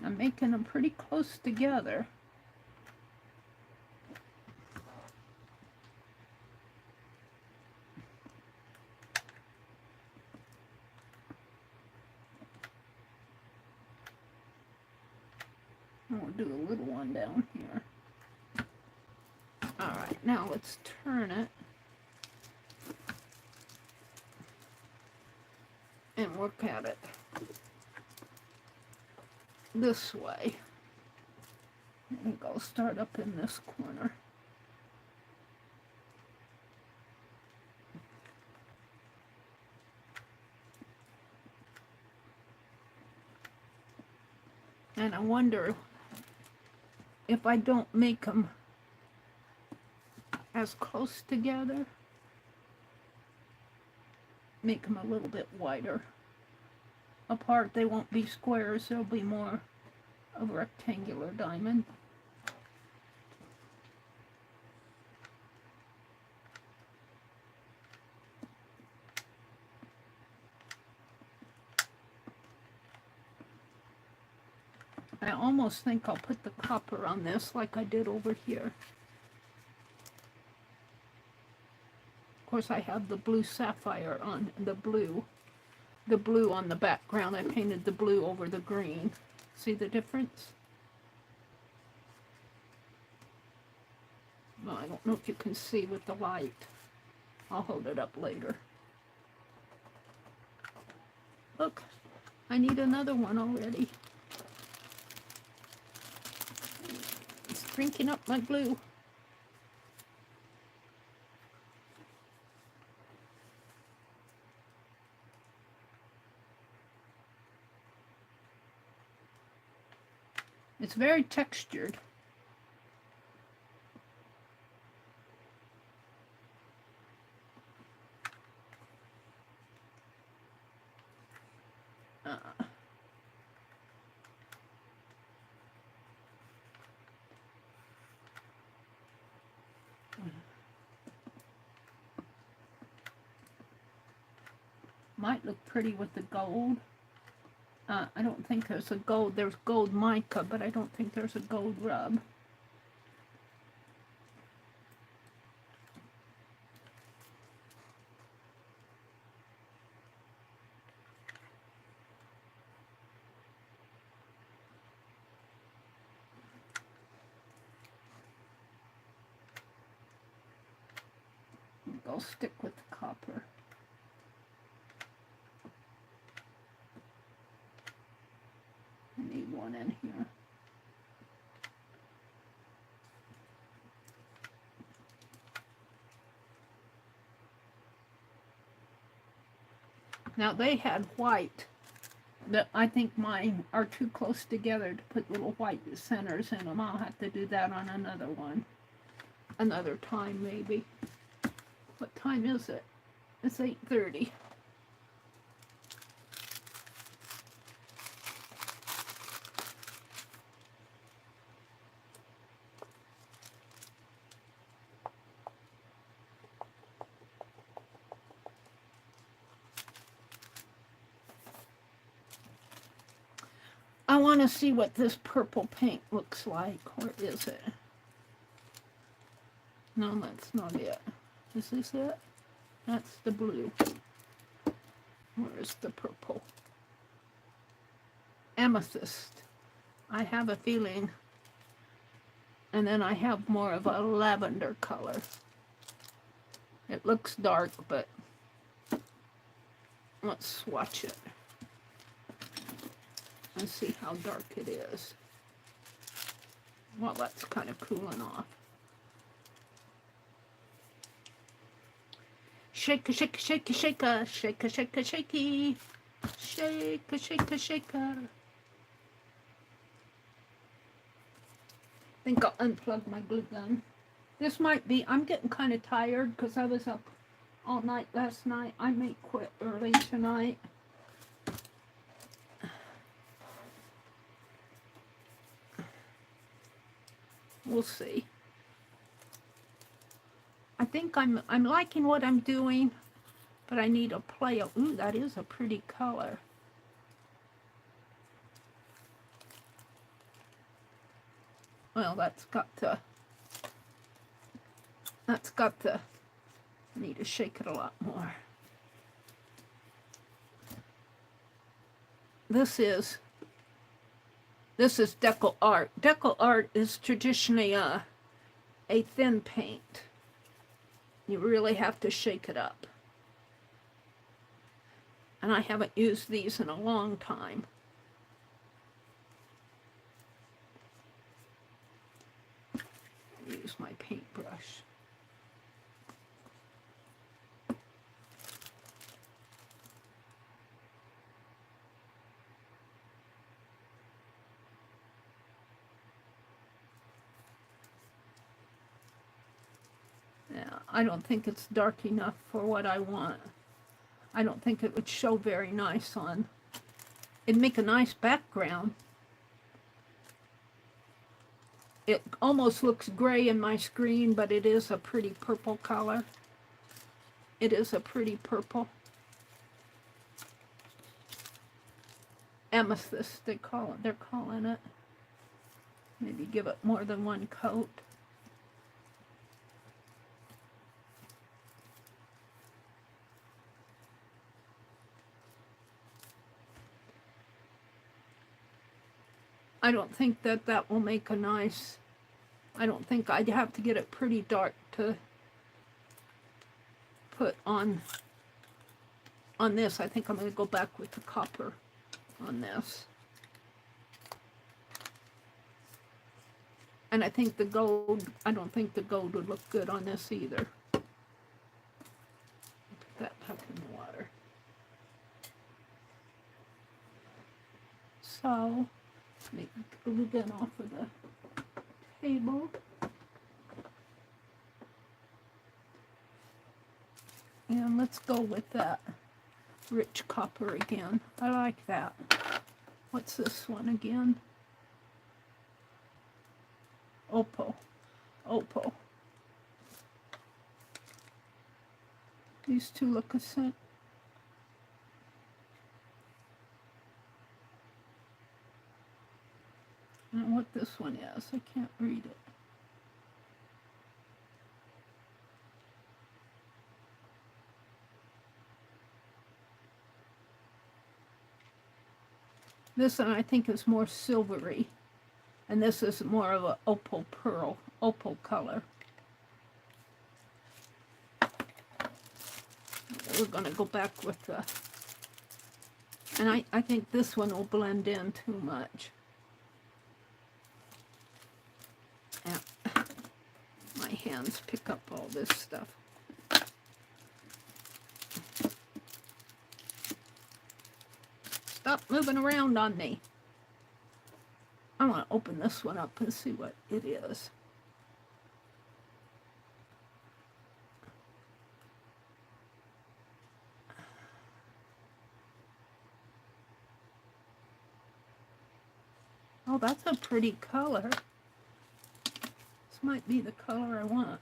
I'm making them pretty close together. And we'll do a little one down here. All right, now let's turn it and work at it this way. I think I'll start up in this corner. And I wonder if I don't make them as close together, make them a little bit wider apart. They won't be squares, they'll be more of a rectangular diamond. I almost think I'll put the copper on this like I did over here. Of course, I have the blue sapphire on the blue on the background. I painted the blue over the green. See the difference? Well, I don't know if you can see with the light. I'll hold it up later. Look, I need another one already. It's drinking up my glue. It's very textured. Might look pretty with the gold. I don't think there's a gold. There's gold mica, but I don't think there's a gold rub. I'll stick with the copper. I need one in here. Now they had white, but I think mine are too close together to put little white centers in them. I'll have to do that on another one. Another time maybe. What time is it? It's 8:30. I want to see what this purple paint looks like. Where is it? No, that's not it. Is this it? That's the blue. Where's the purple? Amethyst. I have a feeling. And then I have more of a lavender color. It looks dark, but let's swatch it and see how dark it is. Well, that's kind of cooling off. Shake, shake, shake, shake, shake, shake, shakey, shake, shake, shake. I think I'll unplug my glue gun. This might be, I'm getting kind of tired because I was up all night last night. I may quit early tonight. We'll see. I think I'm liking what I'm doing, but I need to play. Ooh, that is a pretty color. Well, that's got the, I need to shake it a lot more. This is Deco Art. Deco Art is traditionally a thin paint. You really have to shake it up. And I haven't used these in a long time. Use my paintbrush. I don't think it's dark enough for what I want. I don't think it would show very nice on. It'd make a nice background. It almost looks gray in my screen, but it is a pretty purple color. It is a pretty purple. Amethyst, they're calling it. Maybe give it more than one coat. I don't think that will make a nice, I don't think I'd have to get it pretty dark to put on this. I think I'm going to go back with the copper on this. And I think the gold, I don't think the gold would look good on this either. Put that back in the water. So, make the glue gun off of the table. And let's go with that Rich copper again. I like that. What's this one again? Opal. Opal. These two look the same. I don't know what this one is. I can't read it. This one I think is more silvery. And this is more of an opal pearl, opal color. We're going to go back with the... And I think this one will blend in too much. Yeah. My hands pick up all this stuff. Stop moving around on me. I want to open this one up and see what it is. Oh, that's a pretty color. This might be the color I want.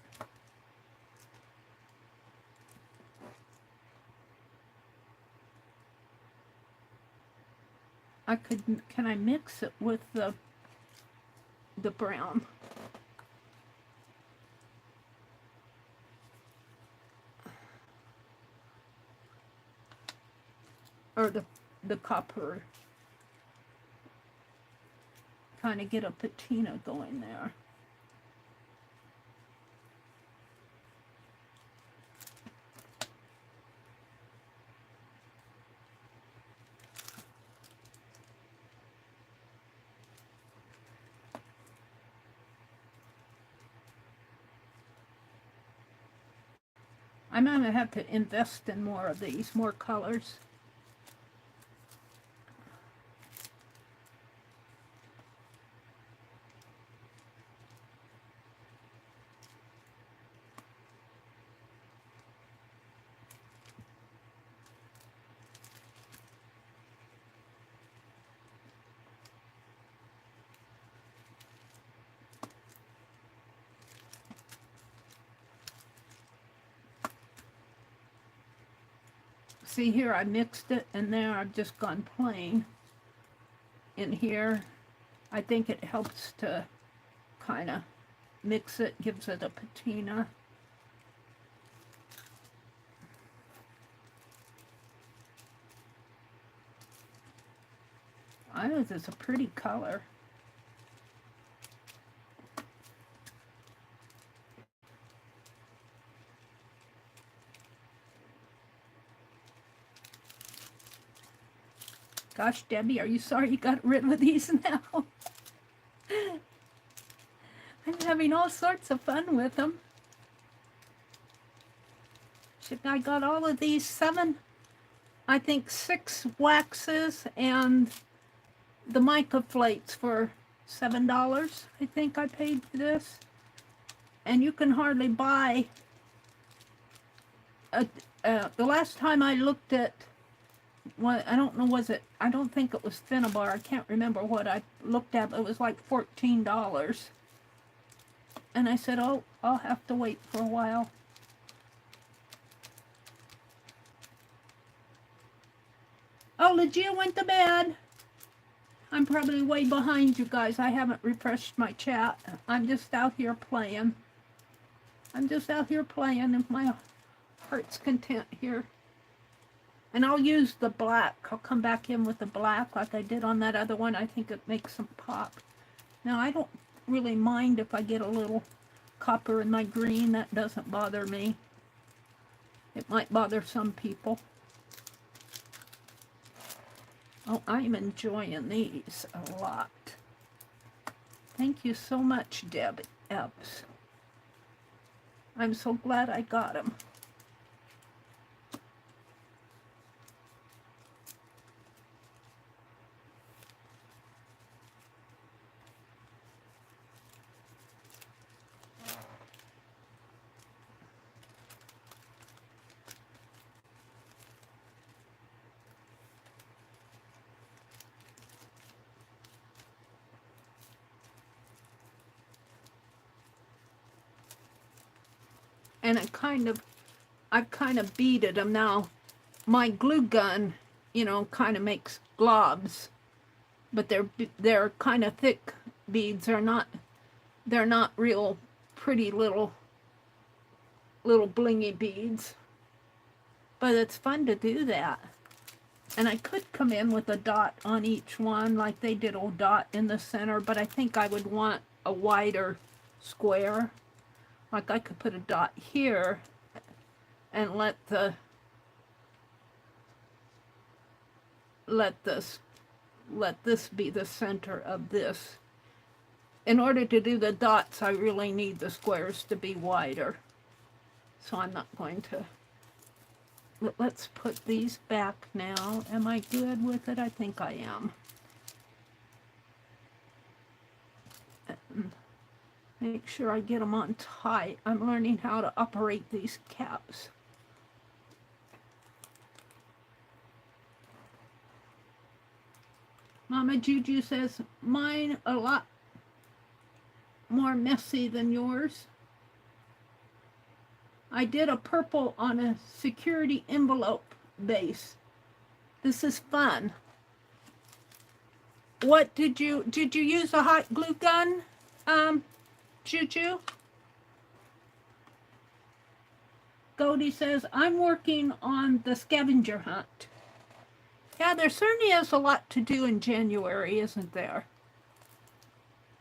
Can I mix it with the brown? Or the copper. Kind of get a patina going there. I'm going to have to invest in more of these, more colors. See here, I mixed it, and there I've just gone plain. In here, I think it helps to kind of mix it, gives it a patina. I know this is a pretty color. Gosh, Debbie, are you sorry you got rid of these now? I'm having all sorts of fun with them. I got all of these 6 waxes and the mica flakes for $7. I think I paid for this. And you can hardly buy... the last time I looked at... Well, I don't know, was it... I don't think it was Cinnabar. I can't remember what I looked at. But it was like $14. And I said, oh, I'll have to wait for a while. Oh, Legia went to bed. I'm probably way behind you guys. I haven't refreshed my chat. I'm just out here playing. I'm just out here playing if my heart's content here. And I'll use the black. I'll come back in with the black like I did on that other one. I think it makes some pop. Now, I don't really mind if I get a little copper in my green. That doesn't bother me. It might bother some people. Oh, I'm enjoying these a lot. Thank you so much, Deb Epps. I'm so glad I got them. and I've kind of beaded them now. My glue gun, you know, kind of makes globs, but they're kind of thick beads. They're not real pretty little blingy beads, but it's fun to do that. And I could come in with a dot on each one like they did a dot in the center, but I think I would want a wider square. Like I could put a dot here and let this be the center of this. In order to do the dots, I really need the squares to be wider. So I'm not going to. Let's put these back now. Am I good with it? I think I am. And make sure I get them on tight. I'm learning how to operate these caps. Mama Juju says, mine a lot more messy than yours. I did a purple on a security envelope base. This is fun. What did you use a hot glue gun, Juju? Goldie says, I'm working on the scavenger hunt. Yeah, there certainly is a lot to do in January, isn't there?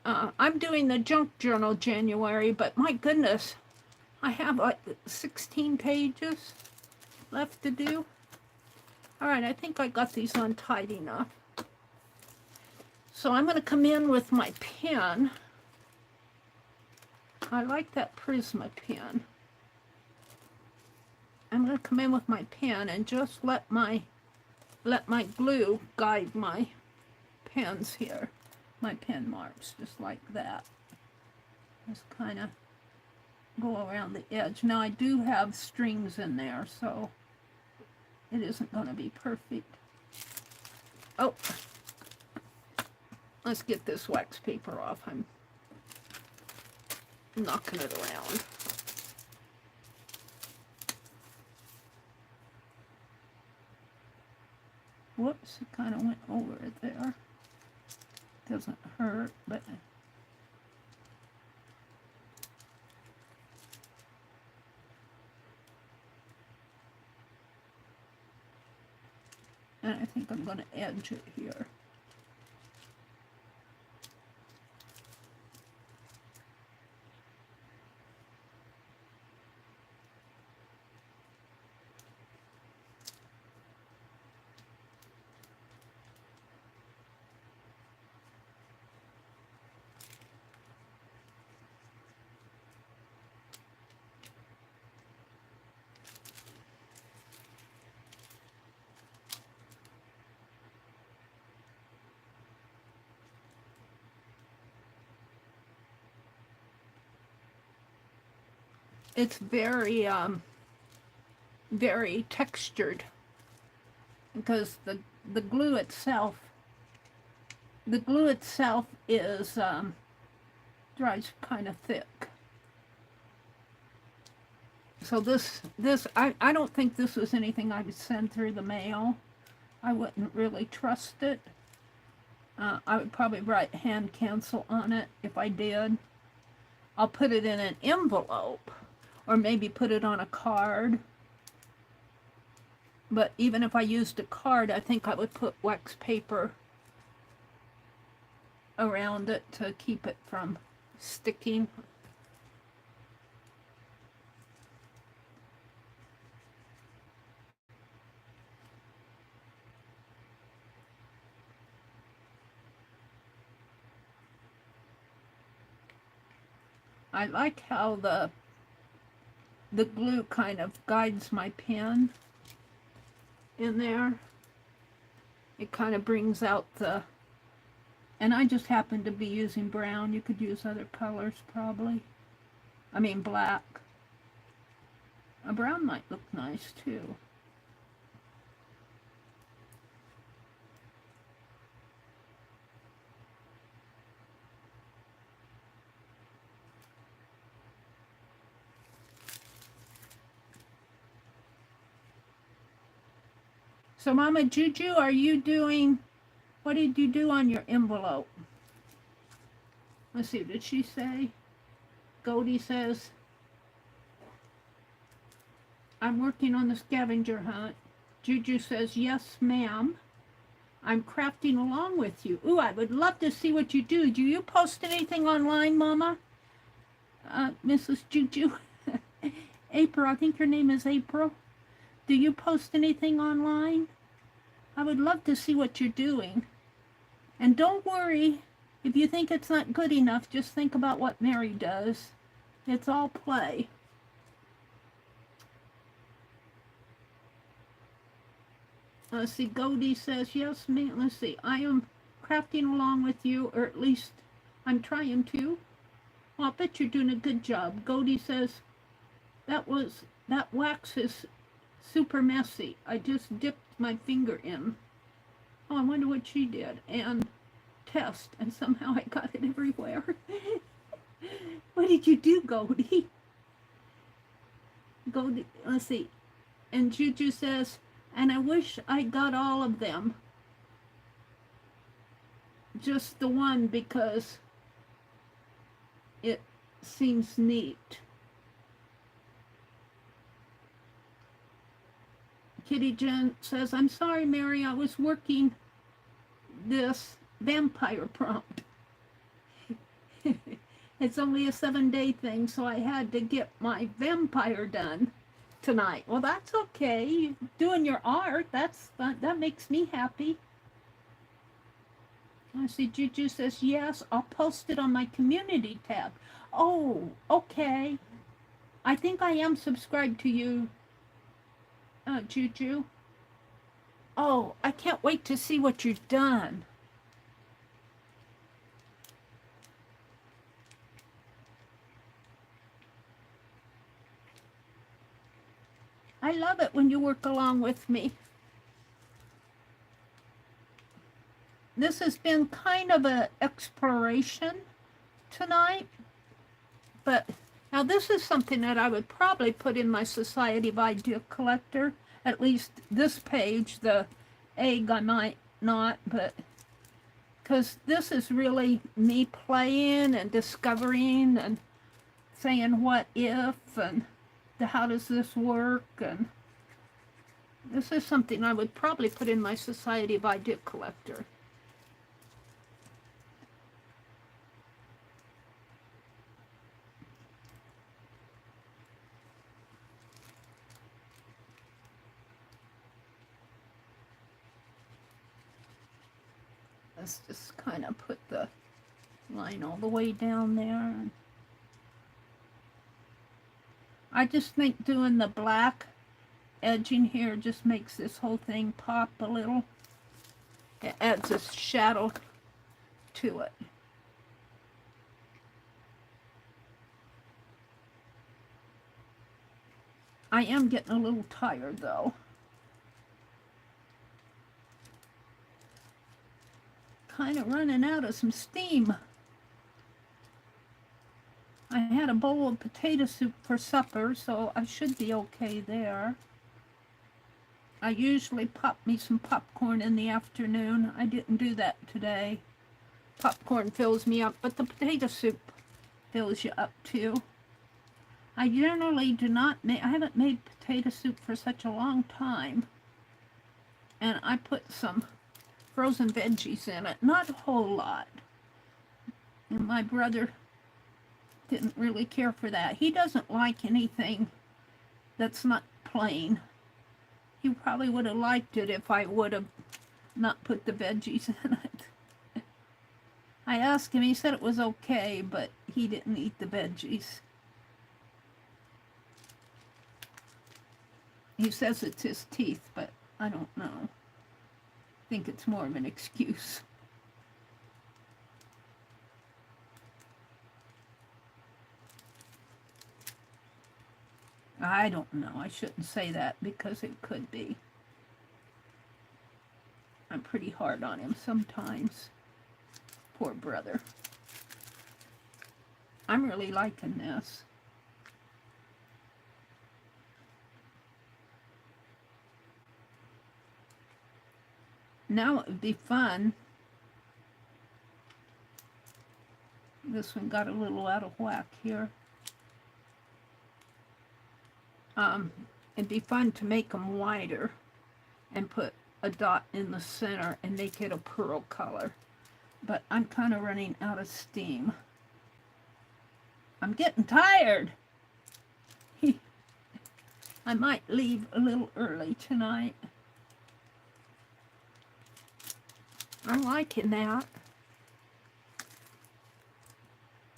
I'm doing the junk journal January, but my goodness, I have like 16 pages left to do. All right, I think I got these on tight enough. So I'm going to come in with my pen. I like that Prisma pen. I'm going to come in with my pen and just let my glue guide my pens here. My pen marks, just like that. Just kind of go around the edge. Now I do have strings in there, so it isn't going to be perfect. Oh, let's get this wax paper off. I'm knocking it around. Whoops, it kind of went over it there. Doesn't hurt, but and I think I'm going to edge it here. It's very, very textured because the glue itself is dries kind of thick. So this I don't think this was anything I could send through the mail. I wouldn't really trust it. I would probably write hand cancel on it if I did. I'll put it in an envelope. Or maybe put it on a card. But even if I used a card, I think I would put wax paper around it to keep it from sticking. I like how the glue kind of guides my pen in there. It kind of brings out the, and I just happen to be using brown. You could use other colors probably. I mean black. A brown might look nice too. So Mama Juju, are you doing, what did you do on your envelope? Let's see, did she say? Goldie says, I'm working on the scavenger hunt. Juju says, yes, ma'am. I'm crafting along with you. Ooh, I would love to see what you do. Do you post anything online, Mama? Mrs. Juju? April, I think your name is April. Do you post anything online? I would love to see what you're doing. And don't worry, if you think it's not good enough, just think about what Meri does. It's all play. Let's see, Goldie says, yes, ma'am. Let's see, I am crafting along with you, or at least I'm trying to. Well, I bet you're doing a good job. Goldie says, that wax is super messy. I just dipped my finger in. Oh, I wonder what she did. And test, and somehow I got it everywhere. What did you do, Goldie? Goldie, let's see. And Juju says, and I wish I got all of them. Just the one, because it seems neat. Kitty Jen says, I'm sorry, Meri, I was working this vampire prompt. It's only a 7-day thing, so I had to get my vampire done tonight. Well, that's okay. You're doing your art. That's fun. That makes me happy. I see Juju says, yes, I'll post it on my community tab. Oh, okay. I think I am subscribed to you, Juju. Oh, I can't wait to see what you've done. I love it when you work along with me. This has been kind of an exploration tonight, but now this is something that I would probably put in my Society of Idea Collector, at least this page. The egg I might not, but because this is really me playing and discovering and saying what if and how does this work, and this is something I would probably put in my Society of Idea Collector. Let's just kind of put the line all the way down there. I just think doing the black edging here just makes this whole thing pop a little. It adds a shadow to it. I am getting a little tired though. Kind of running out of some steam. I had a bowl of potato soup for supper, so I should be okay there. I usually pop me some popcorn in the afternoon. I didn't do that today. Popcorn fills me up, but the potato soup fills you up too. I generally do not make, I haven't made potato soup for such a long time. And I put some frozen veggies in it, not a whole lot. And my brother didn't really care for that. He doesn't like anything that's not plain. He probably would have liked it if I would have not put the veggies in it. I asked him, he said it was okay, but he didn't eat the veggies. He says it's his teeth, but I don't know. I think it's more of an excuse. I don't know. I shouldn't say that because it could be. I'm pretty hard on him sometimes. Poor brother. I'm really liking this. Now it would be fun. This one got a little out of whack here. It'd be fun to make them wider and put a dot in the center and make it a pearl color. But I'm kind of running out of steam. I'm getting tired. I might leave a little early tonight. I'm liking that.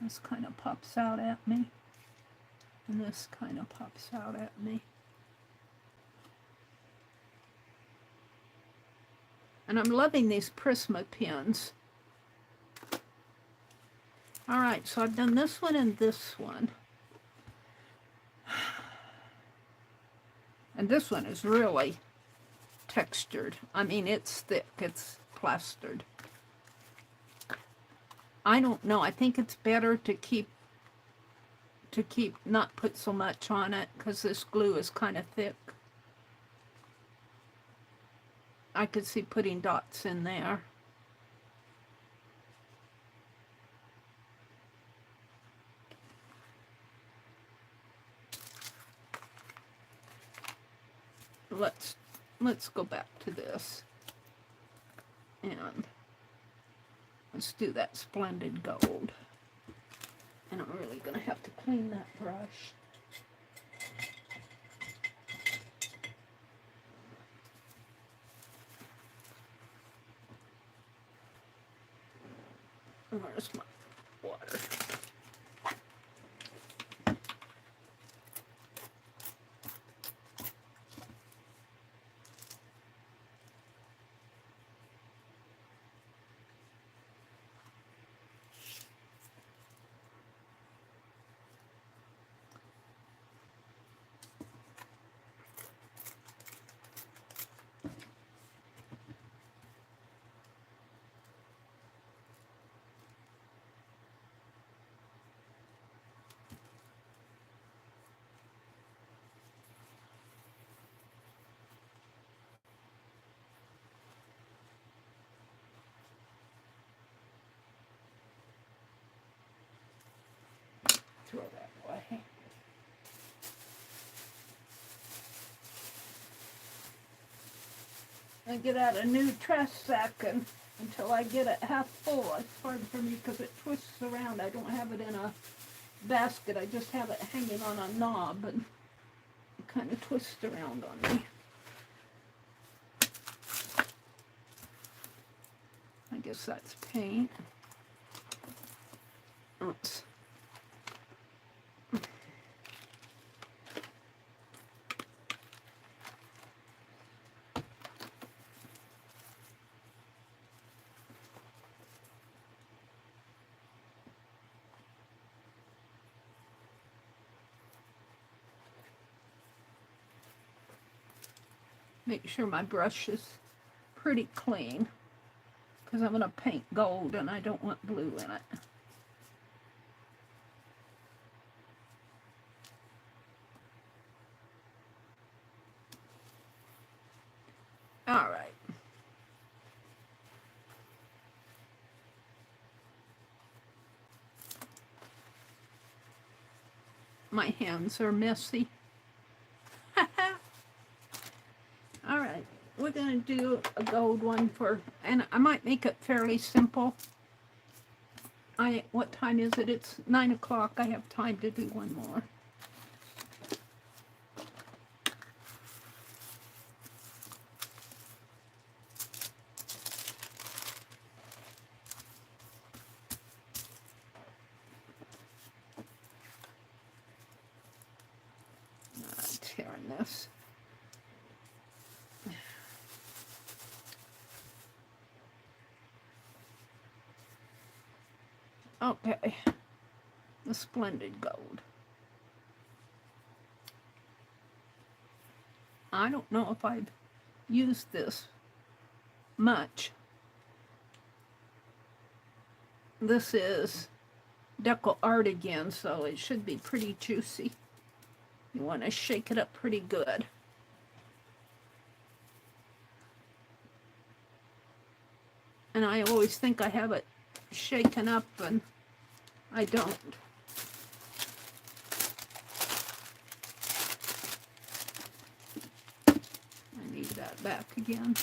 This kind of pops out at me. And this kind of pops out at me. And I'm loving these Prisma pins. All right, so I've done this one and this one. And this one is really textured. I mean, it's thick, it's plastered. I don't know, I think it's better to not put so much on it because this glue is kind of thick. I could see putting dots in there. Let's go back to this. And let's do that splendid gold. And I'm really gonna have to clean that brush. Where's my water? Throw that away. I get out a new trash sack and until I get it half full. It's hard for me because it twists around. I don't have it in a basket. I just have it hanging on a knob and it kind of twists around on me. I guess that's paint. Oops. Make sure my brush is pretty clean because I'm going to paint gold and I don't want blue in it. All right. My hands are messy. All right, we're going to do a gold one and I might make it fairly simple. What time is it? It's 9 o'clock. I have time to do one more. Tearing this. Okay, the splendid gold. I don't know if I've used this much. This is Deco Art again, so it should be pretty juicy. You want to shake it up pretty good. And I always think I have it shaken up, and I don't. I need that back again.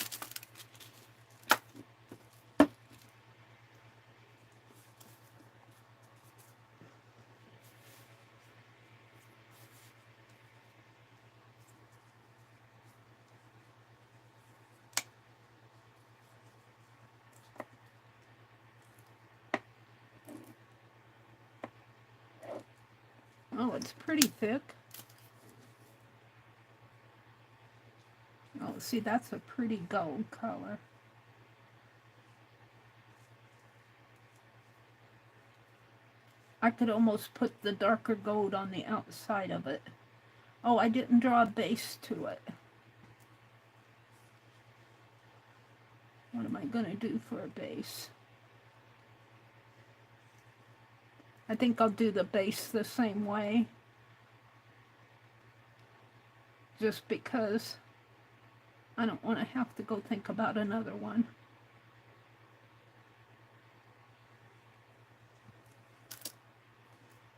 Oh, it's pretty thick. Oh, see, that's a pretty gold color. I could almost put the darker gold on the outside of it. Oh, I didn't draw a base to it. What am I going to do for a base? I think I'll do the base the same way. Just because I don't want to have to go think about another one.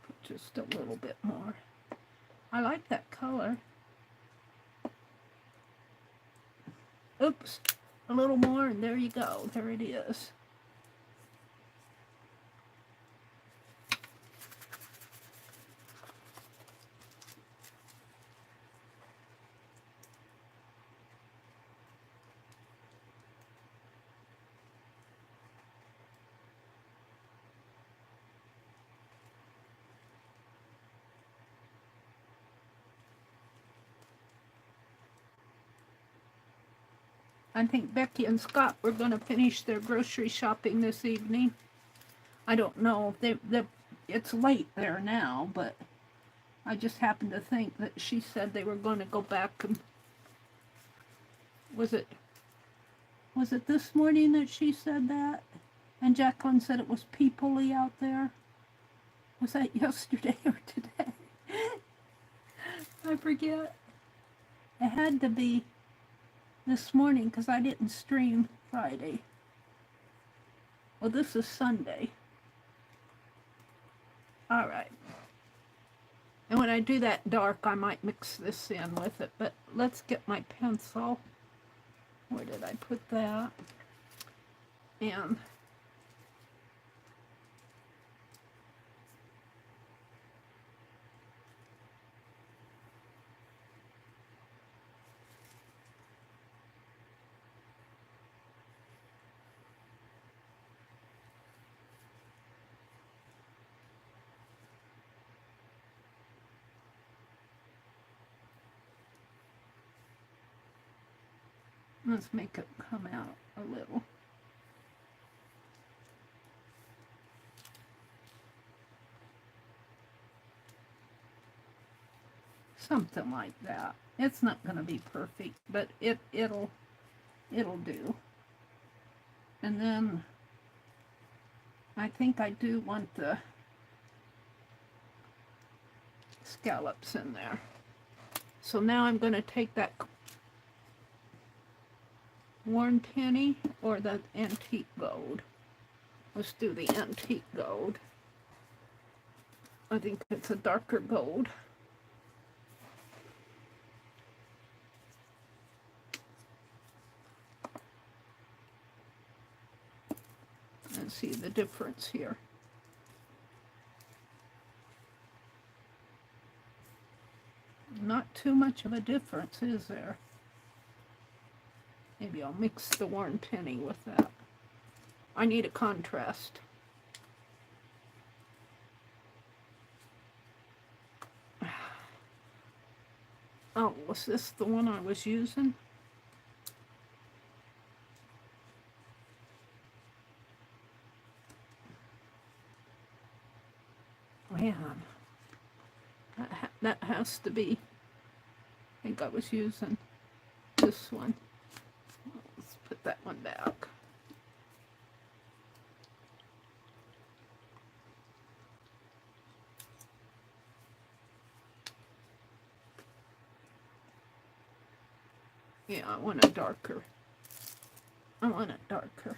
Put just a little bit more. I like that color. Oops, a little more and there you go. There it is. I think Becky and Scott were going to finish their grocery shopping this evening. I don't know. It's late there now, but I just happened to think that she said they were going to go back and... Was it this morning that she said that? And Jacqueline said it was peoply out there? Was that yesterday or today? I forget. It had to be this morning because I didn't stream Friday. Well, this is Sunday. All right. And when I do that dark, I might mix this in with it. But let's get my pencil. Where did I put that? And let's make it come out a little. Something like that. It's not going to be perfect, but it'll do. And then I think I do want the scallops in there. So now I'm going to take that worn penny or the antique gold. Let's do the antique gold. I think it's a darker gold. And see the difference here. Not too much of a difference, is there? Maybe I'll mix the worn penny with that. I need a contrast. Oh, was this the one I was using? Man, that has to be. I think I was using this one. Let's put that one back. Yeah, I want it darker. I want it darker.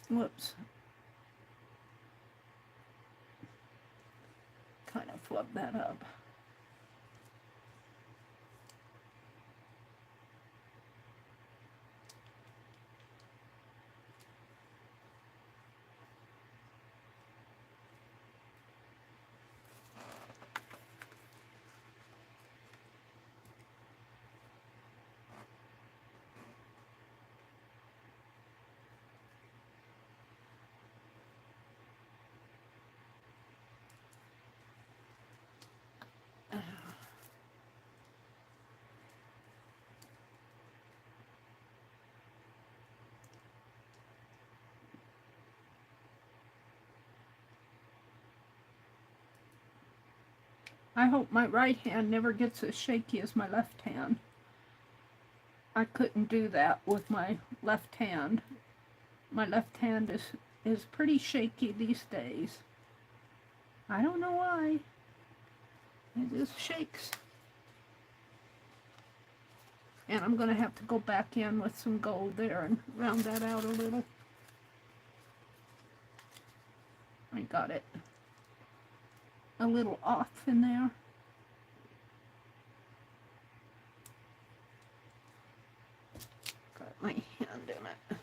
Whoops. Kind of flub that up. I hope my right hand never gets as shaky as my left hand. I couldn't do that with my left hand. My left hand is pretty shaky these days. I don't know why. It just shakes. And I'm going to have to go back in with some gold there and round that out a little. I got it a little off in there. Got my hand in it.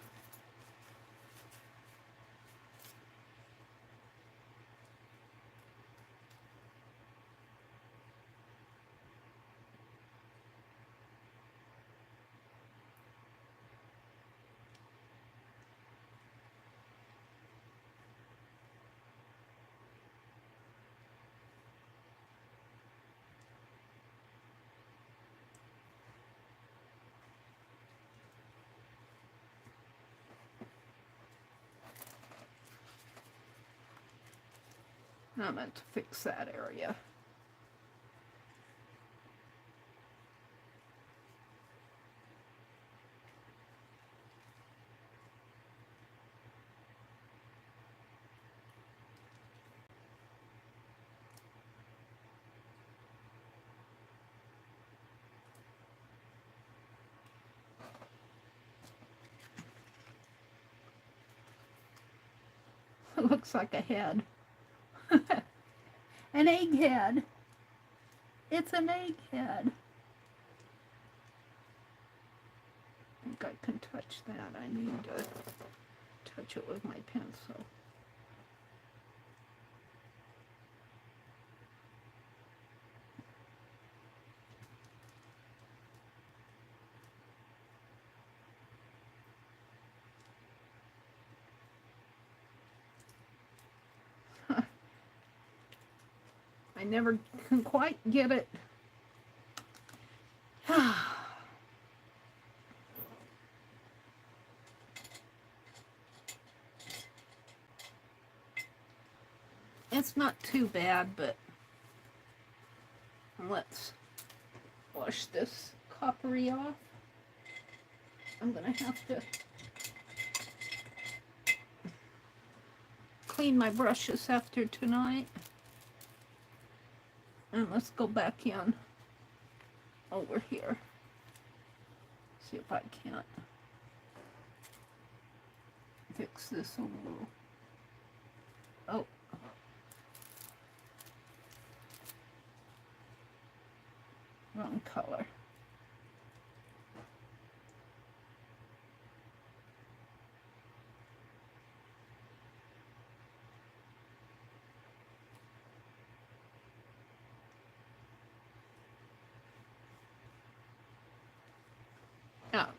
I meant to fix that area. It looks like a head. An egghead. It's an egghead. I think I can touch that. I need to touch it with my pencil. I never can quite get it. It's not too bad, but let's wash this coppery off. I'm gonna have to clean my brushes after tonight. And let's go back in over here. See if I can't fix this a little. Oh. Wrong color. Now,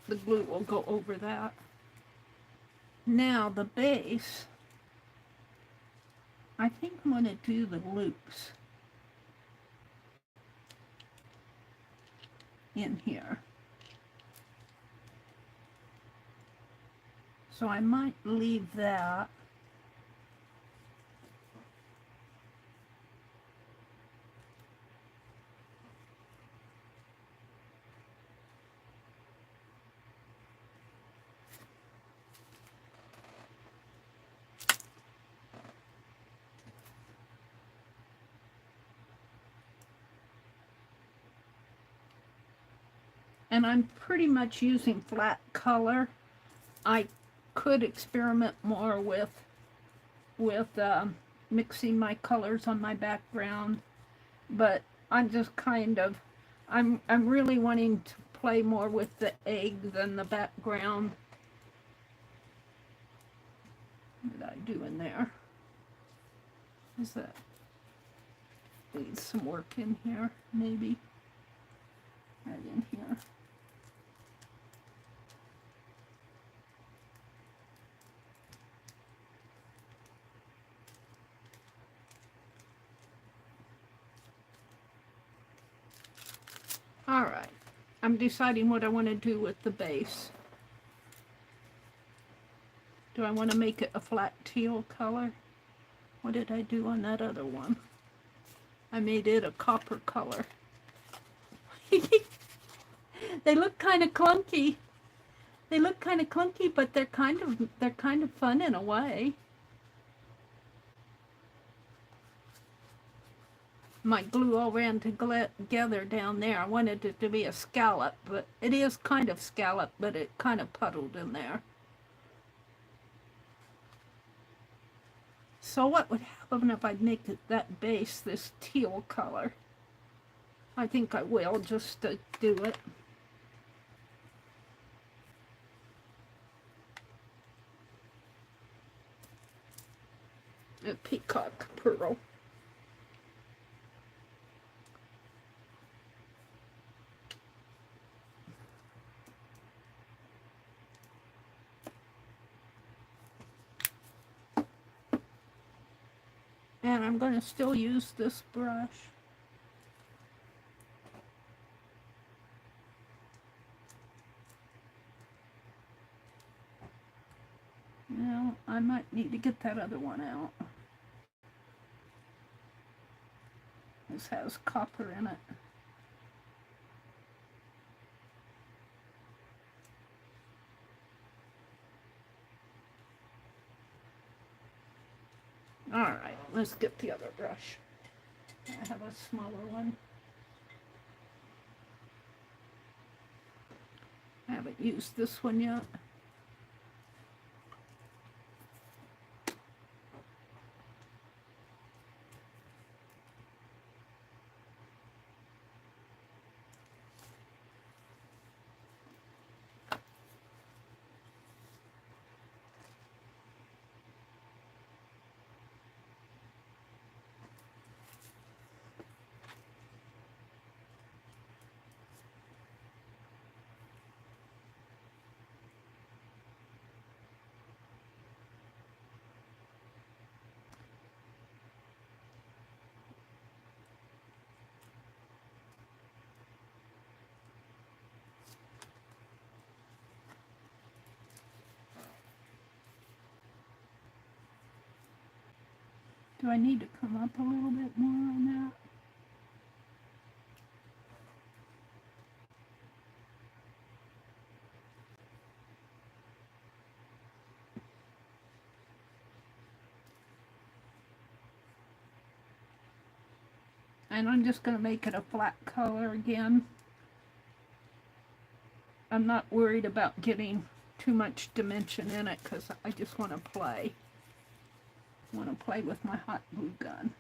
the glue will go over that. Now the base, I think I'm going to do the loops in here. So I might leave that. And I'm pretty much using flat color. I could experiment more with mixing my colors on my background, but I'm just kind of, I'm really wanting to play more with the egg than the background. What did I do in there? Is that needs some work in here, maybe? Right in here. All right, I'm deciding what I want to do with the base. Do I want to make it a flat teal color? What did I do on that other one? I made it a copper color. They look kind of clunky. They look kind of clunky, but they're kind of fun in a way. My glue all ran together down there. I wanted it to be a scallop, but it is kind of scallop, but it kind of puddled in there. So what would happen if I make that base this teal color? I think I will, just to do it. A peacock pearl. And I'm going to still use this brush. Now, I might need to get that other one out. This has copper in it. All right, let's get the other brush. I have a smaller one. I haven't used this one yet. Do I need to come up a little bit more on that? And I'm just going to make it a flat color again. I'm not worried about getting too much dimension in it because I just want to play. I want to play with my hot glue gun.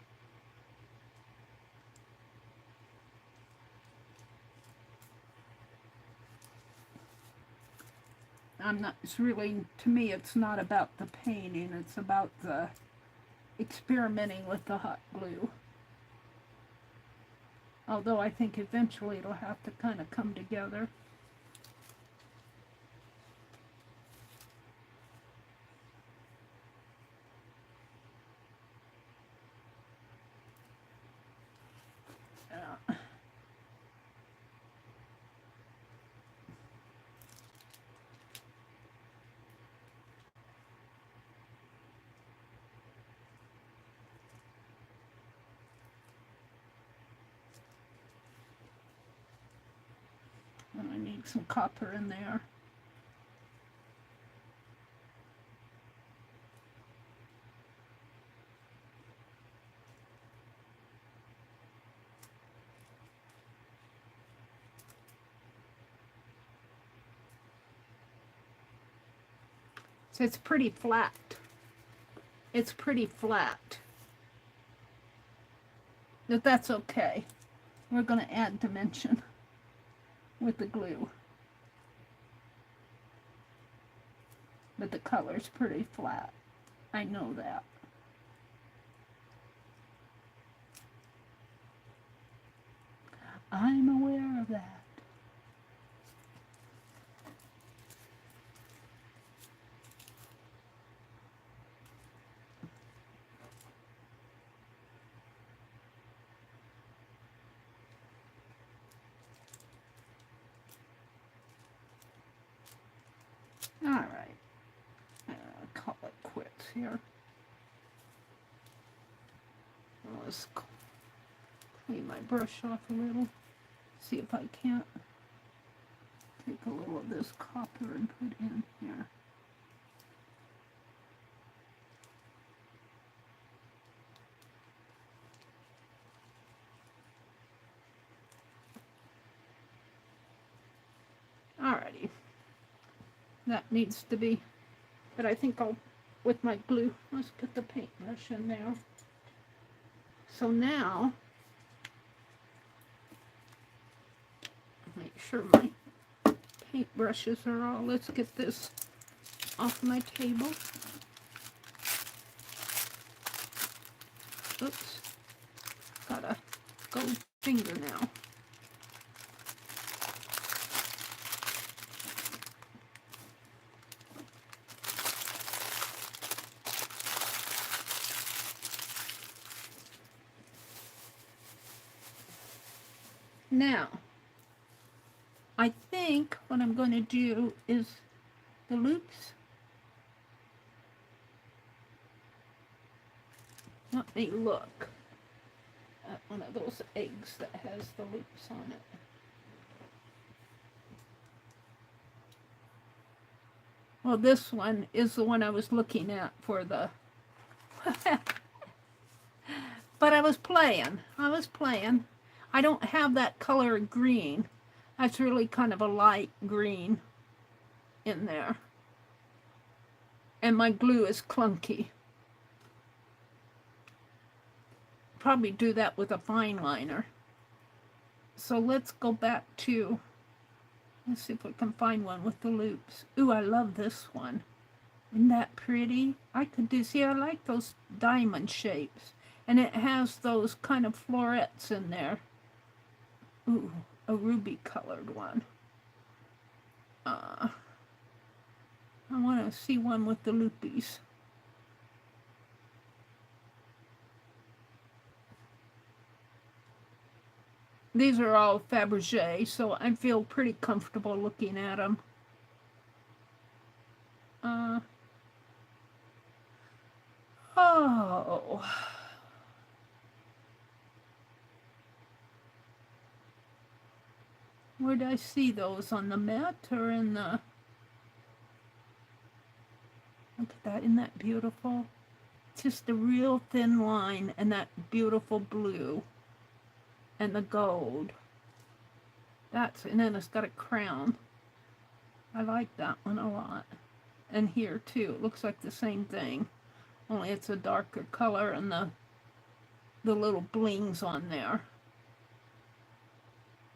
It's really, to me, it's not about the painting, it's about the experimenting with the hot glue. Although I think eventually it'll have to kind of come together. And I need some copper in there. So it's pretty flat. It's pretty flat. But that's okay. We're going to add dimension with the glue. But the color's pretty flat. I know that. I'm aware of that. All right. Call it quits here. Let's clean my brush off a little. See if I can't take a little of this copper and put in here. Alrighty. That needs to be, but I think I'll, with my glue, let's put the paintbrush in there. So now, make sure my paintbrushes are all, let's get this off my table. Oops, got a gold finger now. Now, I think what I'm going to do is the loops. Let me look at one of those eggs that has the loops on it. Well, this one is the one I was looking at for the... But I was playing. I don't have that color green. That's really kind of a light green in there. And my glue is clunky. Probably do that with a fine liner. So let's go back to, let's see if we can find one with the loops. Ooh, I love this one. Isn't that pretty? I could do, see, I like those diamond shapes. And it has those kind of florets in there. Ooh, a ruby colored one. I want to see one with the loopies. These are all Faberege, so I feel pretty comfortable looking at them. Oh. Where did I see those? On the mat or in the... Look at that, isn't that beautiful? Just a real thin line and that beautiful blue and the gold. That's, and then it's got a crown. I like that one a lot. And here too, it looks like the same thing, only it's a darker color and the little blings on there.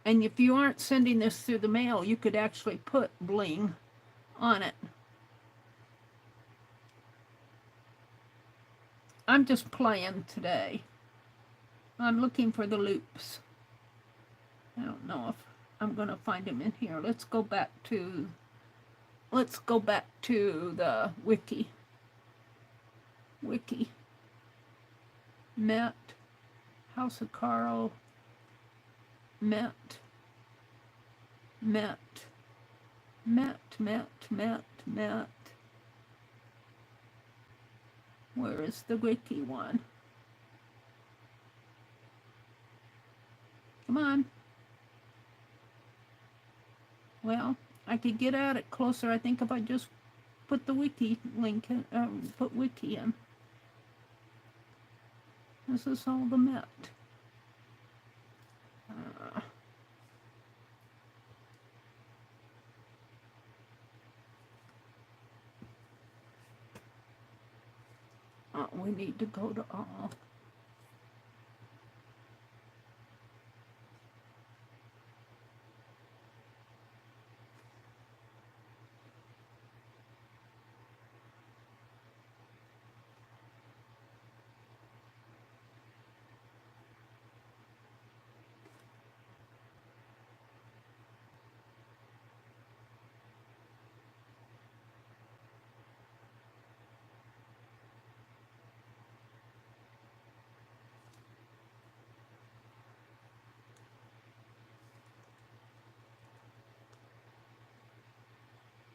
And if you aren't sending this through the mail, you could actually put bling on it. I'm just playing today. I'm looking for the loops. I don't know if I'm going to find them in here. Let's go back to the wiki. Met, House of Carl, Met. Where is the wiki one? Come on. Well, I could get at it closer, I think, if I just put the wiki link in, put wiki in. This is all the Met. we need to go to all.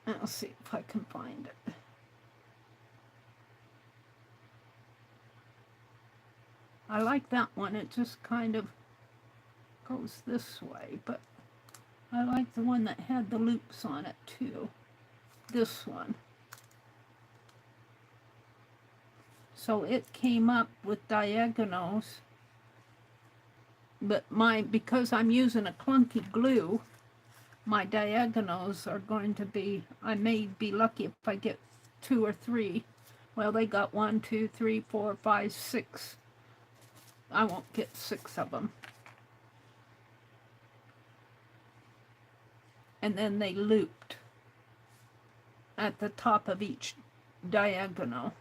I'll see if I can find it. I like that one. It just kind of goes this way, but I like the one that had the loops on it too. This one. So it came up with diagonals, but because I'm using a clunky glue, my diagonals are going to be, I may be lucky if I get 2 or 3. Well, they got 1, 2, 3, 4, 5, 6. I won't get 6 of them. And then they looped at the top of each diagonal.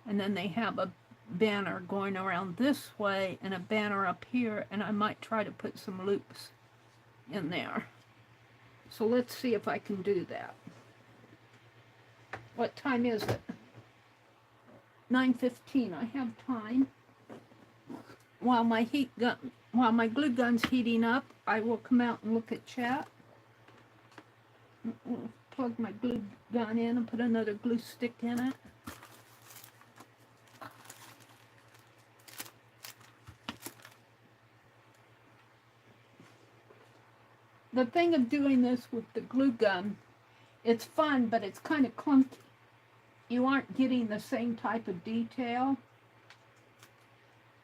And then they have a banner going around this way and a banner up here, and I might try to put some loops in there. So let's see if I can do that. What time is it? 9:15. I have time. While my glue gun's heating up, I will come out and look at chat. I'll plug my glue gun in and put another glue stick in it. The thing of doing this with the glue gun, it's fun, but it's kind of clunky. You aren't getting the same type of detail.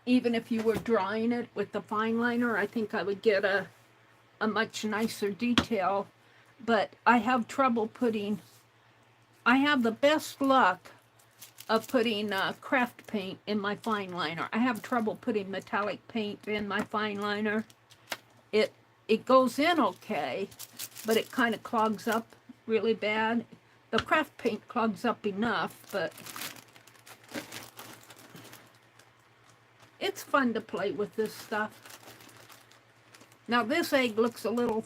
Even if you were drawing it with the fine liner, I think I would get a much nicer detail. But I have trouble I have the best luck of putting craft paint in my fine liner. I have trouble putting metallic paint in my fine liner. It goes in okay, but it kind of clogs up really bad. The craft paint clogs up enough, but it's fun to play with this stuff. Now this egg looks a little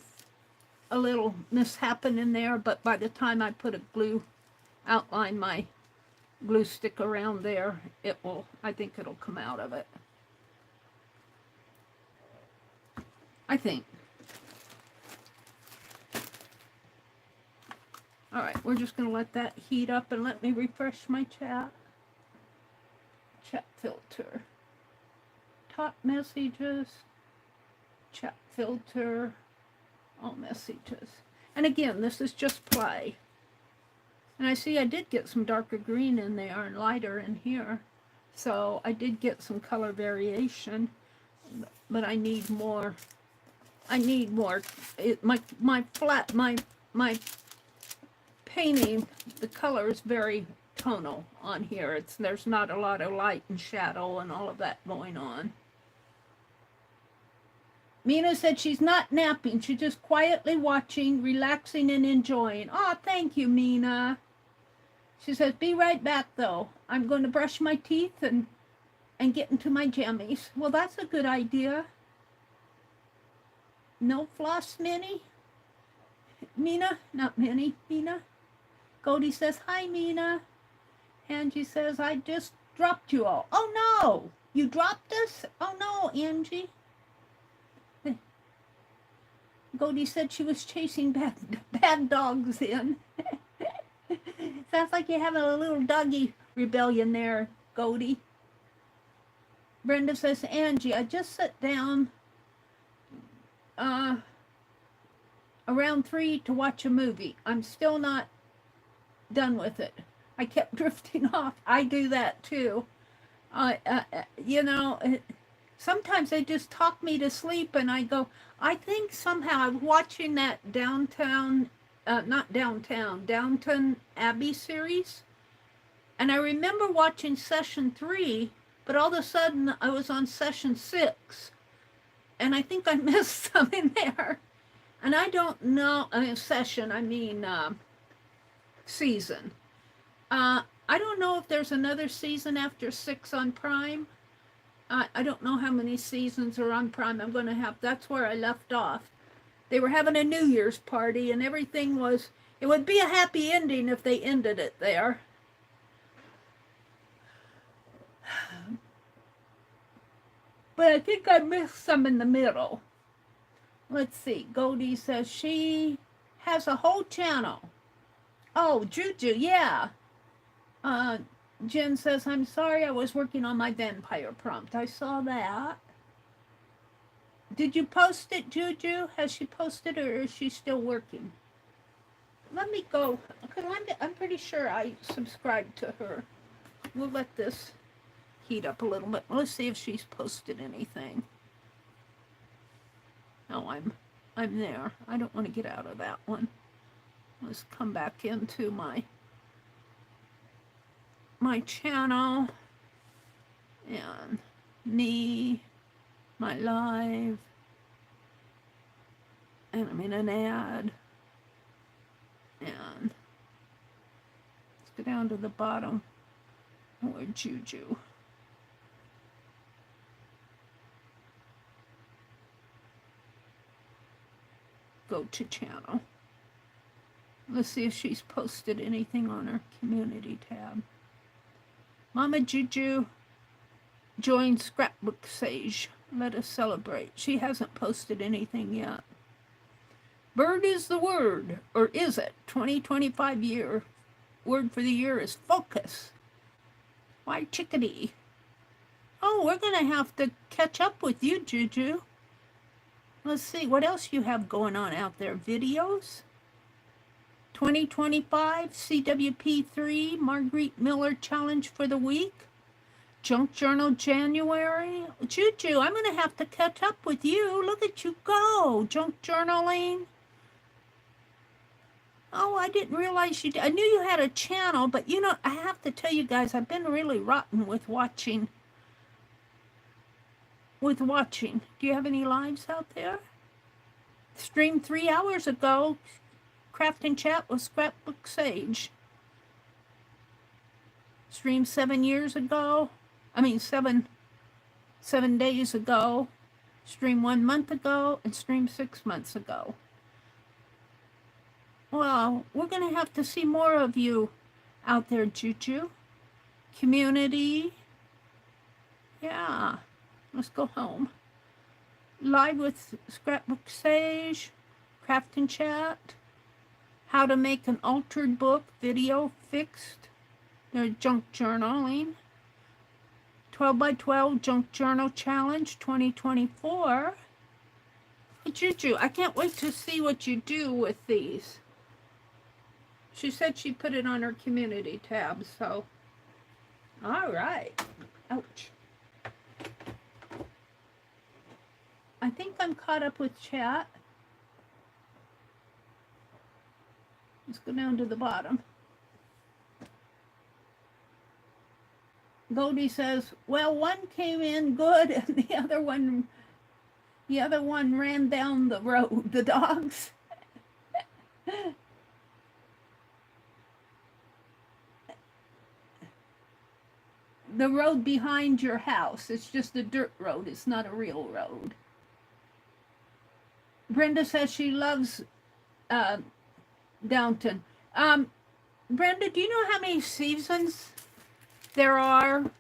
mishappen in there, but by the time I put outline my glue stick around there, I think it'll come out of it. I think. All right, we're just going to let that heat up and let me refresh my chat. Chat filter. Top messages. Chat filter. All messages. And again, this is just play. And I see I did get some darker green in there and lighter in here. So I did get some color variation, but I need more. I need more. My painting, the color is very tonal on here. There's not a lot of light and shadow and all of that going on. Mina said she's not napping. She's just quietly watching, relaxing, and enjoying. Oh, thank you, Mina. She says, be right back, though. I'm going to brush my teeth and get into my jammies. Well, that's a good idea. No floss, Minnie? Mina? Not Minnie. Mina? Goldie says, hi, Mina. Angie says, I just dropped you all. Oh, no. You dropped us? Oh, no, Angie. Goldie said she was chasing bad dogs in. Sounds like you're having a little doggy rebellion there, Goldie. Brenda says, Angie, I just sat down around 3 to watch a movie. I'm still not done with it. I kept drifting off. I do that too. You know, sometimes they just talk me to sleep and I go, I think somehow I'm watching that Downton Abbey series. And I remember watching session 3, but all of a sudden I was on session 6. And I think I missed some in there. And I don't know, I mean session, I mean season. I don't know if there's another season after 6 on Prime. I don't know how many seasons are on Prime. I'm going to have, that's where I left off. They were having a New Year's party and everything was, it would be a happy ending if they ended it there. But I think I missed some in the middle. Let's see. Goldie says she has a whole channel. Oh, Juju, yeah. Jen says, I'm sorry, I was working on my vampire prompt. I saw that. Did you post it, Juju? Has she posted it or is she still working? Let me go, because I'm pretty sure I subscribed to her. We'll let this heat up a little bit. Let's see if she's posted anything. Oh, I'm there. I don't want to get out of that one. Let's come back into my channel and me, my live, and I'm in an ad, and let's go down to the bottom where Juju. Go to channel. Let's see if she's posted anything on her community tab. Mama Juju joined Scrapbook Sage. Let us celebrate. She hasn't posted anything yet. Bird is the word, or is it? 2025 year. Word for the year is focus. Why chickadee? Oh, we're going to have to catch up with you, Juju. Let's see, what else you have going on out there? Videos? 2025 CWP3 Marguerite Miller Challenge for the week. Junk Journal January. Juju, I'm going to have to catch up with you. Look at you go. Junk journaling. Oh, I didn't realize you did. I knew you had a channel, but you know, I have to tell you guys, I've been really rotten with watching. Do you have any lives out there? Streamed 3 hours ago. Craft and Chat with Scrapbook Sage. Streamed 7 years ago. I mean, seven days ago. Streamed 1 month ago and streamed 6 months ago. Well, we're going to have to see more of you out there, Juju. Community. Yeah. Let's go home. Live with Scrapbook Sage. Craft and Chat. How to make an altered book. Video fixed. There's junk journaling. 12 by 12 Junk Journal Challenge 2024. Hey, Juju, I can't wait to see what you do with these. She said she put it on her community tab, so. All right. Ouch. I think I'm caught up with chat. Let's go down to the bottom. Goldie says, well, one came in good and the other one ran down the road. The dogs. The road behind your house. It's just a dirt road. It's not a real road. Brenda says she loves Downton. Brenda, do you know how many seasons there are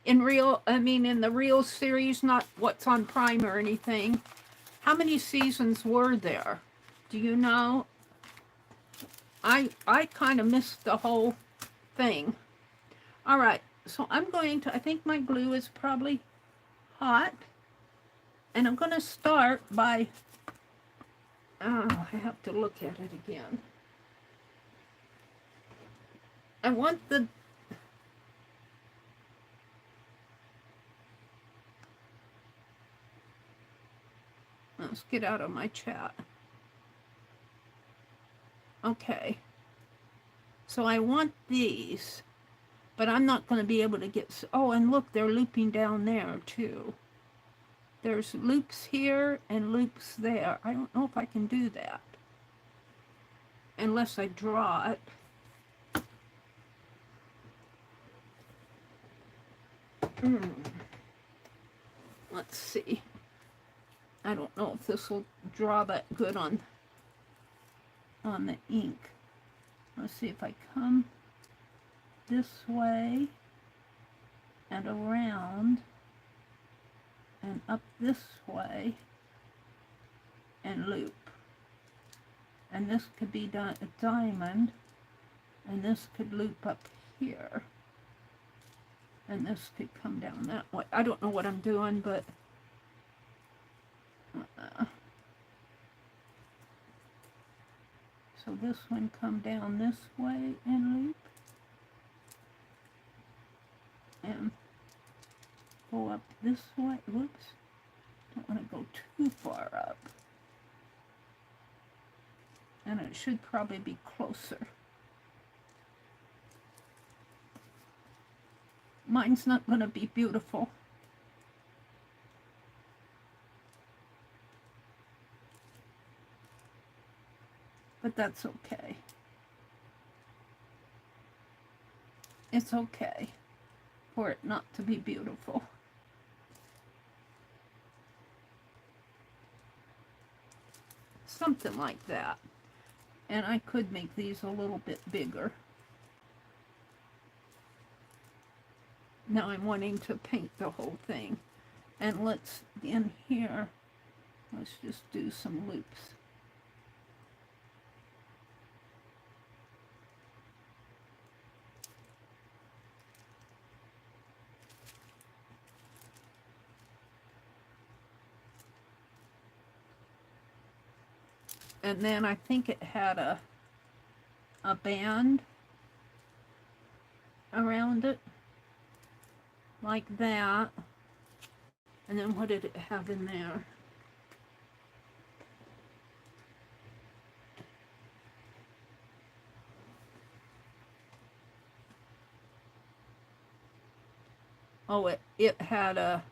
in the real series, not what's on Prime or anything? How many seasons were there? Do you know? I kind of missed the whole thing. All right, so I'm going to, I think my glue is probably hot. And I'm going to start by, I have to look at it again. I want let's get out of my chat. Okay. So I want these But I'm not going to be able to get... Oh, and look, they're looping down there, too. There's loops here and loops there. I don't know if I can do that. Unless I draw it. Let's see. I don't know if this will draw that good on the ink. Let's see if I come this way and around and up this way and loop. And this could be done a diamond, and this could loop up here. And this could come down that way. I don't know what I'm doing, but so this one come down this way and loop. And go up this way. Whoops. Don't want to go too far up. And it should probably be closer. Mine's not going to be beautiful. But that's okay. It's okay for it not to be beautiful. Something like that. And I could make these a little bit bigger. Now I'm wanting to paint the whole thing. And let's, in here, let's just do some loops. And then I think it had a band around it, like that. And then what did it have in there? Oh, it had a,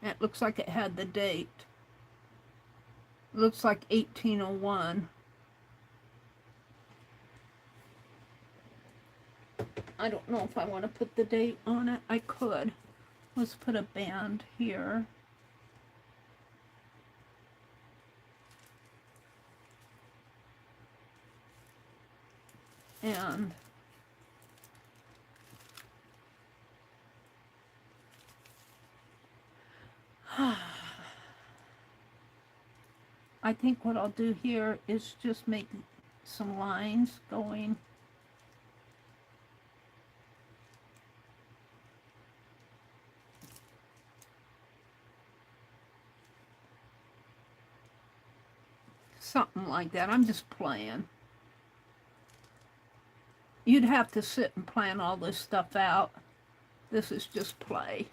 it looks like it had the date. Looks like 1801. I don't know if I want to put the date on it. I could. Let's put a band here. And I think what I'll do here is just make some lines going. Something like that. I'm just playing. You'd have to sit and plan all this stuff out. This is just play.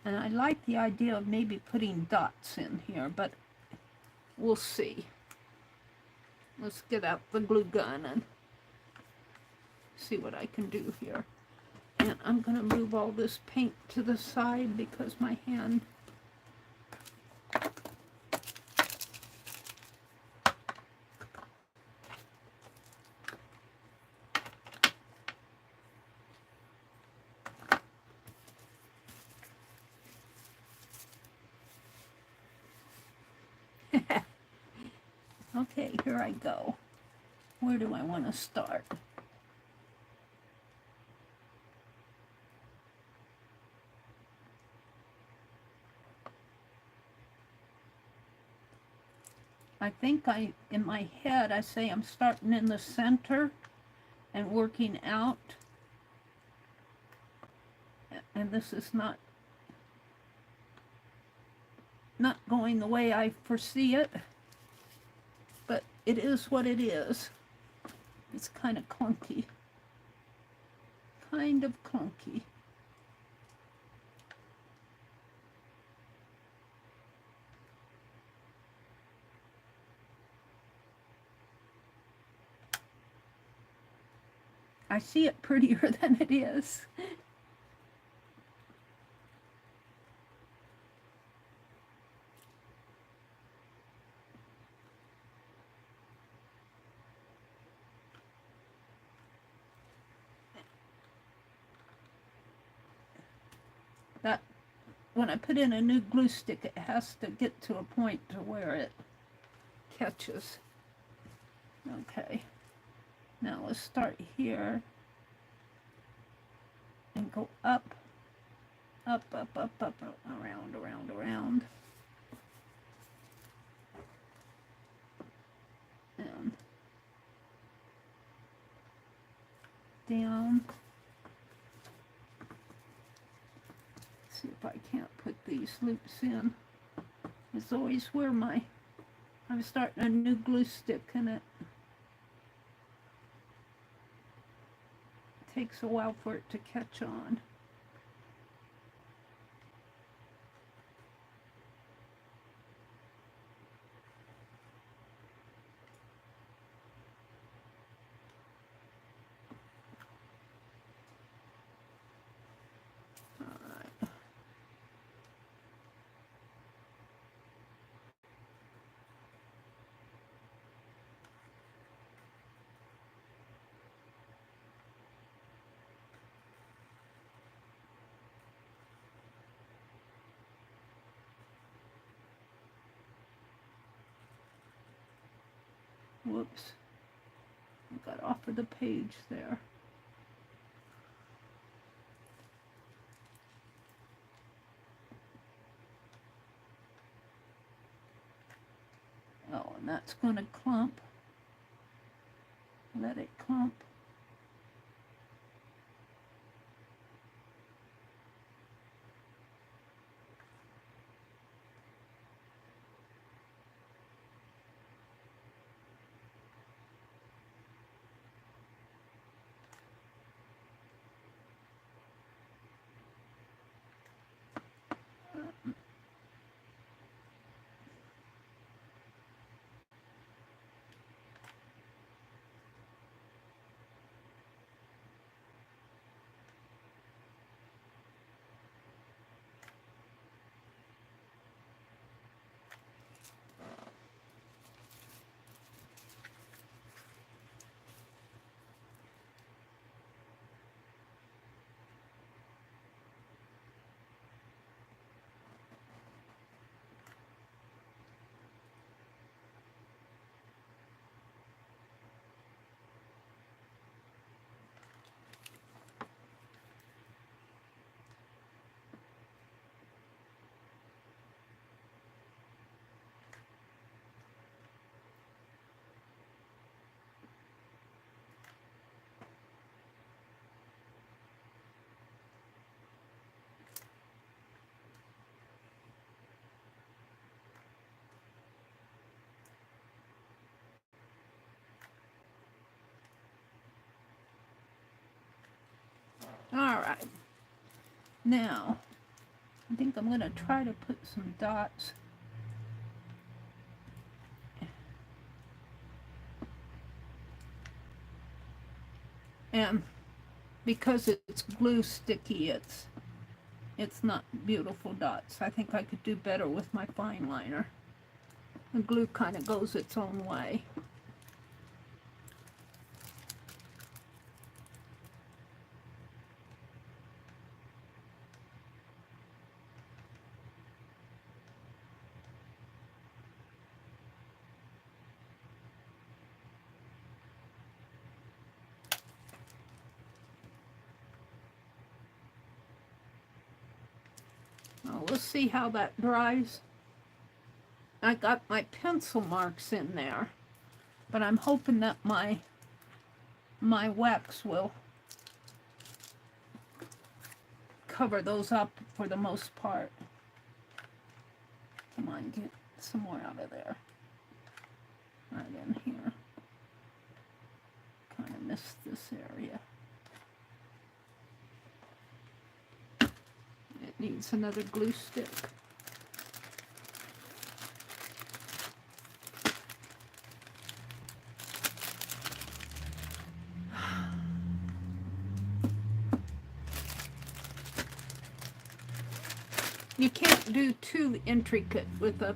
And I like the idea of maybe putting dots in here, but we'll see. Let's get out the glue gun and see what I can do here. And I'm going to move all this paint to the side because my hand... Okay, here I go. Where do I want to start? I think in my head, I say I'm starting in the center and working out. And this is not going the way I foresee it. But it is what it is. It's kind of clunky. Kind of clunky. I see it prettier than it is. That when I put in a new glue stick, it has to get to a point to where it catches. Okay, now let's start here and go up, up, up, up, up, around, around, around. And down. See if I can't put these loops in. It's always where I'm starting a new glue stick and it takes a while for it to catch on. Whoops, I got off of the page there. Oh, and that's going to clump. Let it clump. All right, now I think I'm going to try to put some dots. And because it's glue sticky, it's not beautiful dots. I think I could do better with my fine liner. The glue kind of goes its own way. Well, we'll see how that dries. I got my pencil marks in there, but I'm hoping that my wax will cover those up for the most part. Come on, get some more out of there. Right in here. Kind of missed this area. It needs another glue stick. do too intricate with a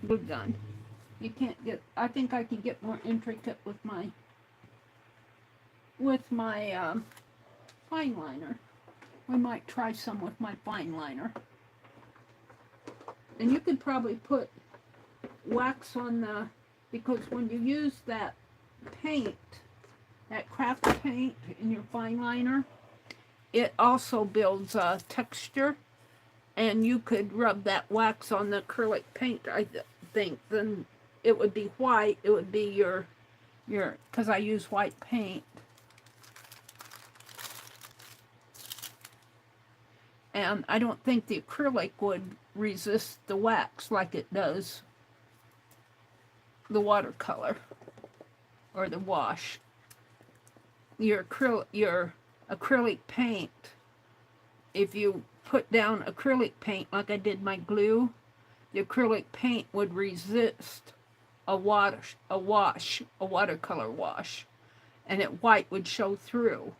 glue gun. You can't get, I think I can get more intricate with my fine liner. We might try some with my fine liner. And you could probably put wax on the, because when you use that paint, that craft paint in your fine liner, it also builds a texture, and you could rub that wax on the acrylic paint, I think. Then it would be white. It would be your, because I use white paint. And I don't think the acrylic would resist the wax like it does the watercolor or the wash. Your acrylic paint, if you put down acrylic paint like I did my glue, the acrylic paint would resist a watercolor wash, and white would show through.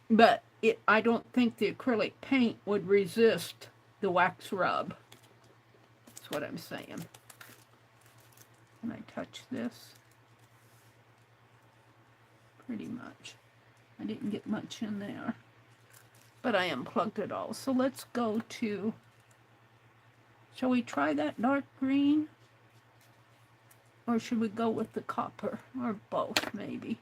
But I don't think the acrylic paint would resist the wax rub. That's what I'm saying. Can I touch this? Pretty much. I didn't get much in there, but I unplugged it all. So let's go to, shall we try that dark green? Or should we go with the copper? Or both, maybe.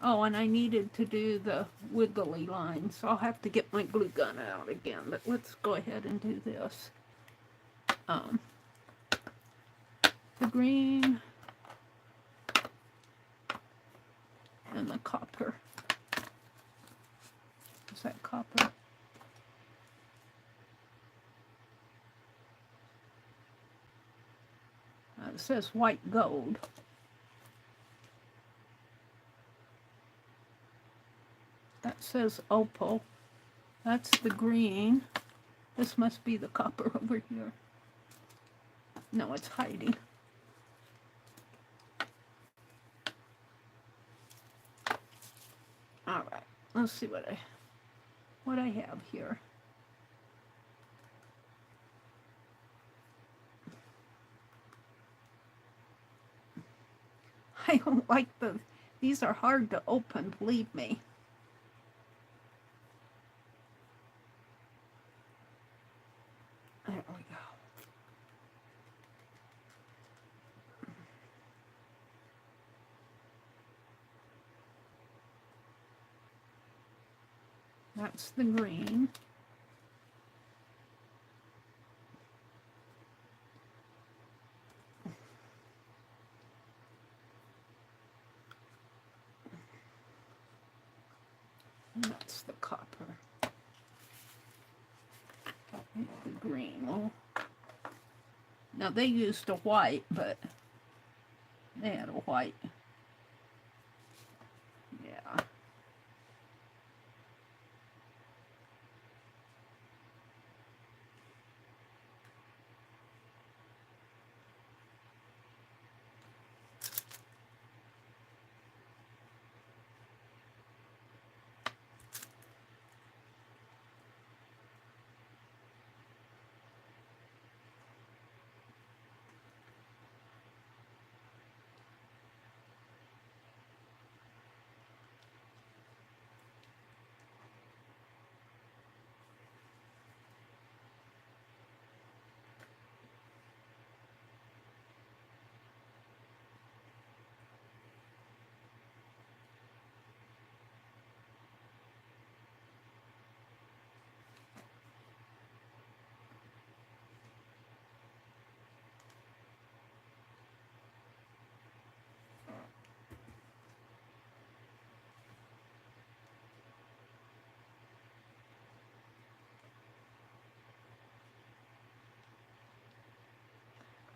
Oh, and I needed to do the wiggly line, so I'll have to get my glue gun out again. But let's go ahead and do this. The green and the copper. Is that copper? It says white gold. That says opal. That's the green. This must be the copper over here. No, it's hiding. All right, let's see what I have here. I don't like these are hard to open, believe me. There we go. That's the green. And that's the copper. The green. Well, now they used a white, but they had a white. Yeah.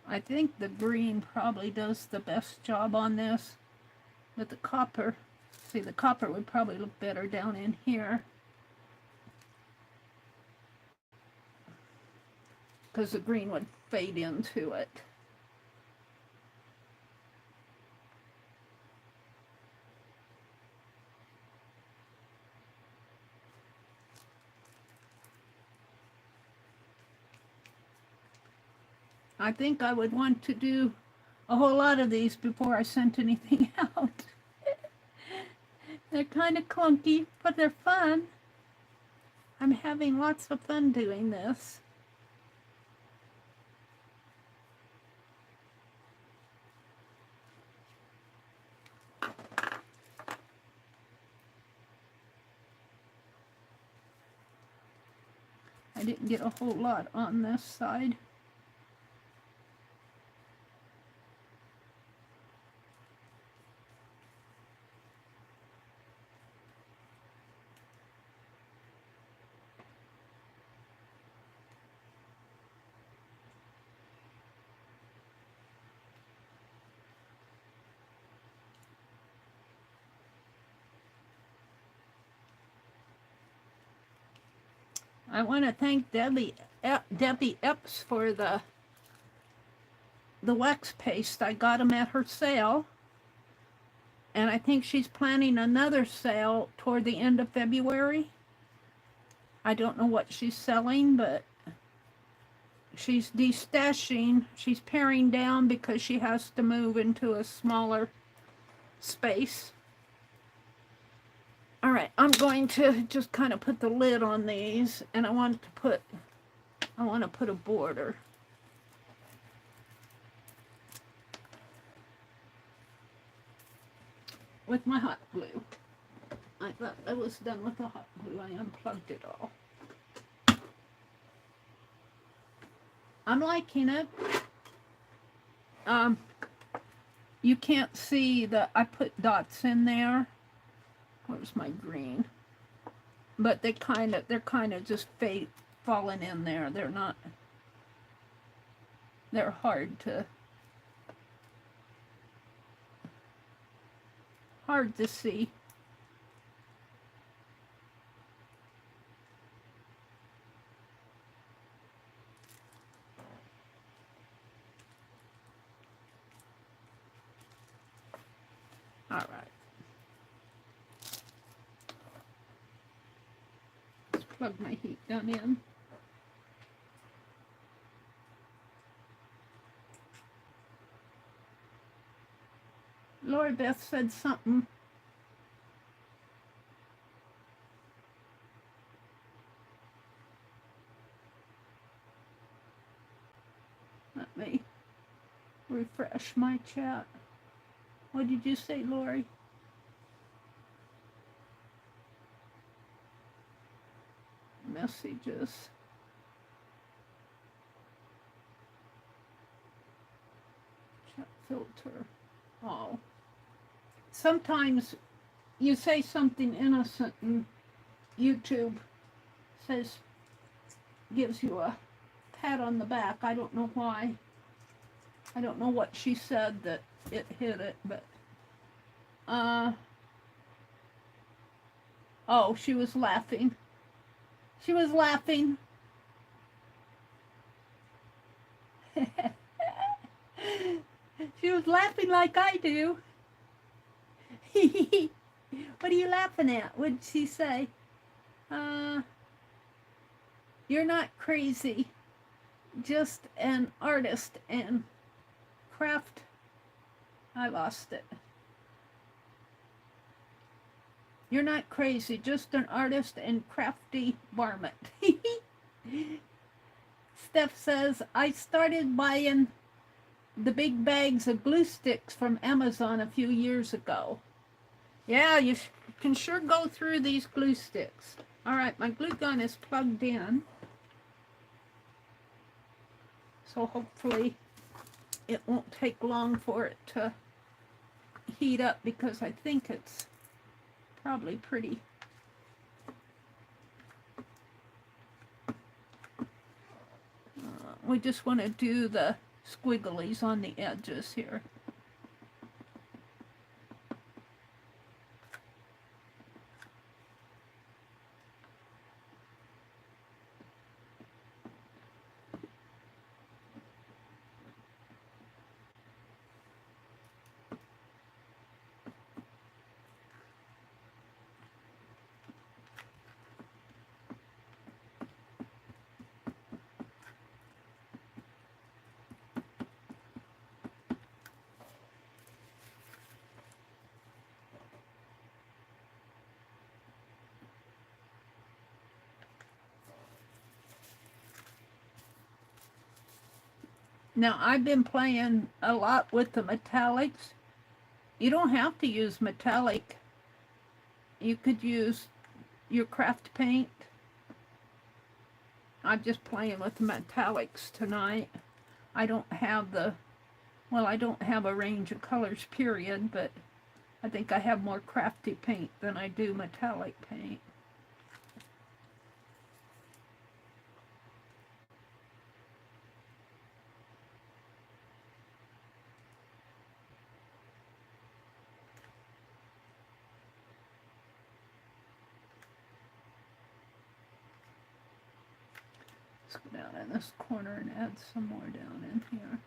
I think the green probably does the best job on this, but the copper, see, the copper would probably look better down in here, because the green would fade into it. I think I would want to do a whole lot of these before I sent anything out. They're kind of clunky, but they're fun. I'm having lots of fun doing this. I didn't get a whole lot on this side. I want to thank Debbie Epps for the wax paste. I got them at her sale, and I think she's planning another sale toward the end of February. I don't know what she's selling, but she's destashing. She's paring down because she has to move into a smaller space. All right, I'm going to just kind of put the lid on these, and I want to put a border. With my hot glue. I thought I was done with the hot glue. I unplugged it all. I'm liking it. You can't see I put dots in there. Where's my green? But they're kind of just falling in there. They're hard to see. All right. Let's plug my heat gun in. Lori Beth said something. Let me refresh my chat. What did you say, Lori? Messages. Chat filter. Oh. Sometimes you say something innocent and YouTube gives you a pat on the back. I don't know why. I don't know what she said that it hit it, but oh, she was laughing. She was laughing. She was laughing like I do. What are you laughing at? What did she say? You're not crazy, just an artist and craft. I lost it. You're not crazy, just an artist and crafty varmint. Steph says, I started buying the big bags of glue sticks from Amazon a few years ago. Yeah, you can sure go through these glue sticks. All right, my glue gun is plugged in. So hopefully it won't take long for it to heat up, because I think it's probably pretty. We just want to do the squigglies on the edges here. Now, I've been playing a lot with the metallics. You don't have to use metallic. You could use your craft paint. I'm just playing with the metallics tonight. I don't have I don't have a range of colors, period, but I think I have more crafty paint than I do metallic paint. Let's go down in this corner and add some more down in here.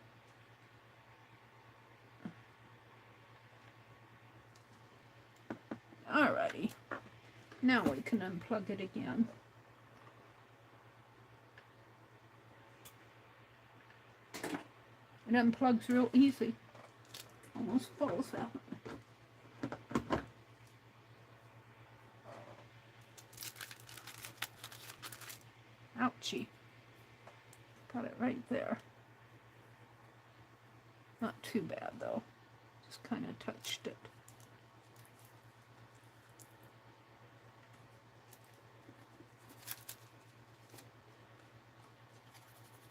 Alrighty, now we can unplug it again. It unplugs real easy. Almost falls out. Ouchie. Got it right there. Not too bad though. Just kind of touched it.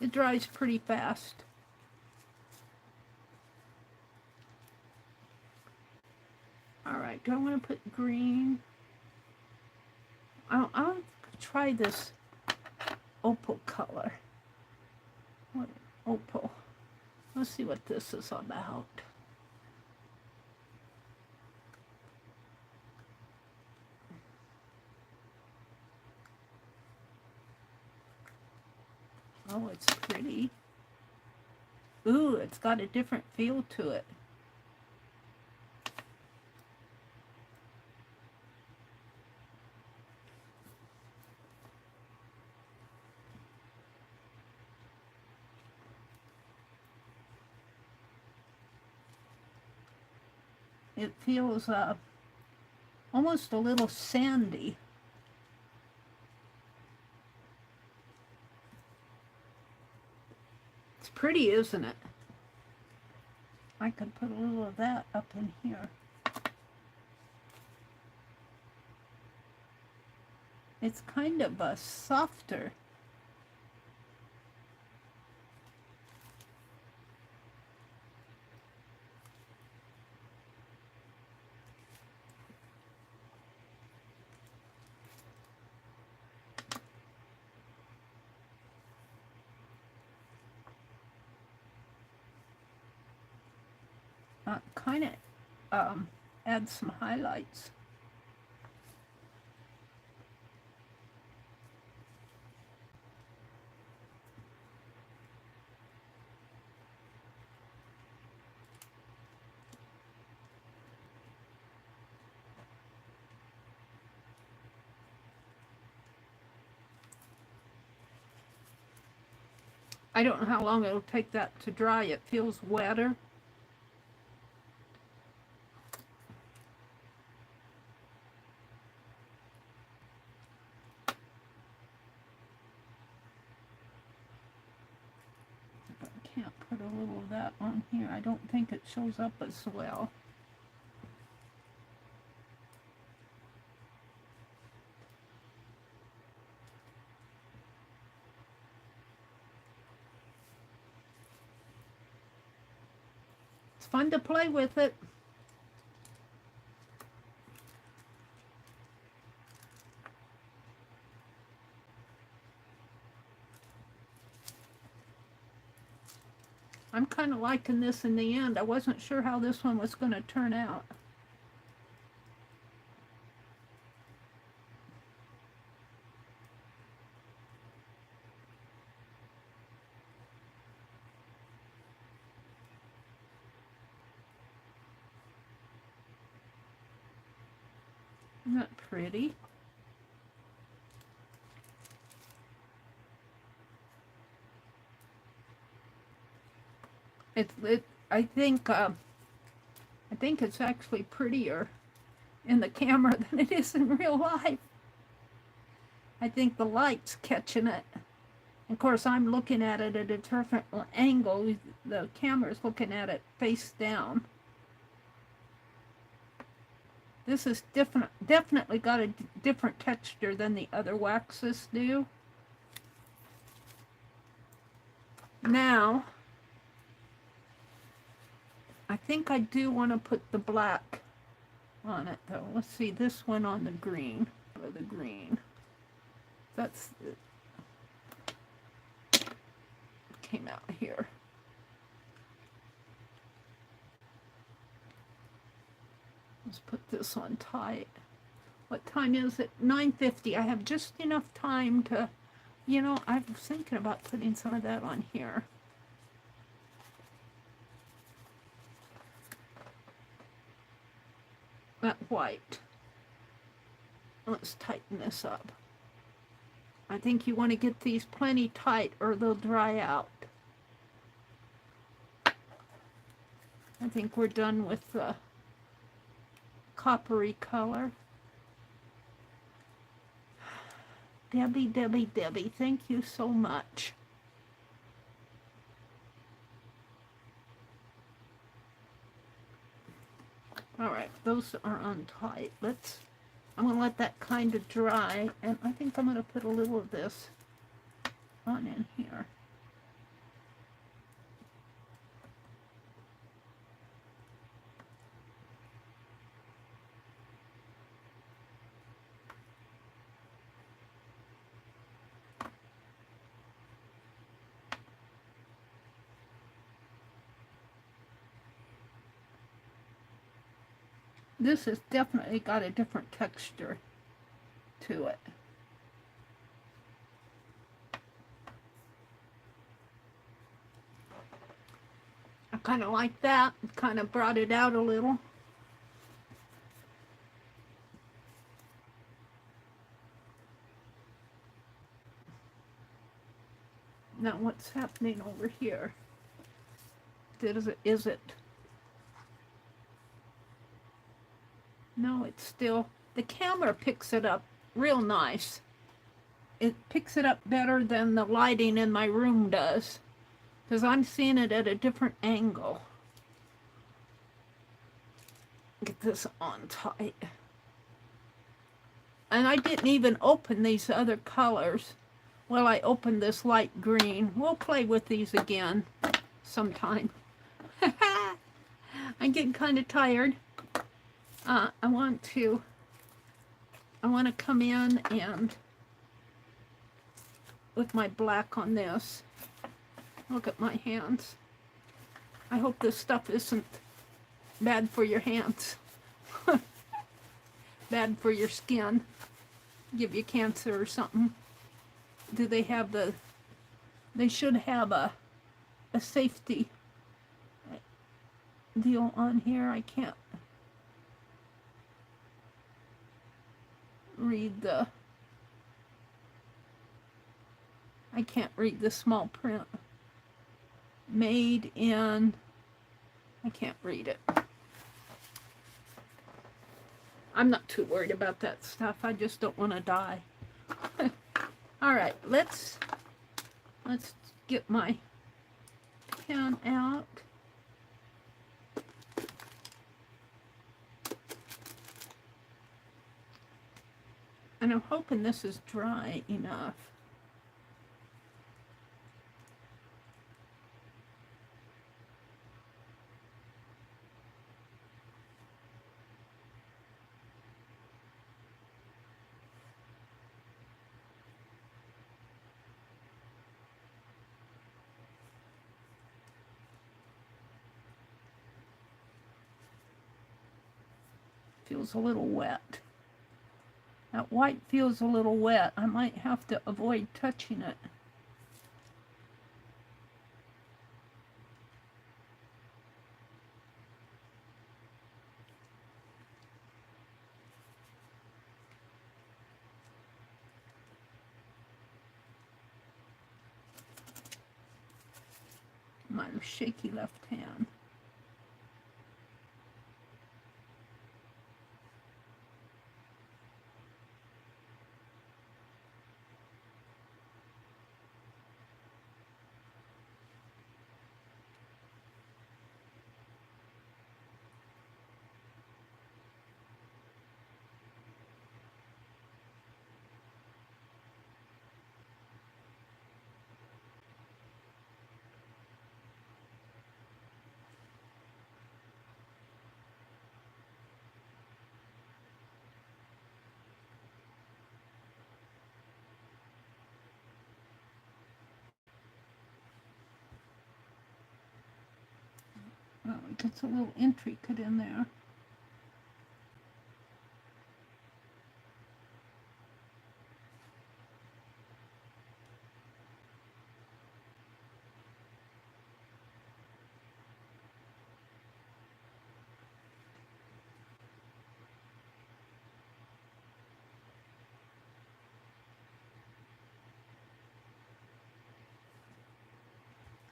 It dries pretty fast. Alright, do I want to put green? I'll try this opal color. What opal? Let's see what this is about. Oh, it's pretty. Ooh, it's got a different feel to it. It feels almost a little sandy. It's pretty, isn't it? I could put a little of that up in here. It's kind of a softer. Kind of add some highlights. I don't know how long it'll take that to dry. It feels wetter. Put a little of that on here. I don't think it shows up as well. It's fun to play with it. I'm kind of liking this in the end. I wasn't sure how this one was going to turn out. Isn't that pretty? I think it's actually prettier in the camera than it is in real life. I think the light's catching it. Of course, I'm looking at it at a different angle. The camera's looking at it face down. This is definitely got a different texture than the other waxes do. Now, I think I do want to put the black on it though. Let's see, this one on the green, or the green. That's it. Came out here. Let's put this on tight. What time is it? 9:50. I have just enough time to, you know, I was thinking about putting some of that on here. That white. Let's tighten this up. I think you want to get these plenty tight or they'll dry out. I think we're done with the coppery color. Debbie, Debbie, Debbie, thank you so much. All right, those are on tight. I'm gonna let that kind of dry, and I think I'm gonna put a little of this on in here. This has definitely got a different texture to it. I kind of like that. Kind of brought it out a little. Now what's happening over here? Is it? No, it's still, the camera picks it up real nice. It picks it up better than the lighting in my room does, because I'm seeing it at a different angle. Get this on tight. And I didn't even open these other colors. Well, I opened this light green. We'll play with these again sometime. I'm getting kind of tired. I want to come in and with my black on this. Look at my hands. I hope this stuff isn't bad for your hands. Bad for your skin. Give you cancer or something. Do they have they should have a safety deal on here. I can't read the small print. Made in, I can't read it. I'm not too worried about that stuff. I just don't want to die. All right, let's get my pen out. And I'm hoping this is dry enough. Feels a little wet. That white feels a little wet. I might have to avoid touching it. My shaky left hand. It gets a little intricate in there.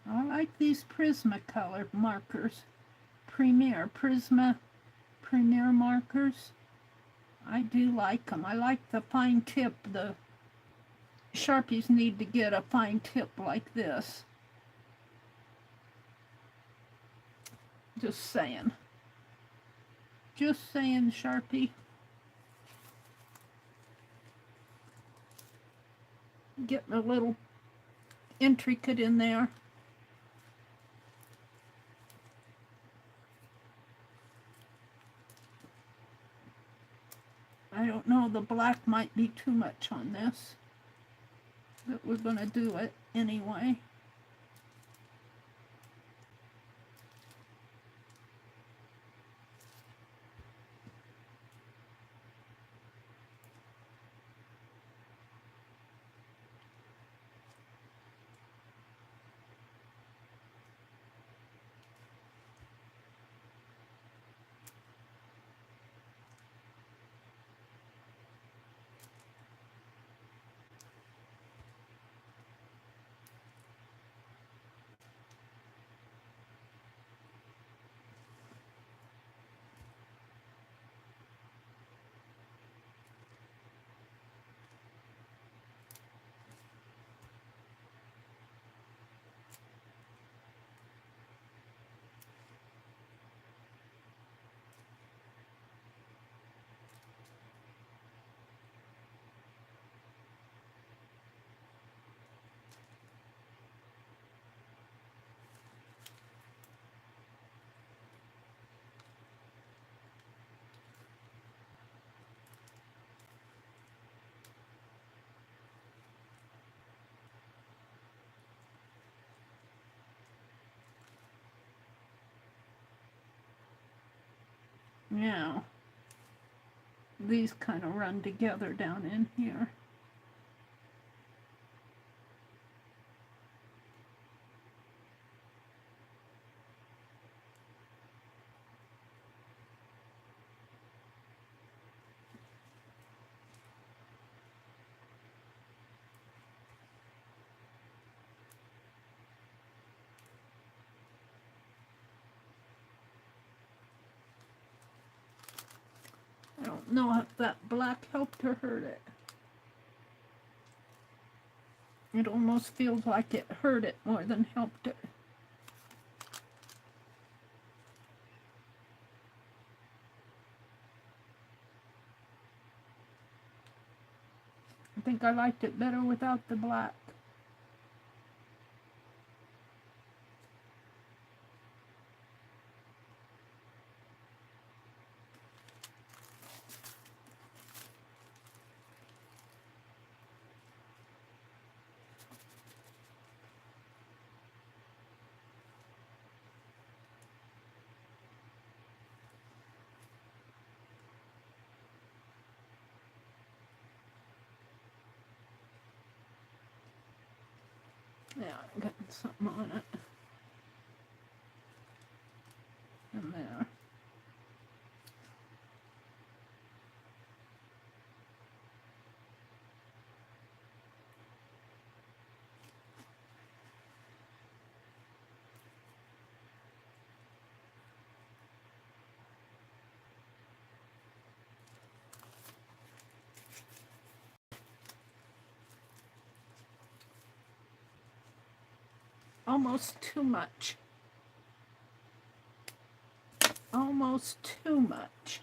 I like these Prismacolor markers. Premier markers. I do like them. I like the fine tip. The Sharpies need to get a fine tip like this. Just saying. Just saying, Sharpie. Getting a little intricate in there. I don't know, the black might be too much on this, but we're going to do it anyway. Now, these kind of run together down in here. I don't know if that black helped or hurt it. It almost feels like it hurt it more than helped it. I think I liked it better without the black. Yeah, I'm getting something on it. And there. Almost too much. Almost too much.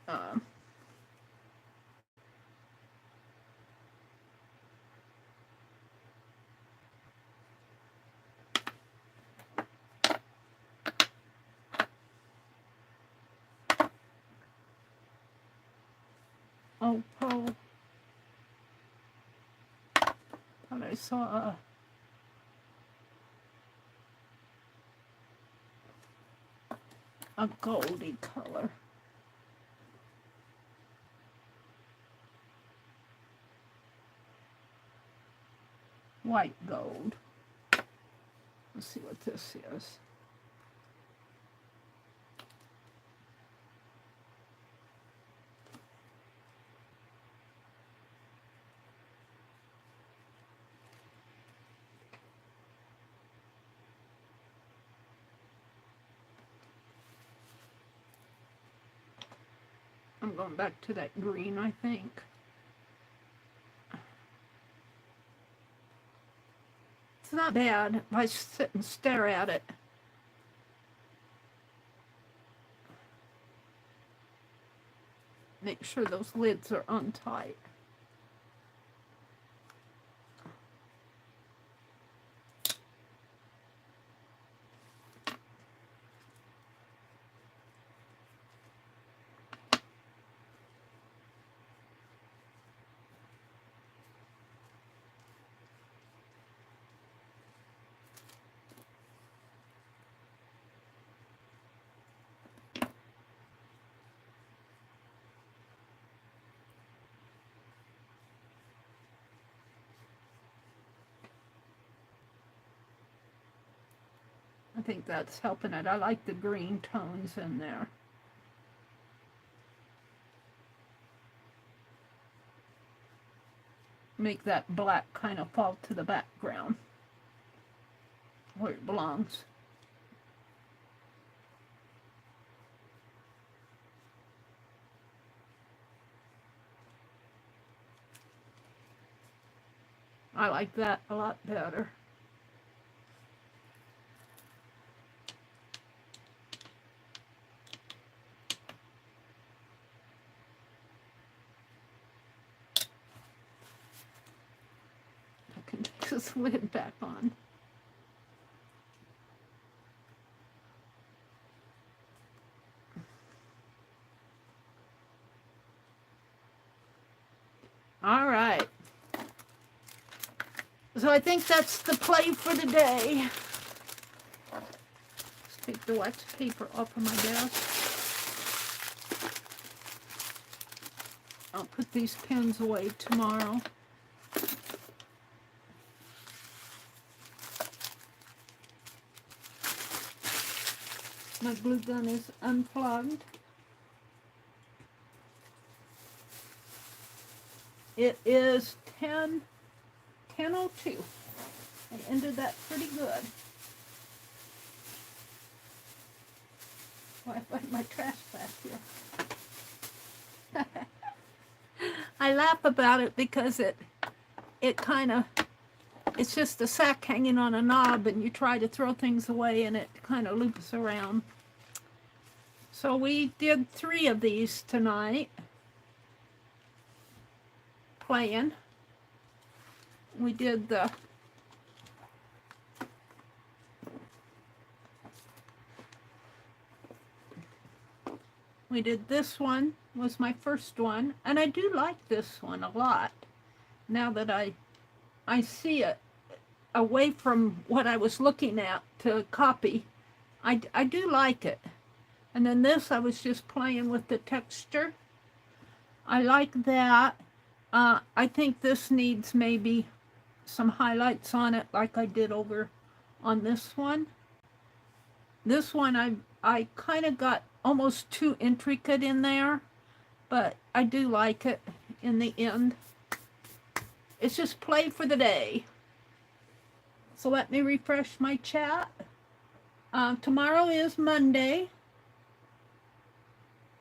Oh, thought I saw a a goldy color. White gold. Let's see what this is. I'm going back to that green, I think. It's not bad if I sit and stare at it. Make sure those lids are untight. I think that's helping it. I like the green tones in there. Make that black kind of fall to the background where it belongs. I like that a lot better. This lid back on. All right. So I think that's the play for the day. Let's take the wax paper off of my desk. I'll put these pens away tomorrow. My glue gun is unplugged. It is 10:02. I ended that pretty good. Oh, I find my trash back here. I laugh about it because it kind of, it's just a sack hanging on a knob and you try to throw things away and it kind of loops around. So we did 3 of these tonight, playing. We did this one, was my first one, and I do like this one a lot. Now that I see it away from what I was looking at to copy, I do like it. And then this, I was just playing with the texture. I like that. I think this needs maybe some highlights on it like I did over on this one. This one, I kind of got almost too intricate in there, but I do like it in the end. It's just play for the day. So let me refresh my chat. Tomorrow is Monday.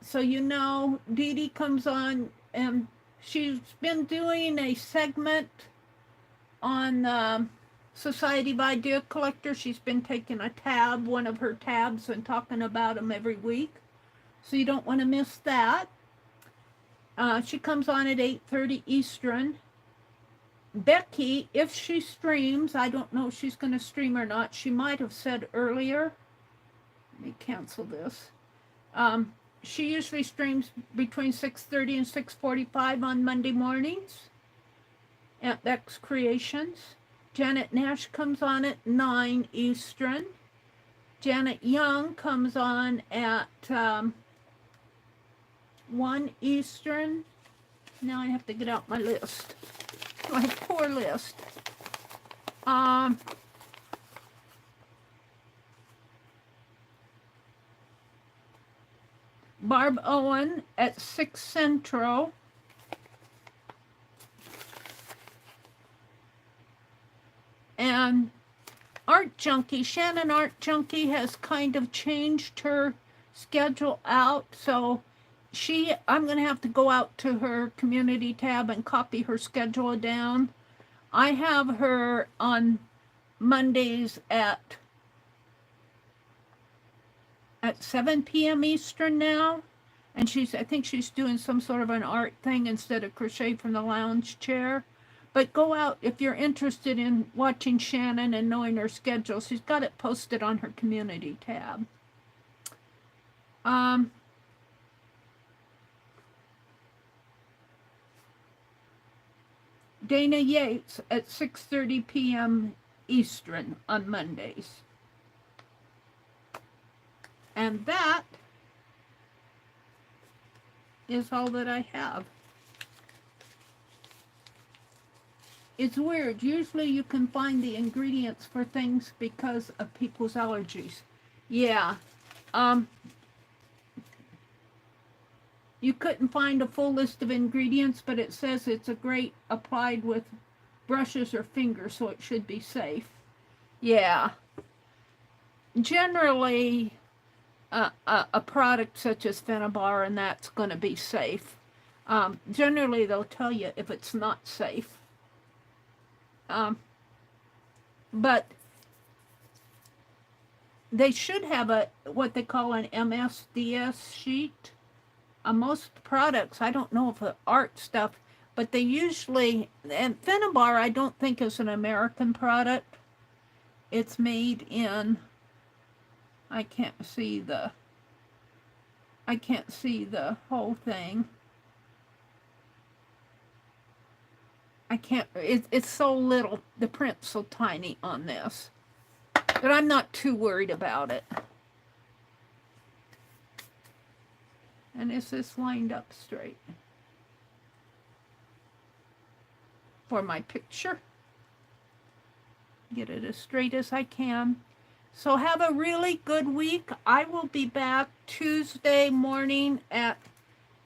So you know, Dee Dee comes on and she's been doing a segment on Society of Idea Collector. She's been taking a tab, one of her tabs, and talking about them every week. So you don't want to miss that. She comes on at 8:30 Eastern. Becky, if she streams, I don't know if she's going to stream or not. She might have said earlier. Let me cancel this. She usually streams between 6:30 and 6:45 on Monday mornings at Beck's Creations. Janet Nash comes on at 9 Eastern. Janet Young comes on at 1 Eastern. Now I have to get out my list. My poor list. Barb Owen at 6 Central. And Art Junkie, Shannon Art Junkie has kind of changed her schedule out, so I'm going to have to go out to her community tab and copy her schedule down. I have her on Mondays at 7 p.m. Eastern now, and I think she's doing some sort of an art thing instead of crochet from the lounge chair. But go out if you're interested in watching Shannon and knowing her schedule. She's got it posted on her community tab. Dana Yates at 6:30 p.m. Eastern on Mondays. And that is all that I have. It's weird. Usually you can find the ingredients for things because of people's allergies. Yeah. You couldn't find a full list of ingredients, but it says it's a great applied with brushes or fingers, so it should be safe. Yeah. Generally, a product such as Phenobar and that's going to be safe. Generally, they'll tell you if it's not safe. But they should have what they call an MSDS sheet. Most products, I don't know if the art stuff, but they usually, and Phenobar I don't think is an American product. It's made in, I can't see the whole thing. It's so little, the print's so tiny on this. But I'm not too worried about it. And is this lined up straight? For my picture. Get it as straight as I can. So have a really good week. I will be back Tuesday morning at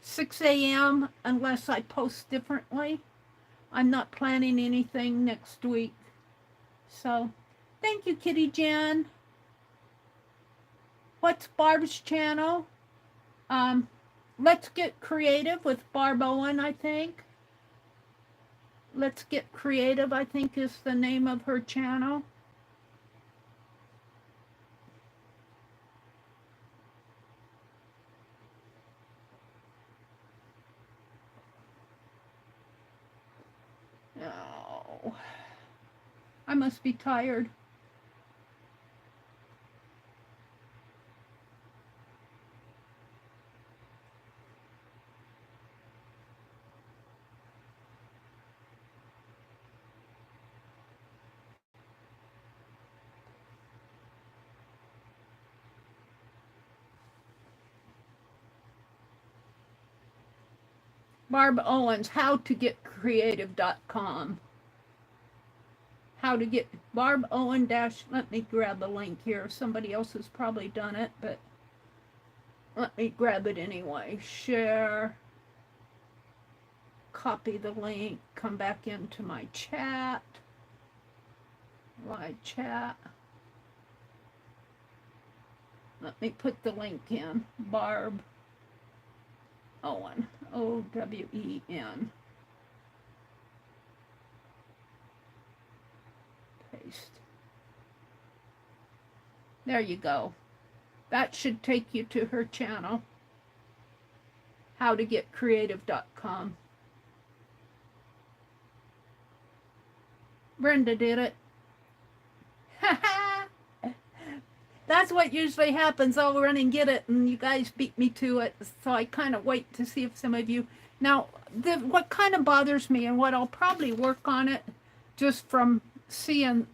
6 a.m. unless I post differently. I'm not planning anything next week. So, thank you, Kitty Jan. What's Barb's channel? Let's Get Creative with Barb Owen, I think. Let's Get Creative, I think, is the name of her channel. Oh, I must be tired. Barb Owens, howtogetcreative.com. How to get Barb Owen dash, let me grab the link here. Somebody else has probably done it, but let me grab it anyway. Share, copy the link, come back into my chat, live chat. Let me put the link in. Barb Owen, O-W-E-N. Paste. There you go. That should take you to her channel. Howtogetcreative.com. Brenda did it. That's what usually happens. I'll run and get it, and you guys beat me to it. So I kind of wait to see if some of you... Now, what kind of bothers me, and what I'll probably work on it, just from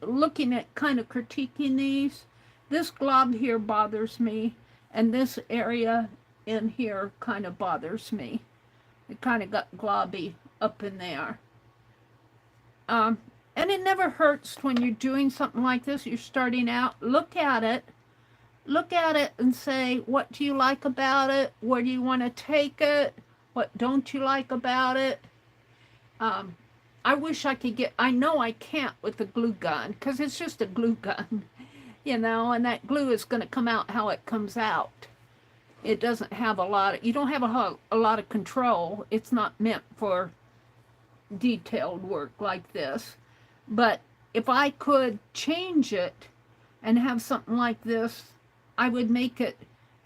looking at kind of critiquing these, this glob here bothers me, and this area in here kind of bothers me. It kind of got globby up in there. And it never hurts when you're doing something like this. You're starting out, look at it and say, what do you like about it? Where do you want to take it? What don't you like about it? I wish I could get, I know I can't with the glue gun, because it's just a glue gun, you know, and that glue is going to come out how it comes out. It doesn't have a lot of, you don't have a lot of control. It's not meant for detailed work like this. But if I could change it and have something like this, I would make it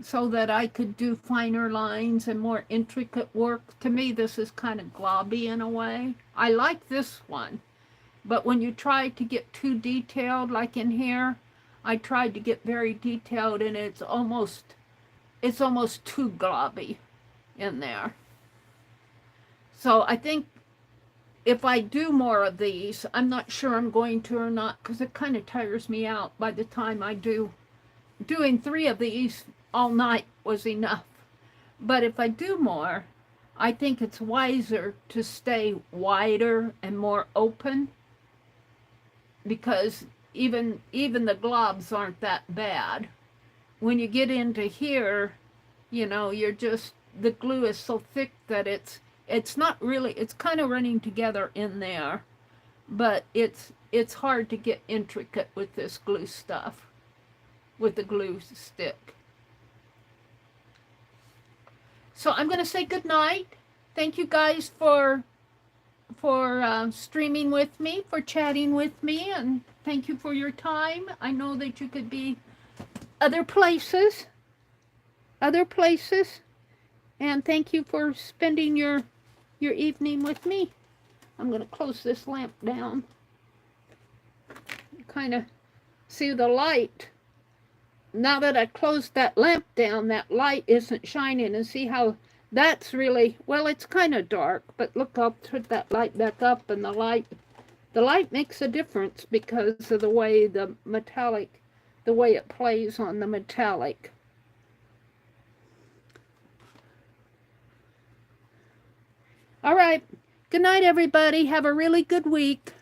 so that I could do finer lines and more intricate work. To me, this is kind of globby in a way. I like this one, but when you try to get too detailed, like in here, I tried to get very detailed, and it's almost too globby in there. So I think if I do more of these, I'm not sure I'm going to or not, because it kind of tires me out by the time I do. Doing 3 of these all night was enough. But if I do more, I think it's wiser to stay wider and more open, because even the globs aren't that bad. When you get into here, you know, you're just, the glue is so thick that it's not really, it's kind of running together in there, but it's hard to get intricate with this glue stuff, with the glue stick. So I'm going to say good night. Thank you guys for streaming with me, for chatting with me, and thank you for your time. I know that you could be other places, and thank you for spending your evening with me. I'm going to close this lamp down. Kind of see the light. Now that I closed that lamp down, that light isn't shining, and see how that's really, well, it's kind of dark, but look, I'll put that light back up, and the light makes a difference because of the way the metallic, the way it plays on the metallic. All right. Good night, everybody. Have a really good week.